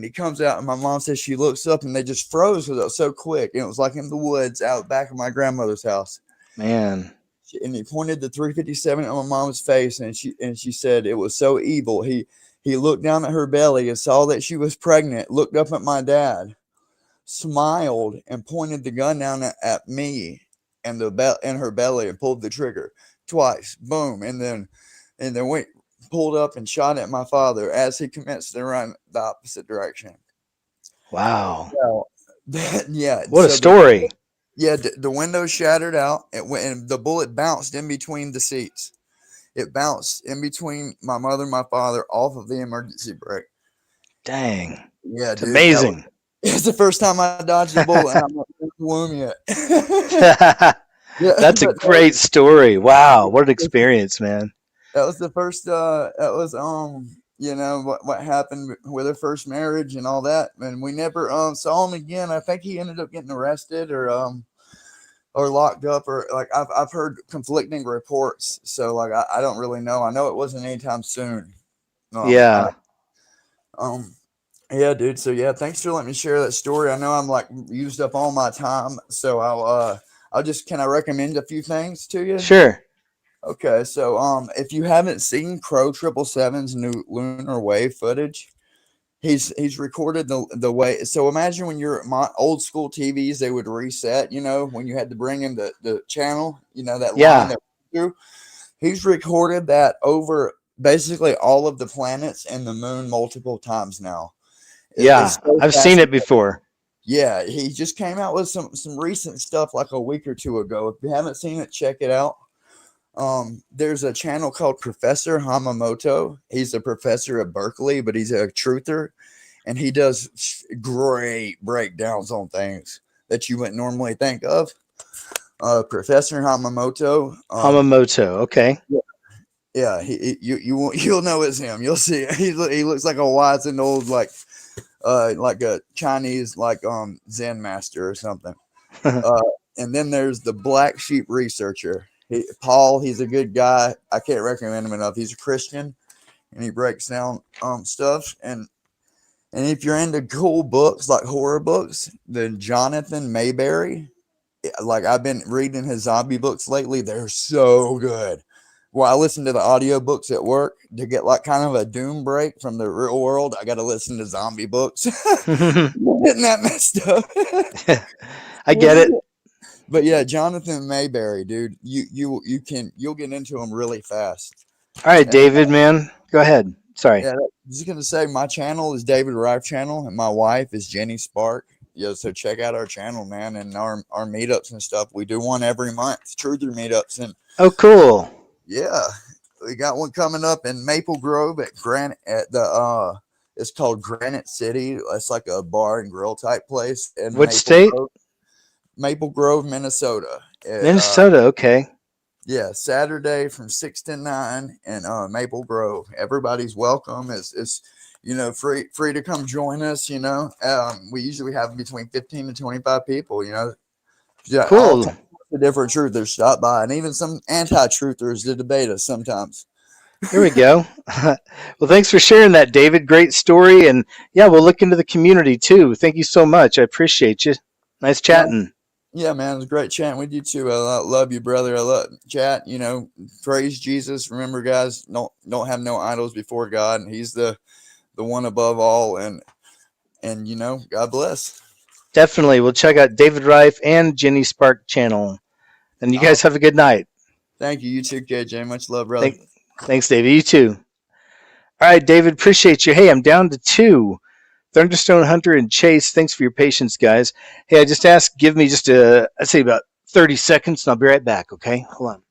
comes out, and my mom says she looks up, and they just froze with it so quick, and it was like in the woods out back of my grandmother's house. Man. And he pointed the 357 at my mom's face, and she said it was so evil. He looked down at her belly and saw that she was pregnant, looked up at my dad, smiled, and pointed the gun down at me and in her belly and pulled the trigger twice. Boom. And then went pulled up and shot at my father as he commenced to run the opposite direction. Wow. So, yeah. What a story. The window shattered out, and the bullet bounced in between the seats. It bounced in between my mother and my father off of the emergency brake. Dang. Yeah, it's dude, amazing. It's the first time I dodged a bullet, and I'm not in the womb yet. That's a great story. Wow, what an experience, man. That was the first. That was what happened with her first marriage and all that, and we never saw him again. I think he ended up getting arrested or locked up, or like I've heard conflicting reports. So like I don't really know. I know it wasn't anytime soon. Yeah. Yeah, dude. So yeah, thanks for letting me share that story. I know I'm like used up all my time, so can I recommend a few things to you? Sure. Okay, so if you haven't seen Crow 777's new lunar wave footage, he's recorded the way. So imagine when you're my old school TVs, they would reset. When you had to bring in the channel, that line that through. He's recorded that over basically all of the planets and the moon multiple times now. It's so I've seen it before. Yeah, he just came out with some recent stuff like a week or two ago. If you haven't seen it, check it out. There's a channel called Professor Hamamoto. He's a professor at Berkeley, but he's a truther, and he does great breakdowns on things that you wouldn't normally think of. Professor Hamamoto. Okay. Yeah, you'll know it's him. You'll see. He looks like a wizened old like a Chinese Zen master or something. And then there's the Black Sheep Researcher. Paul, he's a good guy. I can't recommend him enough. He's a Christian, and he breaks down stuff. And if you're into cool books like horror books, then Jonathan Mayberry, like I've been reading his zombie books lately. They're so good. Well, I listen to the audiobooks at work to get like kind of a doom break from the real world. I got to listen to zombie books. Getting that messed up. I get it. But yeah, Jonathan Mayberry, dude, you'll get into him really fast. All right, David, man, go ahead. Sorry. Yeah, I was just gonna say my channel is David Rife channel, and my wife is Jenny Spark. Yeah, so check out our channel, man, and our meetups and stuff. We do one every month, Truther meetups, and oh, cool. Yeah, we got one coming up in Maple Grove at it's called Granite City. It's like a bar and grill type place. In What state? Maple Grove, Minnesota. Minnesota, okay. Yeah, Saturday from 6 to 9 in Maple Grove. Everybody's welcome. It's free to come join us. We usually have between 15 to 25 people. Yeah, cool. The different truthers stop by, and even some anti-truthers to debate us sometimes. Here we go. Well, thanks for sharing that, David. Great story, and yeah, we'll look into the community too. Thank you so much. I appreciate you. Nice chatting. Yeah, man, it was great chatting with you too. I love you, brother. I love chat. Praise Jesus. Remember, guys, don't have no idols before God, and He's the one above all. And God bless. Definitely, we'll check out David Rife and Jenny Spark channel. And you guys have a good night. Thank you. You too, KJ. Much love, brother. Thanks, David. You too. All right, David, appreciate you. Hey, I'm down to 2. Thunderstone Hunter and Chase, thanks for your patience, guys. Hey, I just asked, give me just I'd say about 30 seconds, and I'll be right back, okay? Hold on.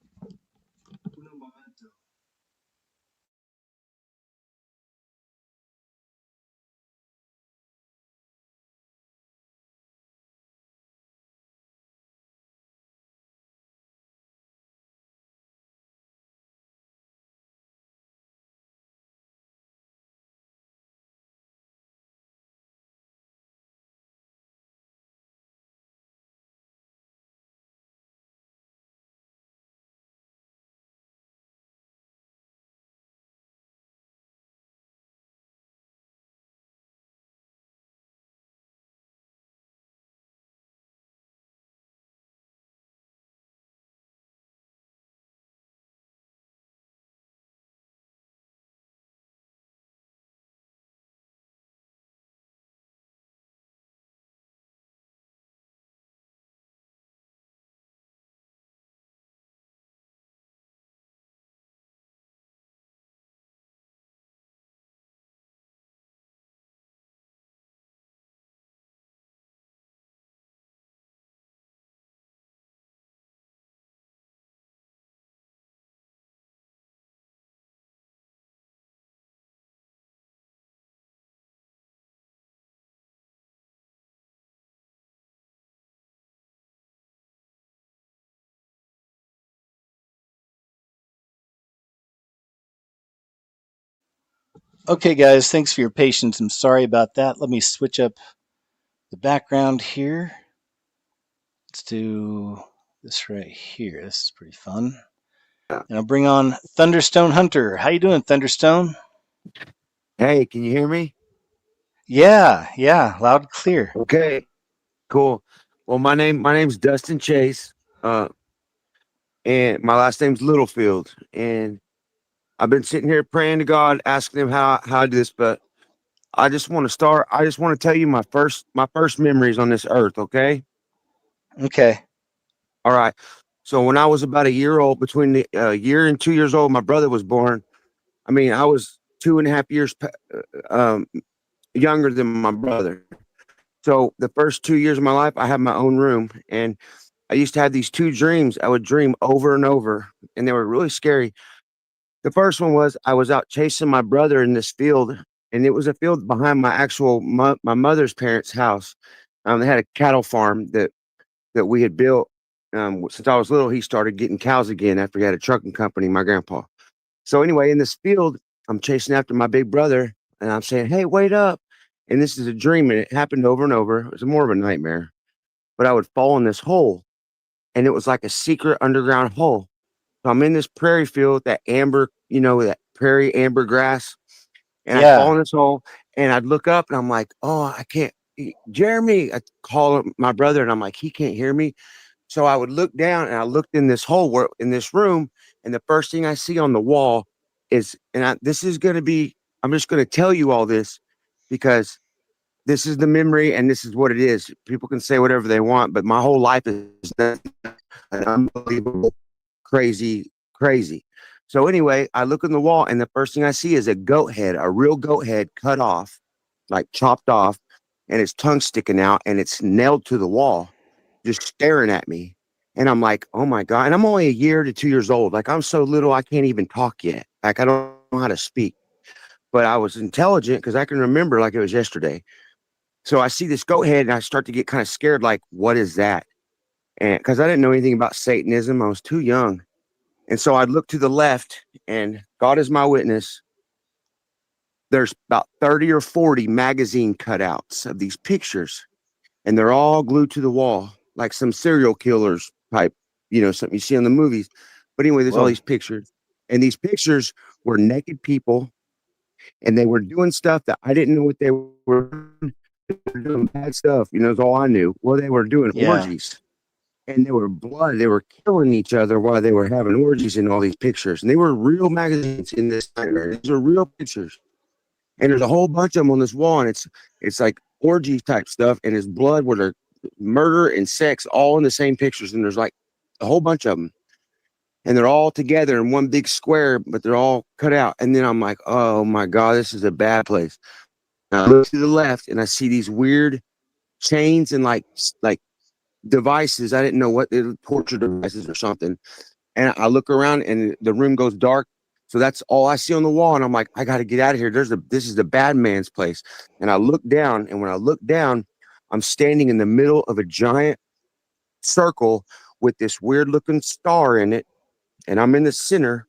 Okay, guys, thanks for your patience. I'm sorry about that. Let me switch up the background here. Let's do this right here. This is pretty fun. And I'll bring on Thunderstone Hunter. How you doing, Thunderstone? Hey, can you hear me? Yeah, loud and clear. Okay, cool. Well, my name's Dustin Chase, and my last name's Littlefield. And I've been sitting here praying to God, asking Him how I do this. But I just want to start. I just want to tell you my first memories on this earth. Okay. Okay. All right. So when I was about a year old, between the year and 2 years old, my brother was born. I mean, I was 2.5 years younger than my brother. So the first 2 years of my life, I had my own room, and I used to have these two dreams I would dream over and over, and they were really scary. The first one was I was out chasing my brother in this field, and it was a field behind my my mother's parents' house. They had a cattle farm that we had built. Since I was little, he started getting cows again after he had a trucking company, my grandpa. So anyway, in this field, I'm chasing after my big brother, and I'm saying, "Hey, wait up!" And this is a dream, and it happened over and over. It was more of a nightmare, but I would fall in this hole, and it was like a secret underground hole. So I'm in this prairie field, that amber, that prairie amber grass, and I fall Yeah. in this hole, and I'd look up, and I'm like, "Oh, I can't, Jeremy!" I call my brother, and I'm like, "He can't hear me." So I would look down, and I looked in this hole in this room, and the first thing I see on the wall is, this is going to be, I'm just going to tell you all this because this is the memory and this is what it is. People can say whatever they want, but my whole life is an unbelievable, crazy. So anyway, I look in the wall, and the first thing I see is a goat head, a real goat head cut off, like chopped off, and its tongue sticking out, and it's nailed to the wall, just staring at me. And I'm like, oh my God. And I'm only a year to 2 years old. Like, I'm so little, I can't even talk yet. Like, I don't know how to speak, but I was intelligent because I can remember like it was yesterday. So I see this goat head, and I start to get kind of scared. Like, what is that? And because I didn't know anything about Satanism, I was too young. And so I'd look to the left, and God is my witness. There's about 30 or 40 magazine cutouts of these pictures, and they're all glued to the wall, like some serial killers type, something you see in the movies. But anyway, there's all Whoa. these pictures, and these pictures were naked people, and they were doing stuff that I didn't know what they were doing. They were doing bad stuff, is all I knew. Well, they were doing Yeah. orgies, and they were blood. They were killing each other while they were having orgies in all these pictures, and they were real magazines in this nightmare. These are real pictures, and there's a whole bunch of them on this wall, and it's like orgy type stuff, and it's blood where they're murder and sex all in the same pictures, and there's like a whole bunch of them, and they're all together in one big square, but they're all cut out. And then I'm like, oh my God, this is a bad place. And I look to the left, and I see these weird chains and like devices. I didn't know what they were, torture devices or something. And I look around, and the room goes dark. So that's all I see on the wall. And I'm like, I got to get out of here. This is the bad man's place. And I look down, and when I look down, I'm standing in the middle of a giant circle with this weird looking star in it. And I'm in the center,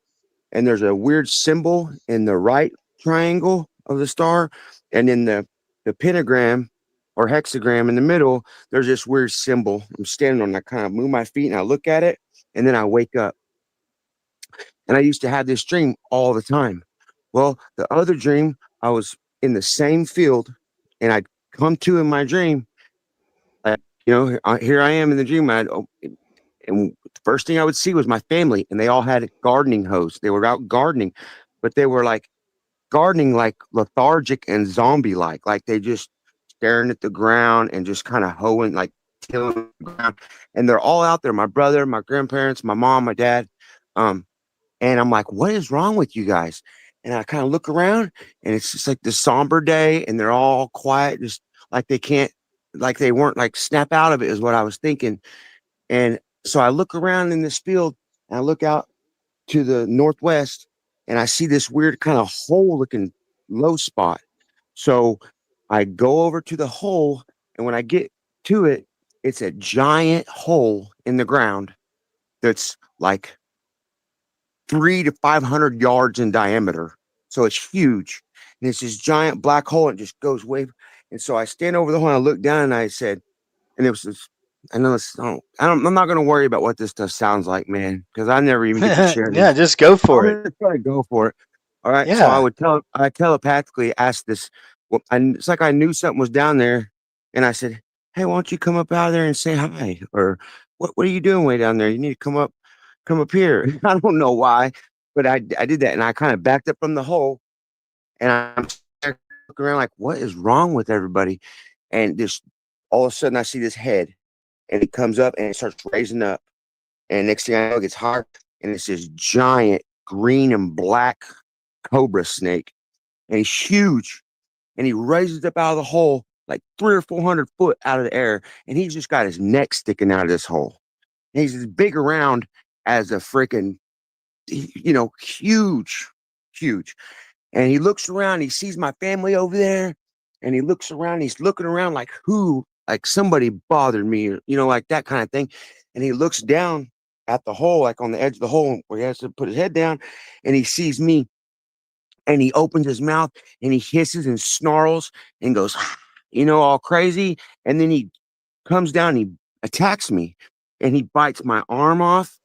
and there's a weird symbol in the right triangle of the star. And in the pentagram or hexagram in the middle, there's this weird symbol. I'm standing on, I kind of move my feet, and I look at it, and then I wake up. And I used to have this dream all the time. Well, the other dream, I was in the same field, and I'd come to in my dream, like, here I am in the dream. And the first thing I would see was my family, and they all had gardening hose. They were out gardening, but they were like gardening, like lethargic and zombie like they just staring at the ground and just kind of hoeing, like tilling the ground. And they're all out there. My brother, my grandparents, my mom, my dad. And I'm like, what is wrong with you guys? And I kind of look around, and it's just like this somber day, and they're all quiet, just like they can't, like they weren't like snap out of it, is what I was thinking. And so I look around in this field, and I look out to the northwest, and I see this weird kind of hole looking low spot. So I go over to the hole, and when I get to it, it's a giant hole in the ground that's like 300 to 500 yards in diameter. So it's huge. and it's this giant black hole, and it just goes way. And so I stand over the hole, and I look down, and I said, and it was this. I know it's, I'm not going to worry about what this stuff sounds like, man, because I never even get to share Yeah, these. just go I'm for it. going to try to go for it. All right. So Yeah. I telepathically asked this. Well, it's like I knew something was down there, and I said, "Hey, why don't you come up out of there and say hi?" Or what are you doing way down there? You need to come up here. I don't know why, but I did that, and I kind of backed up from the hole, and I'm looking around like, what is wrong with everybody? And this, all of a sudden, I see this head, and it comes up and it starts raising up, and next thing I know, it gets hard, and it's this giant green and black cobra snake, and he's huge, and he raises up out of the hole like 300 or 400 foot out of the air, and he's just got his neck sticking out of this hole. And he's as big around as a freaking, huge, huge. And he looks around, he sees my family over there, and he looks around, he's looking around like who, like somebody bothered me, or, like that kind of thing. And he looks down at the hole, like on the edge of the hole where he has to put his head down, and he sees me, and he opens his mouth and he hisses and snarls and goes, all crazy. And then he comes down and he attacks me, and he bites my arm off.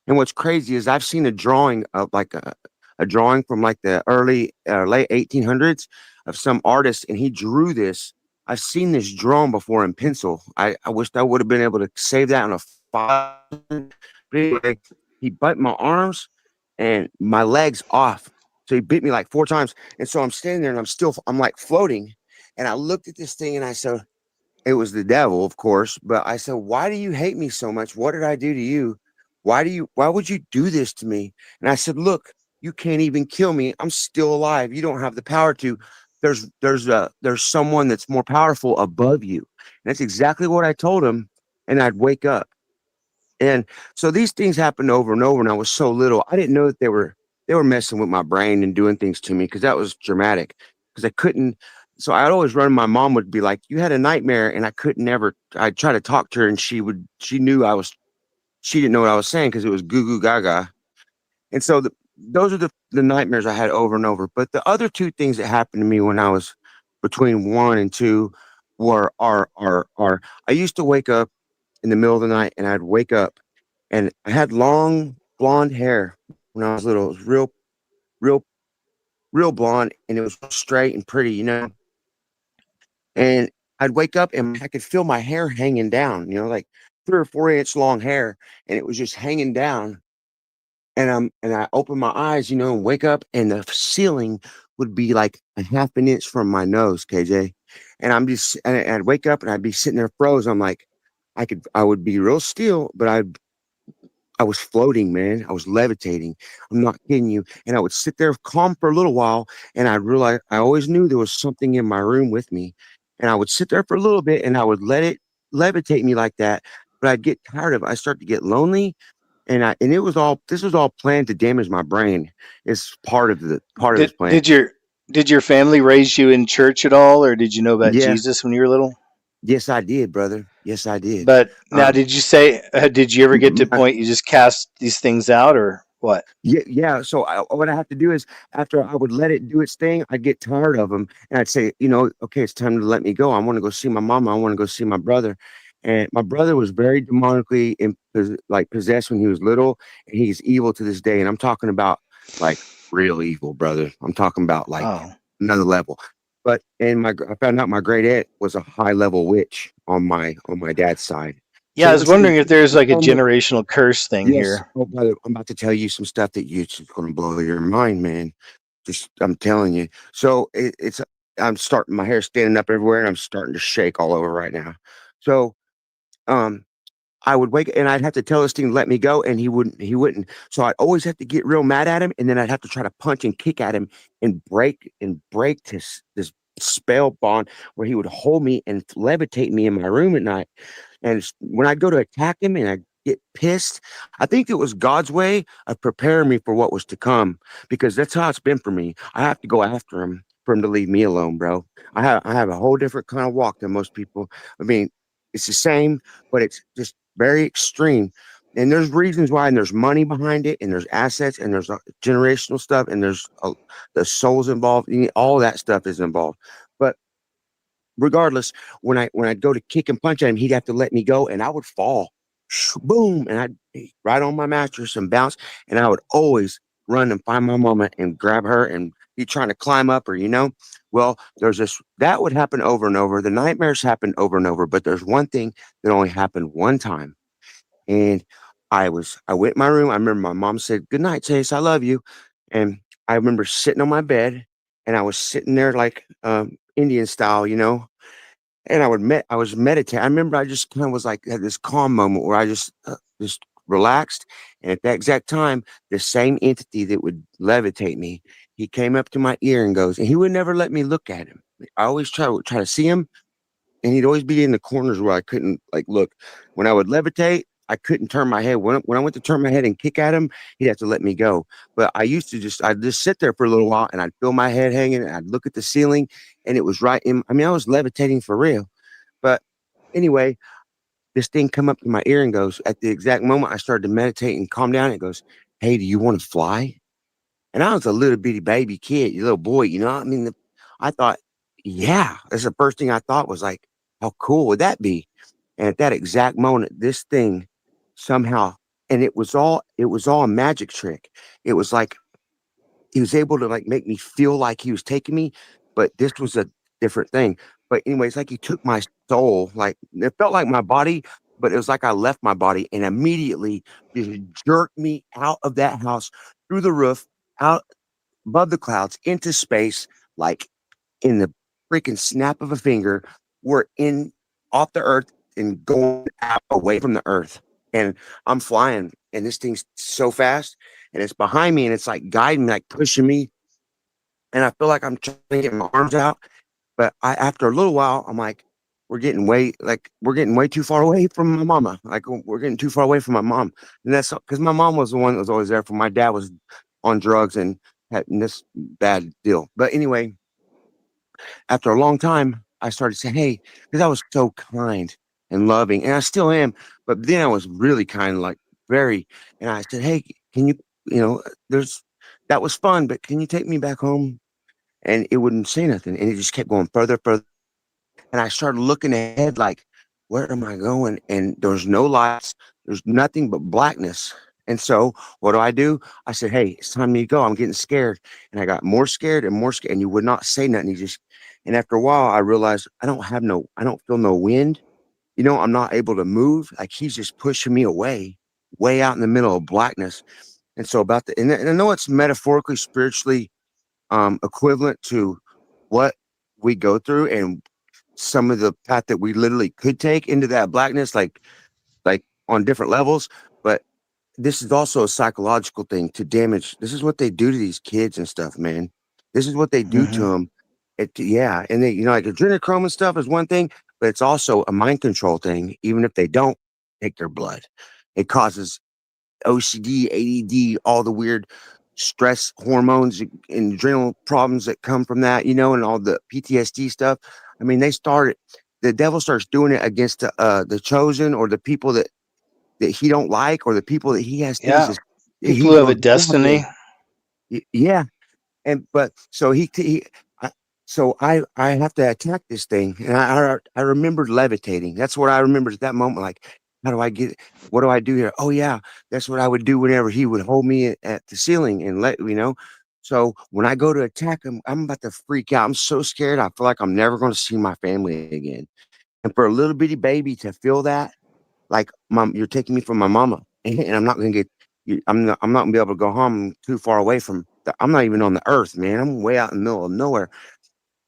And what's crazy is I've seen a drawing of like a drawing from like the early late 1800s of some artist, and he drew this. I've seen this drawn before in pencil. I wished I would have been able to save that on a file. But anyway, he bit my arms and my legs off. So he bit me like 4 times. And so I'm standing there and I'm like floating. And I looked at this thing and I said, it was the devil, of course. But I said, why do you hate me so much? What did I do to you? Why would you do this to me? And I said, look, you can't even kill me. I'm still alive. You don't have the power to. There's someone that's more powerful above you. And that's exactly what I told him. And I'd wake up. And so these things happened over and over. And I was so little, I didn't know that they were messing with my brain and doing things to me, because that was dramatic. Because I couldn't. So I'd always run. My mom would be like, "You had a nightmare," and I couldn't never. I'd try to talk to her, and she knew I was. She didn't know what I was saying because it was goo goo gaga. And so those are the nightmares I had over and over. But the other two things that happened to me when I was between 1 and 2 were are I used to wake up in the middle of the night, and I'd wake up, and I had long blonde hair when I was little. It was real, real blonde, and it was straight and pretty. And I'd wake up and I could feel my hair hanging down, like 3 or 4 inch long hair, and it was just hanging down. And I open my eyes, and wake up, and the ceiling would be like a half an inch from my nose, KJ. And I'd wake up and I'd be sitting there froze. I'm like, I would be real still, but I was floating, man. I was levitating. I'm not kidding you. And I would sit there calm for a little while, and I'd realize I always knew there was something in my room with me. And I would sit there for a little bit, and I would let it levitate me like that. But I'd get tired of it. I start to get lonely, and this was all planned to damage my brain. It's part of Did this plan. did your did your family raise you in church at all, or did you know about Yeah. Jesus when you were little? Yes, I did, brother. Yes, I did. But now, Um, did you say? Did you ever get to a my, point you just cast these things out, or what? Yeah, yeah. So what I have to do is, after I would let it do its thing, I'd get tired of them, and I'd say, okay, it's time to let me go. I want to go see my mama. I want to go see my brother. And my brother was very demonically like possessed when he was little, and he's evil to this day. And I'm talking about like real evil, brother. I'm talking about like Oh, another level. But I found out my great aunt was a high level witch on my dad's side. yeah. So I was listen, wondering if there's like a almost. generational curse thing Yes. here. Oh, brother, I'm about to tell you some stuff that you just going to blow your mind, man. Just, I'm telling you. So I'm starting, my hair standing up everywhere, and I'm starting to shake all over right now. So, um, I would wake and I'd have to tell this thing to let me go, and he wouldn't. So I'd always have to get real mad at him, and then I'd have to try to punch and kick at him and break this spell bond where he would hold me and levitate me in my room at night. And when I go to attack him and I get pissed, I think it was God's way of preparing me for what was to come, because that's how it's been for me. I have to go after him for him to leave me alone, bro. I have a whole different kind of walk than most people. I mean, it's the same, but it's just very extreme. and there's reasons why, and there's money behind it, and there's assets, and there's generational stuff, and there's the souls involved. All that stuff is involved. But regardless, when I'd go to kick and punch at him, he'd have to let me go, and I would fall, boom, and I'd be right on my mattress and bounce, and I would always run and find my mama and grab her and be trying to climb up her. Well, there's this that would happen over and over. The nightmares happen over and over, but there's one thing that only happened one time, and I went in my room. I remember my mom said, "Good night, Chase. I love you," and I remember sitting on my bed, and I was sitting there like Indian style. And I was meditating. I remember I just kind of was like had this calm moment where I just relaxed. And at that exact time, the same entity that would levitate me, he came up to my ear and goes, and he would never let me look at him. I always try to see him, and he'd always be in the corners where I couldn't like look. When I would levitate, I couldn't turn my head. When I went to turn my head and kick at him, he'd have to let me go. But I'd just sit there for a little while, and I'd feel my head hanging, and I'd look at the ceiling, and it was right in. I mean, I was levitating for real. But anyway, this thing come up to my ear and goes, at the exact moment I started to meditate and calm down, it goes, "Hey, do you want to fly?" And I was a little bitty baby kid, little boy, I mean, I thought, yeah, that's the first thing I thought was like, how cool would that be? And at that exact moment, this thing somehow, and it was all a magic trick. It was like he was able to like make me feel like he was taking me, but this was a different thing. But anyways, like he took my soul, like it felt like my body, but it was like I left my body and immediately just jerked me out of that house through the roof, out above the clouds into space, like in the freaking snap of a finger. We're in off the earth and going out away from the earth. And I'm flying, and this thing's so fast, and it's behind me, and it's like guiding me, like pushing me. And I feel like I'm trying to get my arms out. But after a little while, I'm like, we're getting way too far away from my mama. Like we're getting too far away from my mom. And that's because my mom was the one that was always there for my dad was on drugs and had this bad deal. But anyway, after a long time, I started saying, "Hey," because I was so kind and loving, and I still am. But then I was really kind, like very. And I said, "Hey, can you, there's that was fun, but can you take me back home?" And it wouldn't say nothing, and it just kept going further, further. And I started looking ahead, like, where am I going? And there's no lights, there's nothing but blackness. And so, what do? I said, "Hey, it's time to go. I'm getting scared." And I got more scared and more scared. And you would not say nothing. And after a while, I realized I don't feel no wind. I'm not able to move. Like he's just pushing me away, way out in the middle of blackness. And so, and I know it's metaphorically, spiritually equivalent to what we go through and some of the path that we literally could take into that blackness, like on different levels. But this is also a psychological thing to damage. This is what they do to these kids and stuff, man. This is what they do to Mm-hmm. them. Yeah, and they, like adrenochrome and stuff is one thing, but it's also a mind control thing. Even if they don't take their blood, it causes OCD, ADD, all the weird stress hormones and adrenal problems that come from that, and all the PTSD stuff. I mean, the devil starts doing it against the chosen or the people that he don't like or the people that he has things Yeah. as People he who have a goes down destiny. with. Yeah, and but so I, I have to attack this thing, and I remembered levitating. That's what I remembered at that moment. Like, how do I get? What do I do here? Oh yeah, that's what I would do whenever he would hold me at the ceiling and let you know. So when I go to attack him, I'm about to freak out. I'm so scared. I feel like I'm never going to see my family again. And for a little bitty baby to feel that, like, "Mom, you're taking me from my mama, and I'm not gonna get you. I'm not gonna be able to go home. I'm too far away from. I'm not even on the earth, man. I'm way out in the middle of nowhere."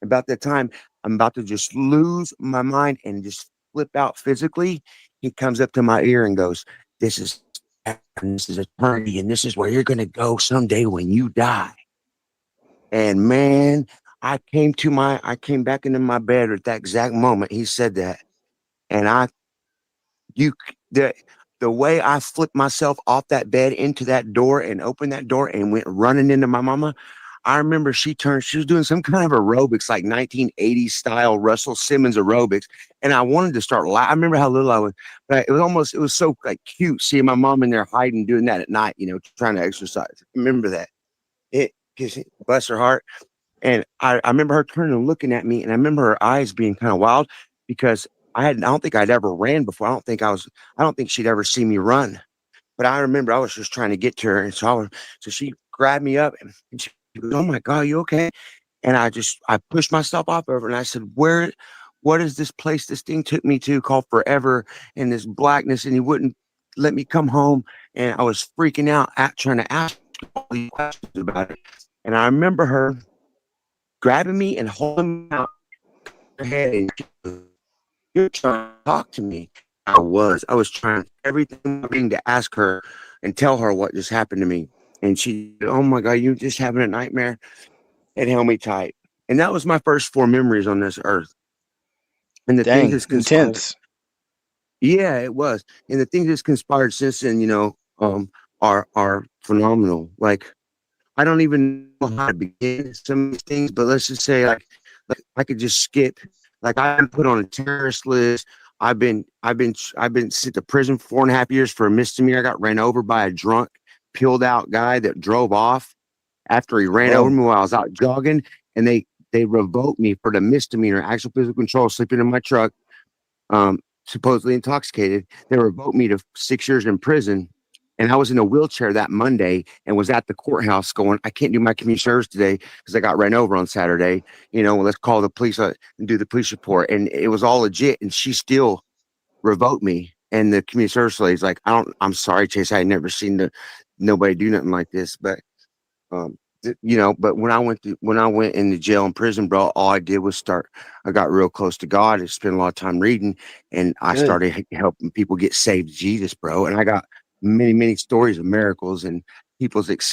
About that time, I'm about to just lose my mind and just flip out physically. He comes up to my ear and goes, this is eternity, and this is where you're gonna go someday when you die." And man, I came back into my bed at that exact moment. He said that, and you the the way I flipped myself off that bed into that door and opened that door and went running into my mama, I remember she was doing some kind of aerobics, like 1980s style Russell Simmons aerobics. And I wanted to start laughing. I remember how little I was, but it was so like cute seeing my mom in there hiding, doing that at night, trying to exercise. I remember that. Bless her heart. And I remember her turning and looking at me, and I remember her eyes being kind of wild because I don't think I'd ever ran before. I don't think she'd ever seen me run. But I remember I was just trying to get to her, and so she grabbed me up, and she goes, "Oh my God, you okay?" And I pushed myself off of her, and I said, what is this place this thing took me to called forever, and this blackness, and he wouldn't let me come home, and I was freaking out trying to ask all these questions about it. And I remember her grabbing me and holding me out her head, and she goes, "You're trying to talk to me." I was trying everything to ask her and tell her what just happened to me. And she, "Oh my God, you just having a nightmare?" And held me tight. And that was my first 4 memories on this earth. And the things Dang, that's conspired. intense. Yeah, it was. And the things that's conspired since then, are phenomenal. Like, I don't even know how to begin some of these things, but let's just say like I could just skip. Like, I've been put on a terrorist list. I've been sent to prison for 4.5 years for a misdemeanor. I got ran over by a drunk, peeled out guy that drove off after he ran over Oh, me while I was out jogging, and they revoked me for the misdemeanor, actual physical control, sleeping in my truck, supposedly intoxicated. They revoked me to 6 years in prison. And I was in a wheelchair that Monday and was at the courthouse going, "I can't do my community service today because I got ran over on Saturday. Let's call the police and do the police report." And it was all legit. And she still revoked me. And the community service lady's like, I'm sorry, Chase. I had never seen nobody do nothing like this. Um, but when I went into jail and prison, bro, all I did was I got real close to God. I spent a lot of time reading, and I good. started helping people get saved to Jesus, bro. And I got many, many stories of miracles and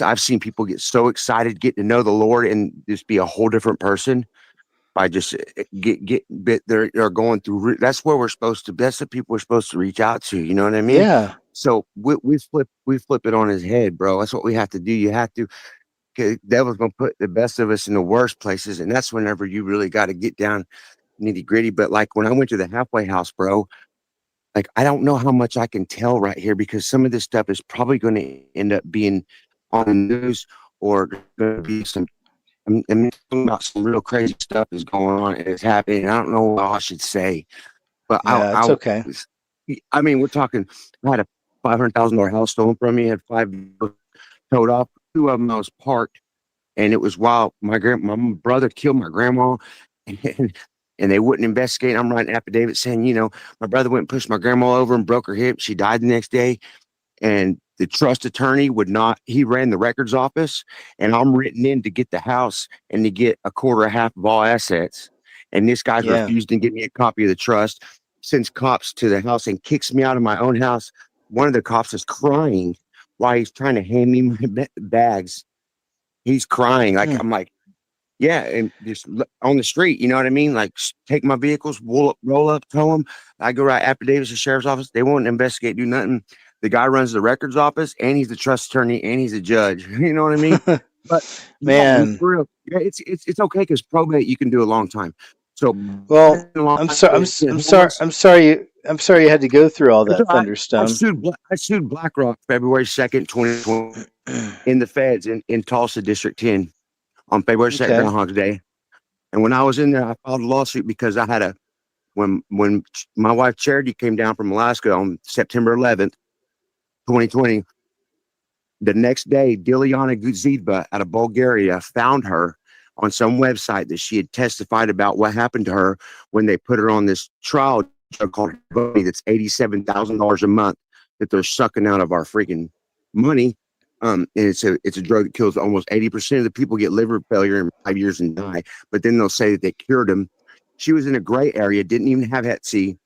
I've seen people get so excited, get to know the Lord, and just be a whole different person by just they're going through. That's where we're supposed to. That's the people we're supposed to reach out to. You know what I mean? Yeah. So we flip it on his head, bro. That's what we have to do. You have to. Devil's gonna put the best of us in the worst places, and that's whenever you really got to get down nitty gritty. But like when I went to the halfway house, bro, like I don't know how much I can tell right here because some of this stuff is probably going to end up being on the news or going to be some. I'm talking about some real crazy stuff is going on and it's happening. I don't know what I should say, but Yeah, it's okay. I mean, we're talking. I had a $500,000 house stolen from me. I had 5 towed off. 2 of them I was parked. And it was while my brother killed my grandma, and, and they wouldn't investigate. I'm writing affidavits saying, my brother went and pushed my grandma over and broke her hip. She died the next day. And the trust attorney he ran the records office, and I'm written in to get the house and to get a quarter or half of all assets. And this guy's Yeah. refused to give me a copy of the trust, sends cops to the house and kicks me out of my own house. One of the cops is crying while he's trying to hand me my bags. He's crying. Like, Hmm. I'm like, yeah, and just on the street, you know what I mean? Like, take my vehicles, roll up, tow them. I go write affidavits to the sheriff's office. They won't investigate, do nothing. The guy runs the records office, and he's the trust attorney, and he's a judge. You know what I mean? But no, Man. for real, yeah, it's okay because probate you can do a long time. So Well, I'm sorry. I'm sorry you had to go through all it's that, all right. Thunderstone. I sued BlackRock February 2nd, 2020, in the feds in Tulsa, District 10, on February 2nd, Okay. Groundhog's Day. And when I was in there, I filed a lawsuit because I had when my wife Charity came down from Alaska on September 11th, 2020. The next day, Diliana Guzidba out of Bulgaria found her on some website that she had testified about what happened to her when they put her on this trial drug called Voni that's $87,000 a month that they're sucking out of our freaking money. And it's a drug that kills almost 80% of the people get liver failure in 5 years and die. But then they'll say that they cured them. She was in a gray area, didn't even have Hep C,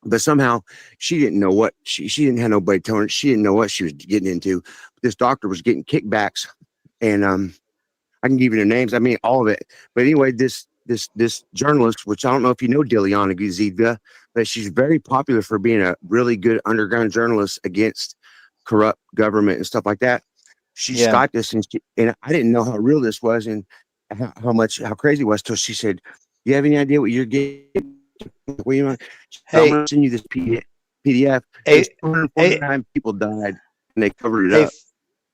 but somehow she didn't know what she didn't have nobody telling her. She didn't know what she was getting into. This doctor was getting kickbacks, and I can give you their names. I mean, all of it. But anyway, this journalist, which I don't know if you know Diliana Guzidva, but she's very popular for being a really good underground journalist against corrupt government and stuff like that. She Yeah. Skyped us, and I didn't know how real this was and how crazy it was till she said, "You have any idea what you're getting? What you want?" I'm Hey, gonna send you this PDF. hey, There's hey, 249 people died, and they covered it hey, up.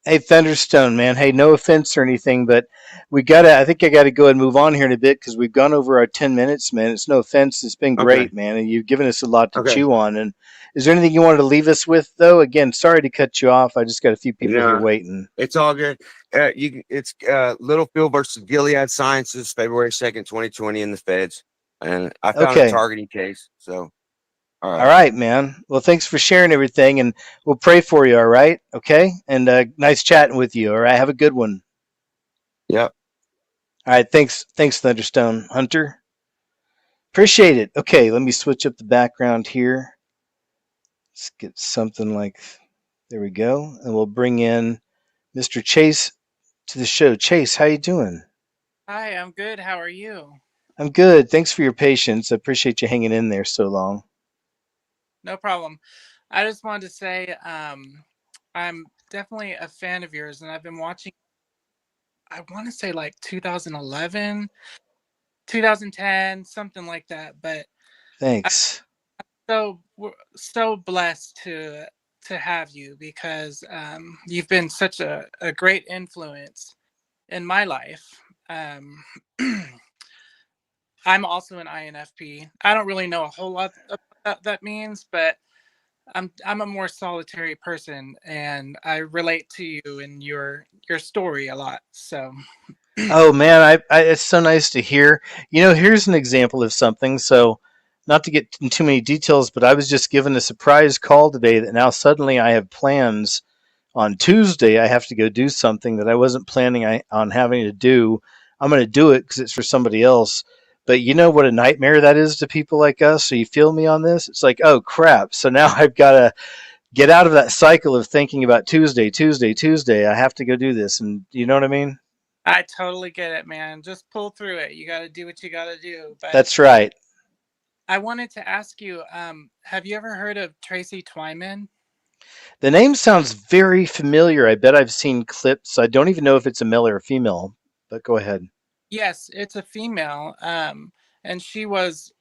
hey, Thunderstone, man. Hey, no offense or anything, but I think I gotta go and move on here in a bit because we've gone over our 10 minutes, man. It's no offense. It's been Okay, great, man, and you've given us a lot to okay. chew on. And is there anything you wanted to leave us with, though? Again, sorry to cut you off. I just got a few people here No, waiting. it's all good. It's Littlefield versus Gilead Sciences, February 2nd, 2020, in the feds, and I found a Okay. targeting case. So, all All right. right, man. Well, thanks for sharing everything, and we'll pray for you. All right. Okay. And nice chatting with you. All right. Have a good one. Yep. All right. Thanks, Thunderstone Hunter. Appreciate it. Okay. Let me switch up the background here. Let's get something like there we go, and we'll bring in Mr. Chase to the show. Chase, how you doing? Hi, I'm good. How are you? I'm good. Thanks for your patience. I appreciate you hanging in there so long. No problem. I just wanted to say I'm definitely a fan of yours, and I've been watching, I want to say like 2011, 2010, something like that. But I'm Thanks. so blessed to have you because you've been such a great influence in my life. Um, I'm also an INFP. I don't really know a whole lot of what that means, but I'm a more solitary person, and I relate to you and your story a lot. So Oh man, it's so nice to hear. Here's an example of something. So, not to get in too many details, but I was just given a surprise call today that now suddenly I have plans on Tuesday. I have to go do something that I wasn't planning on having to do. I'm going to do it because it's for somebody else. But you know what a nightmare that is to people like us. So you feel me on this? It's like, oh crap. So now I've got to get out of that cycle of thinking about Tuesday, Tuesday, Tuesday. I have to go do this, and you know what I mean? I totally get it, man. Just pull through it. You got to do what you got to do. But That's right. I wanted to ask you, have you ever heard of Tracy Twyman? The name sounds very familiar. I bet I've seen clips. I don't even know if it's a male or a female, but go ahead. Yes, it's a female. And she was,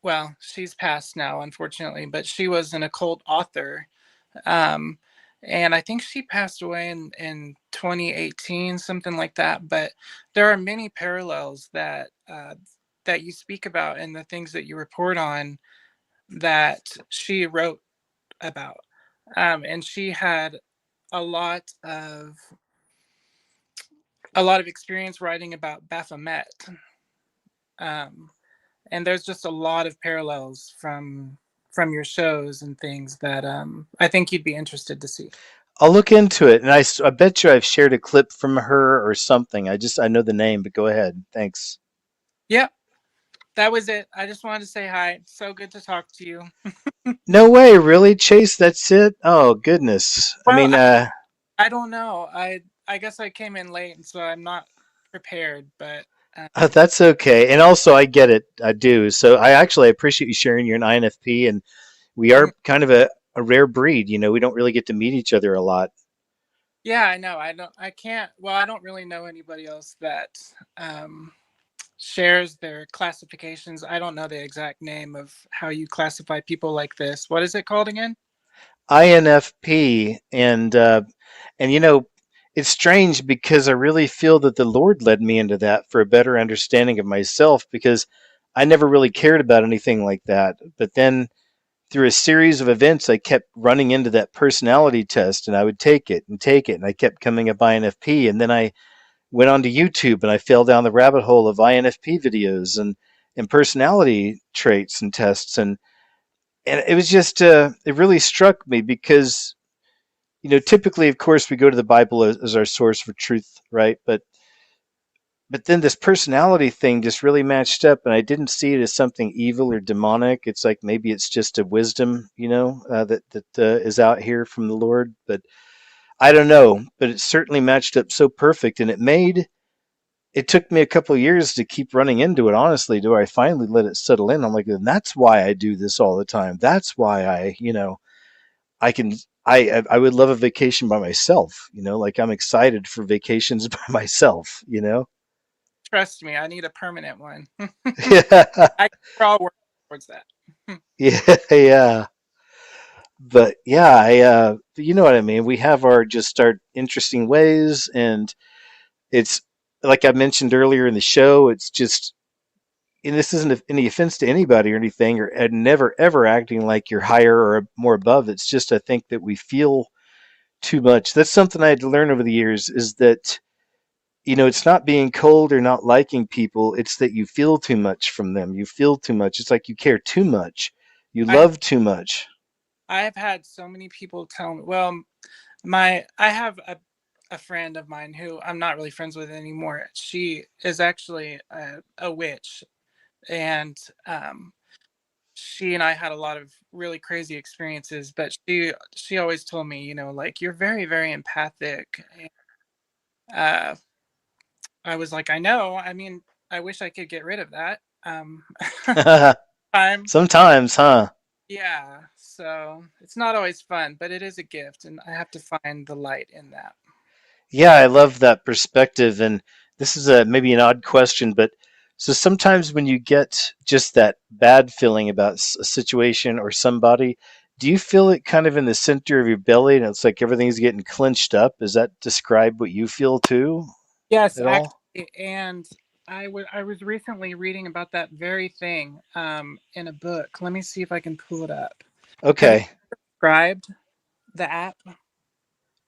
well, she's passed now, unfortunately, but she was an occult author. Um, and I think she passed away in 2018, something like that. But there are many parallels that you speak about and the things that you report on that she wrote about. And she had a lot of a lot of experience writing about Baphomet. Um, and there's just a lot of parallels from your shows and things that I think you'd be interested to see. I'll look into it, and I bet you I've shared a clip from her or something. I know the name, but go ahead. Thanks. Yep, that was it. I just wanted to say hi. So good to talk to you. No way, really, Chase? That's it? Oh goodness. I Well, mean, I don't know. I guess I came in late, and so I'm not prepared. But that's okay. And also, I get it. I do. So I actually appreciate you sharing. You're an INFP, and we mm, are kind of a rare breed. We don't really get to meet each other a lot. yeah, I know. I don't. I can't. Well, I don't really know anybody else that shares their classifications. I don't know the exact name of how you classify people like this. What is it called again? INFP, and it's strange because I really feel that the Lord led me into that for a better understanding of myself because I never really cared about anything like that. But then through a series of events, I kept running into that personality test, and I would take it and take it, and I kept coming up INFP, and then I went onto YouTube and I fell down the rabbit hole of INFP videos and personality traits and tests, and it was just it really struck me because typically, of course, we go to the Bible as our source for truth, right? But then this personality thing just really matched up, and I didn't see it as something evil or demonic. It's like maybe it's just a wisdom, that is out here from the Lord. But I don't know. But it certainly matched up so perfect, and it took me a couple of years to keep running into it. Honestly, to where I finally let it settle in. I'm like, and that's why I do this all the time. That's why I can I would love a vacation by myself. Like I'm excited for vacations by myself. Trust me, I need a permanent one. Yeah, We're all working towards that. yeah, yeah. But yeah, you know what I mean. We have our interesting ways, and it's like I mentioned earlier in the show. It's just, and this isn't any offense to anybody or anything, or and never ever acting like you're higher or more above. It's just I think that we feel too much. That's something I had to learn over the years. Is that it's not being cold or not liking people. It's that you feel too much from them. You feel too much. It's like you care too much. You love too much. I have had so many people tell me, well, I have a friend of mine who I'm not really friends with anymore. She is actually a witch, and she and I had a lot of really crazy experiences. But she always told me, like, you're very, very empathic. And, I was like, I know. I mean, I wish I could get rid of that. Sometimes, huh? Yeah. So it's not always fun, but it is a gift, and I have to find the light in that. Yeah, I love that perspective. And this is maybe an odd question, but so sometimes when you get just that bad feeling about a situation or somebody, do you feel it kind of in the center of your belly and it's like everything's getting clenched up? Does that describe what you feel too Yes, at all? actually, and I was recently reading about that very thing in a book. Let me see if I can pull it up. Have you Okay. subscribed the app?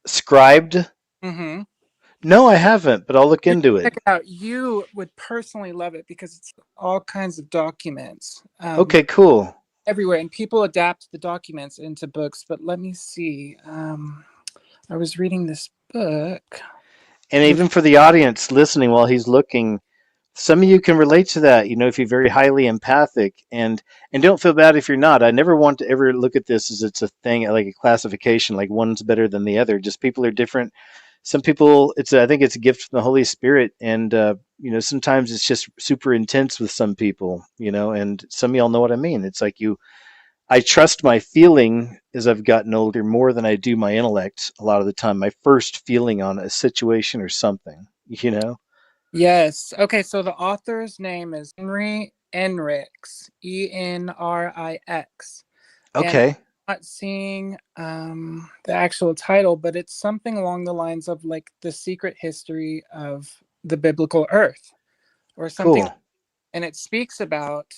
Scribed? Mm-hmm. No, I haven't, but I'll look You into it. check it out. You would personally love it because it's all kinds of documents Okay, cool. everywhere, and people adapt the documents into books. But let me see. I was reading this book. And even for the audience listening while he's looking, some of you can relate to that, if you're very highly empathic, and don't feel bad if you're not. I never want to ever look at this as it's a thing like a classification, like one's better than the other. Just people are different. Some people, I think it's a gift from the Holy Spirit, and sometimes it's just super intense with some people, and some of y'all know what I mean. It's like I trust my feeling as I've gotten older more than I do my intellect a lot of the time. My first feeling on a situation or something. Yes. Okay. So the author's name is Henry Enrix, Enrix. And Okay. I'm not seeing the actual title, but it's something along the lines of like the secret history of the biblical earth or something. Cool. And it speaks about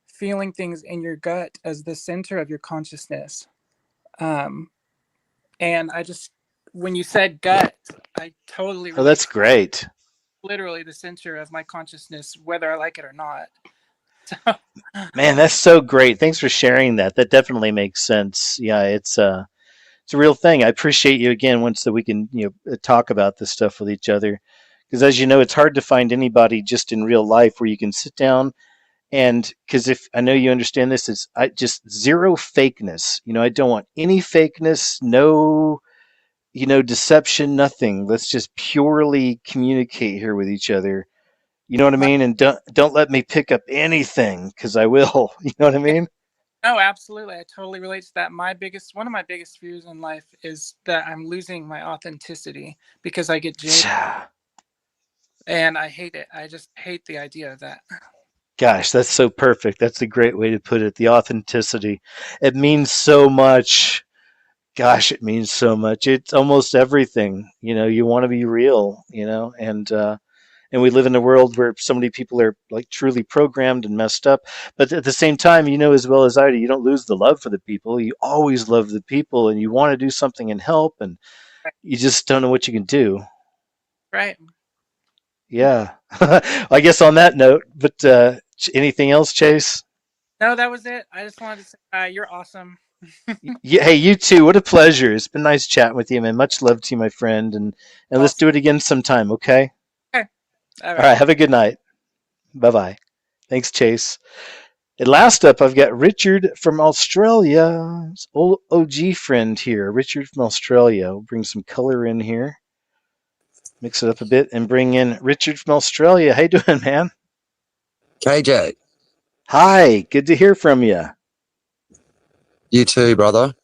feeling things in your gut as the center of your consciousness. And when you said gut, I totally Oh, relate that's to great. literally the center of my consciousness, whether I like it or not. Man, that's so great. Thanks for sharing that. That definitely makes sense. Yeah, it's a real thing. I appreciate you again once that we can talk about this stuff with each other, because as you know, it's hard to find anybody just in real life where you can sit down and because if I know you understand this, it's I just zero fakeness. I don't want any fakeness, no deception, nothing. Let's just purely communicate here with each other. You know what I mean? And don't let me pick up anything because I will. You know what I mean? No, absolutely. I totally relate to that. One of my biggest fears in life is that I'm losing my authenticity because I get jaded, and I hate it. I just hate the idea of that. Gosh, that's so perfect. That's a great way to put it. The authenticity. It means so much. Gosh, it means so much. It's almost everything. You want to be real, and we live in a world where so many people are like truly programmed and messed up. But at the same time, as well as I do, you don't lose the love for the people. You always love the people and you want to do something and help, and you just don't know what you can do. Right. Yeah. I guess on that note, but anything else, Chase? No, that was it. I just wanted to say you're awesome. Yeah, hey, you too. What a pleasure. It's been nice chatting with you, man. Much love to you, my friend, and let's do it again sometime, okay? Okay. All All right. right. Have a good night. Bye bye. Thanks, Chase. And last up, I've got Richard from Australia. Old OG friend here. Richard from Australia. We'll bring some color in here. Mix it up a bit and bring in Richard from Australia. How you doing, man? KJ. Hi. Good to hear from you. You too, brother.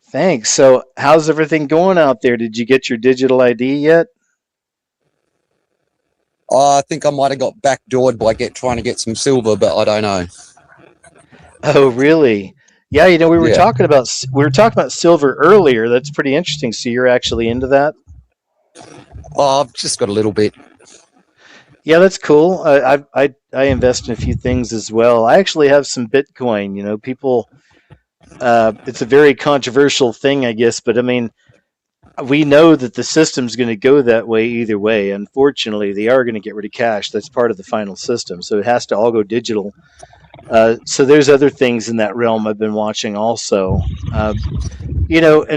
Thanks. So, how's everything going out there? Did you get your digital ID yet? I think I might have got backdoored by trying to get some silver, but I don't know. Oh, really? Yeah, we were Yeah. talking about silver earlier. That's pretty interesting. So you're actually into that? I've just got a little bit. Yeah, that's cool. I invest in a few things as well. I actually have some Bitcoin. People. It's a very controversial thing, I guess, but I mean, we know that the system's going to go that way either way. Unfortunately, they are going to get rid of cash. That's part of the final system, so it has to all go digital. So there's other things in that realm I've been watching also. And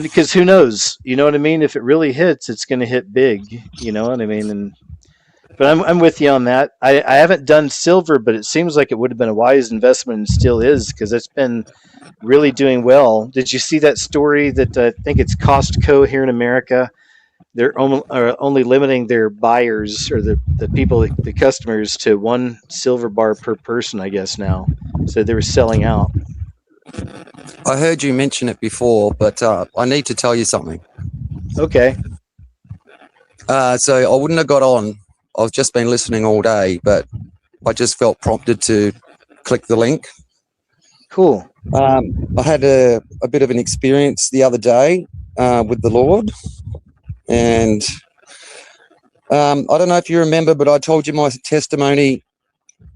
because who knows? You know what I mean? If it really hits, it's going to hit big. You know what I mean? But I'm with you on that. I haven't done silver, but it seems like it would have been a wise investment and still is because it's been really doing well. Did you see that story that I think it's Costco here in America? They're only limiting their buyers or the people, the customers, to one silver bar per person, I guess now. So they were selling out. I heard you mention it before, but I need to tell you something. Okay. So I wouldn't have got on. I've just been listening all day, but I just felt prompted to click the link. Cool. I had a bit of an experience the other day with the Lord, and I don't know if you remember, but I told you my testimony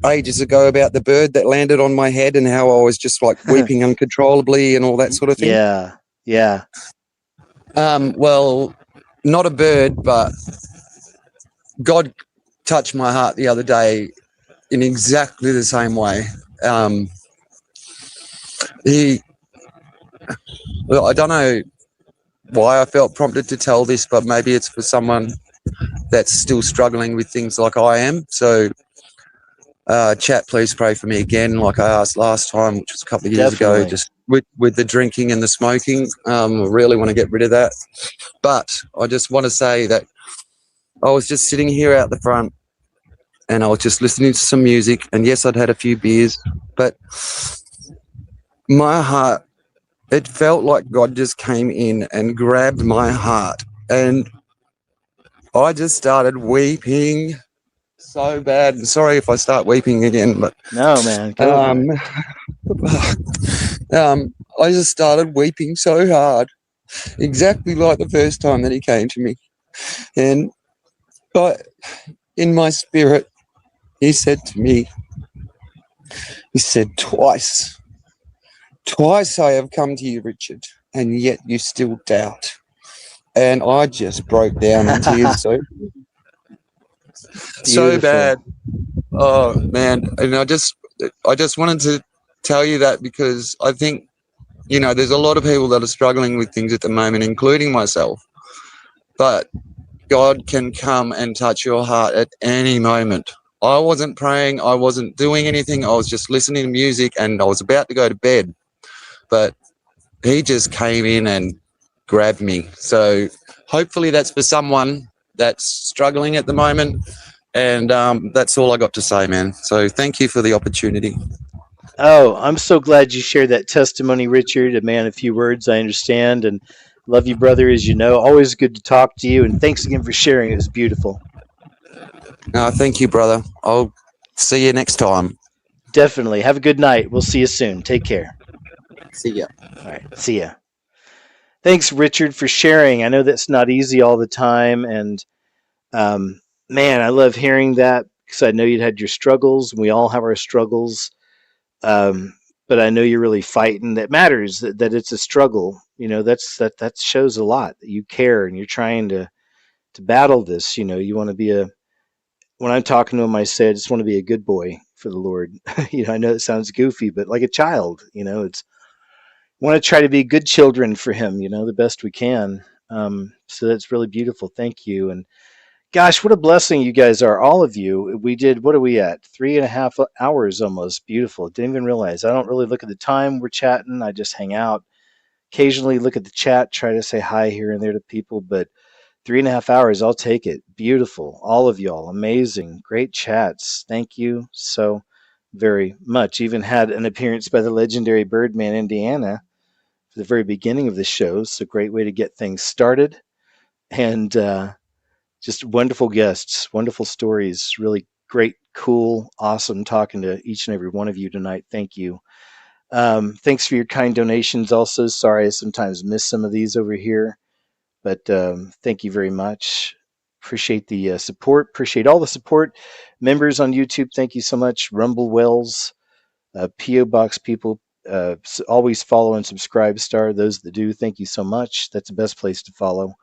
ages ago about the bird that landed on my head and how I was just like weeping uncontrollably and all that sort of thing. Yeah. Well, not a bird, but God touched my heart the other day in exactly the same way. Well, I don't know why I felt prompted to tell this, but maybe it's for someone that's still struggling with things like I am. So, chat, please pray for me again, like I asked last time, which was a couple of years ago, just with the drinking and the smoking. I really want to get rid of that. But I just want to say that I was just sitting here out the front and I was just listening to some music. And yes, I'd had a few beers, but my heart, it felt like God just came in and grabbed my heart. And I just started weeping so bad. Sorry if I start weeping again, but no, man, go for it. I just started weeping so hard, exactly like the first time that he came to me. And in my spirit, he said to me, he said, twice I have come to you, Richard, and yet you still doubt. And I just broke down in tears so bad. Oh man. And I just wanted to tell you that because I think, there's a lot of people that are struggling with things at the moment, including myself. But God can come and touch your heart at any moment. I wasn't praying, I wasn't doing anything, I was just listening to music and I was about to go to bed. But he just came in and grabbed me. So hopefully that's for someone that's struggling at the moment. And that's all I got to say, man. So thank you for the opportunity. Oh, I'm so glad you shared that testimony, Richard. A man, a few words, I understand. And love you, brother, as you know. Always good to talk to you. And thanks again for sharing. It was beautiful. Thank you, brother. I'll see you next time. Definitely. Have a good night. We'll see you soon. Take care. See ya. All right. See ya. Thanks, Richard, for sharing. I know that's not easy all the time. And man, I love hearing that because I know you'd had your struggles. And we all have our struggles. But I know you're really fighting. That matters. That it's a struggle. That shows a lot that you care and you're trying to battle this. You want to be a. When I'm talking to him, I say I just want to be a good boy for the Lord. I know it sounds goofy, but like a child. It's want to try to be good children for Him. The best we can. So that's really beautiful. Thank you. And gosh, what a blessing you guys are, all of you. We did, what are we at? 3.5 hours almost. Beautiful. Didn't even realize. I don't really look at the time we're chatting. I just hang out. Occasionally look at the chat, try to say hi here and there to people, but 3.5 hours, I'll take it. Beautiful. All of y'all. Amazing. Great chats. Thank you so very much. Even had an appearance by the legendary Birdman Indiana the very beginning of the show. It's a great way to get things started. And just wonderful guests, wonderful stories, really great, cool, awesome talking to each and every one of you tonight. Thank you. Thanks for your kind donations also. Sorry I sometimes miss some of these over here, but thank you very much. Appreciate the support. Appreciate all the support. Members on YouTube, thank you so much. Rumble Wells, P.O. Box people, always follow and subscribe, Star. Those that do, thank you so much. That's the best place to follow.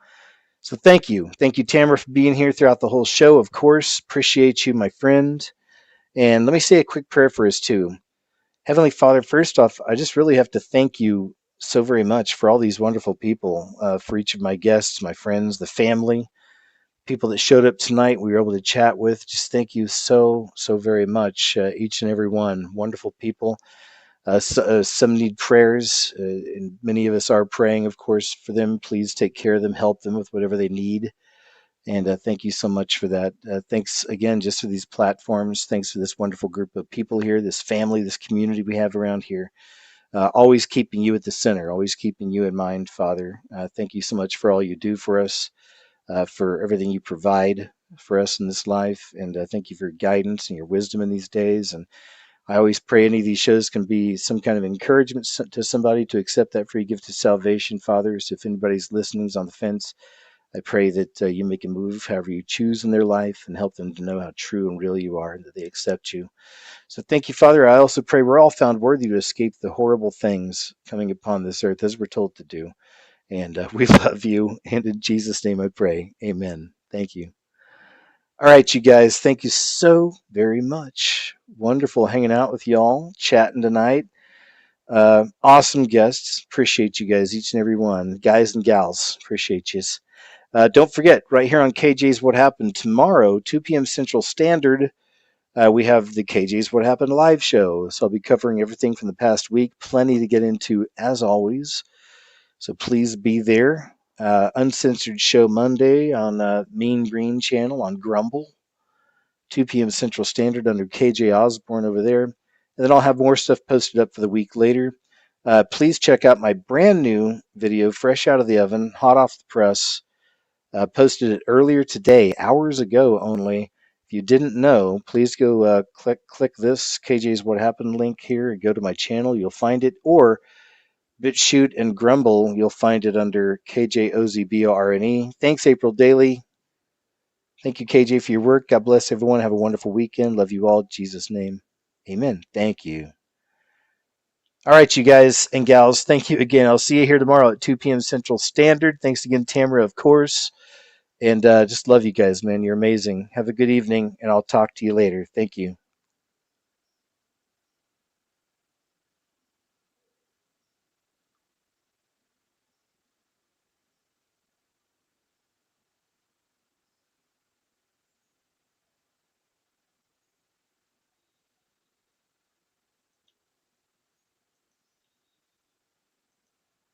So thank you. Thank you, Tamara, for being here throughout the whole show, of course. Appreciate you, my friend. And let me say a quick prayer for us, too. Heavenly Father, first off, I just really have to thank you so very much for all these wonderful people, for each of my guests, my friends, the family, people that showed up tonight we were able to chat with. Just thank you so, so very much, each and every one. Wonderful people. Some need prayers, and many of us are praying, of course, for them. Please take care of them, help them with whatever they need. And thank you so much for that. Thanks again just for these platforms. Thanks for this wonderful group of people here, this family, this community we have around here. Always keeping you at the center, always keeping you in mind, Father. Thank you so much for all you do for us, for everything you provide for us in this life. And thank you for your guidance and your wisdom in these days. And I always pray any of these shows can be some kind of encouragement to somebody to accept that free gift of salvation, Father. So if anybody's listening is on the fence, I pray that you make a move however you choose in their life and help them to know how true and real you are and that they accept you. So thank you, Father. I also pray we're all found worthy to escape the horrible things coming upon this earth as we're told to do. And we love you. And in Jesus' name I pray. Amen. Thank you. All right, you guys, thank you so very much. Wonderful hanging out with y'all, chatting tonight. Awesome guests. Appreciate you guys, each and every one. Guys and gals, appreciate you. Don't forget, right here on KJ's What Happened tomorrow, 2 p.m. Central Standard, we have the KJ's What Happened live show. So I'll be covering everything from the past week. Plenty to get into, as always. So please be there. Uncensored show Monday on Mean Green channel on Grumble. 2 p.m. Central Standard under KJ Osborne over there. And then I'll have more stuff posted up for the week later. Please check out my brand new video, fresh out of the oven, hot off the press. Posted it earlier today, hours ago only. If you didn't know, please go click this KJ's What Happened link here and go to my channel. You'll find it. Or BitChute and Grumble, you'll find it under KJOZBORNE. Thanks, April Daly. Thank you, KJ, for your work. God bless everyone. Have a wonderful weekend. Love you all. In Jesus' name. Amen. Thank you. All right, you guys and gals, thank you again. I'll see you here tomorrow at 2 p.m. Central Standard. Thanks again, Tamara, of course. And just love you guys, man. You're amazing. Have a good evening, and I'll talk to you later. Thank you.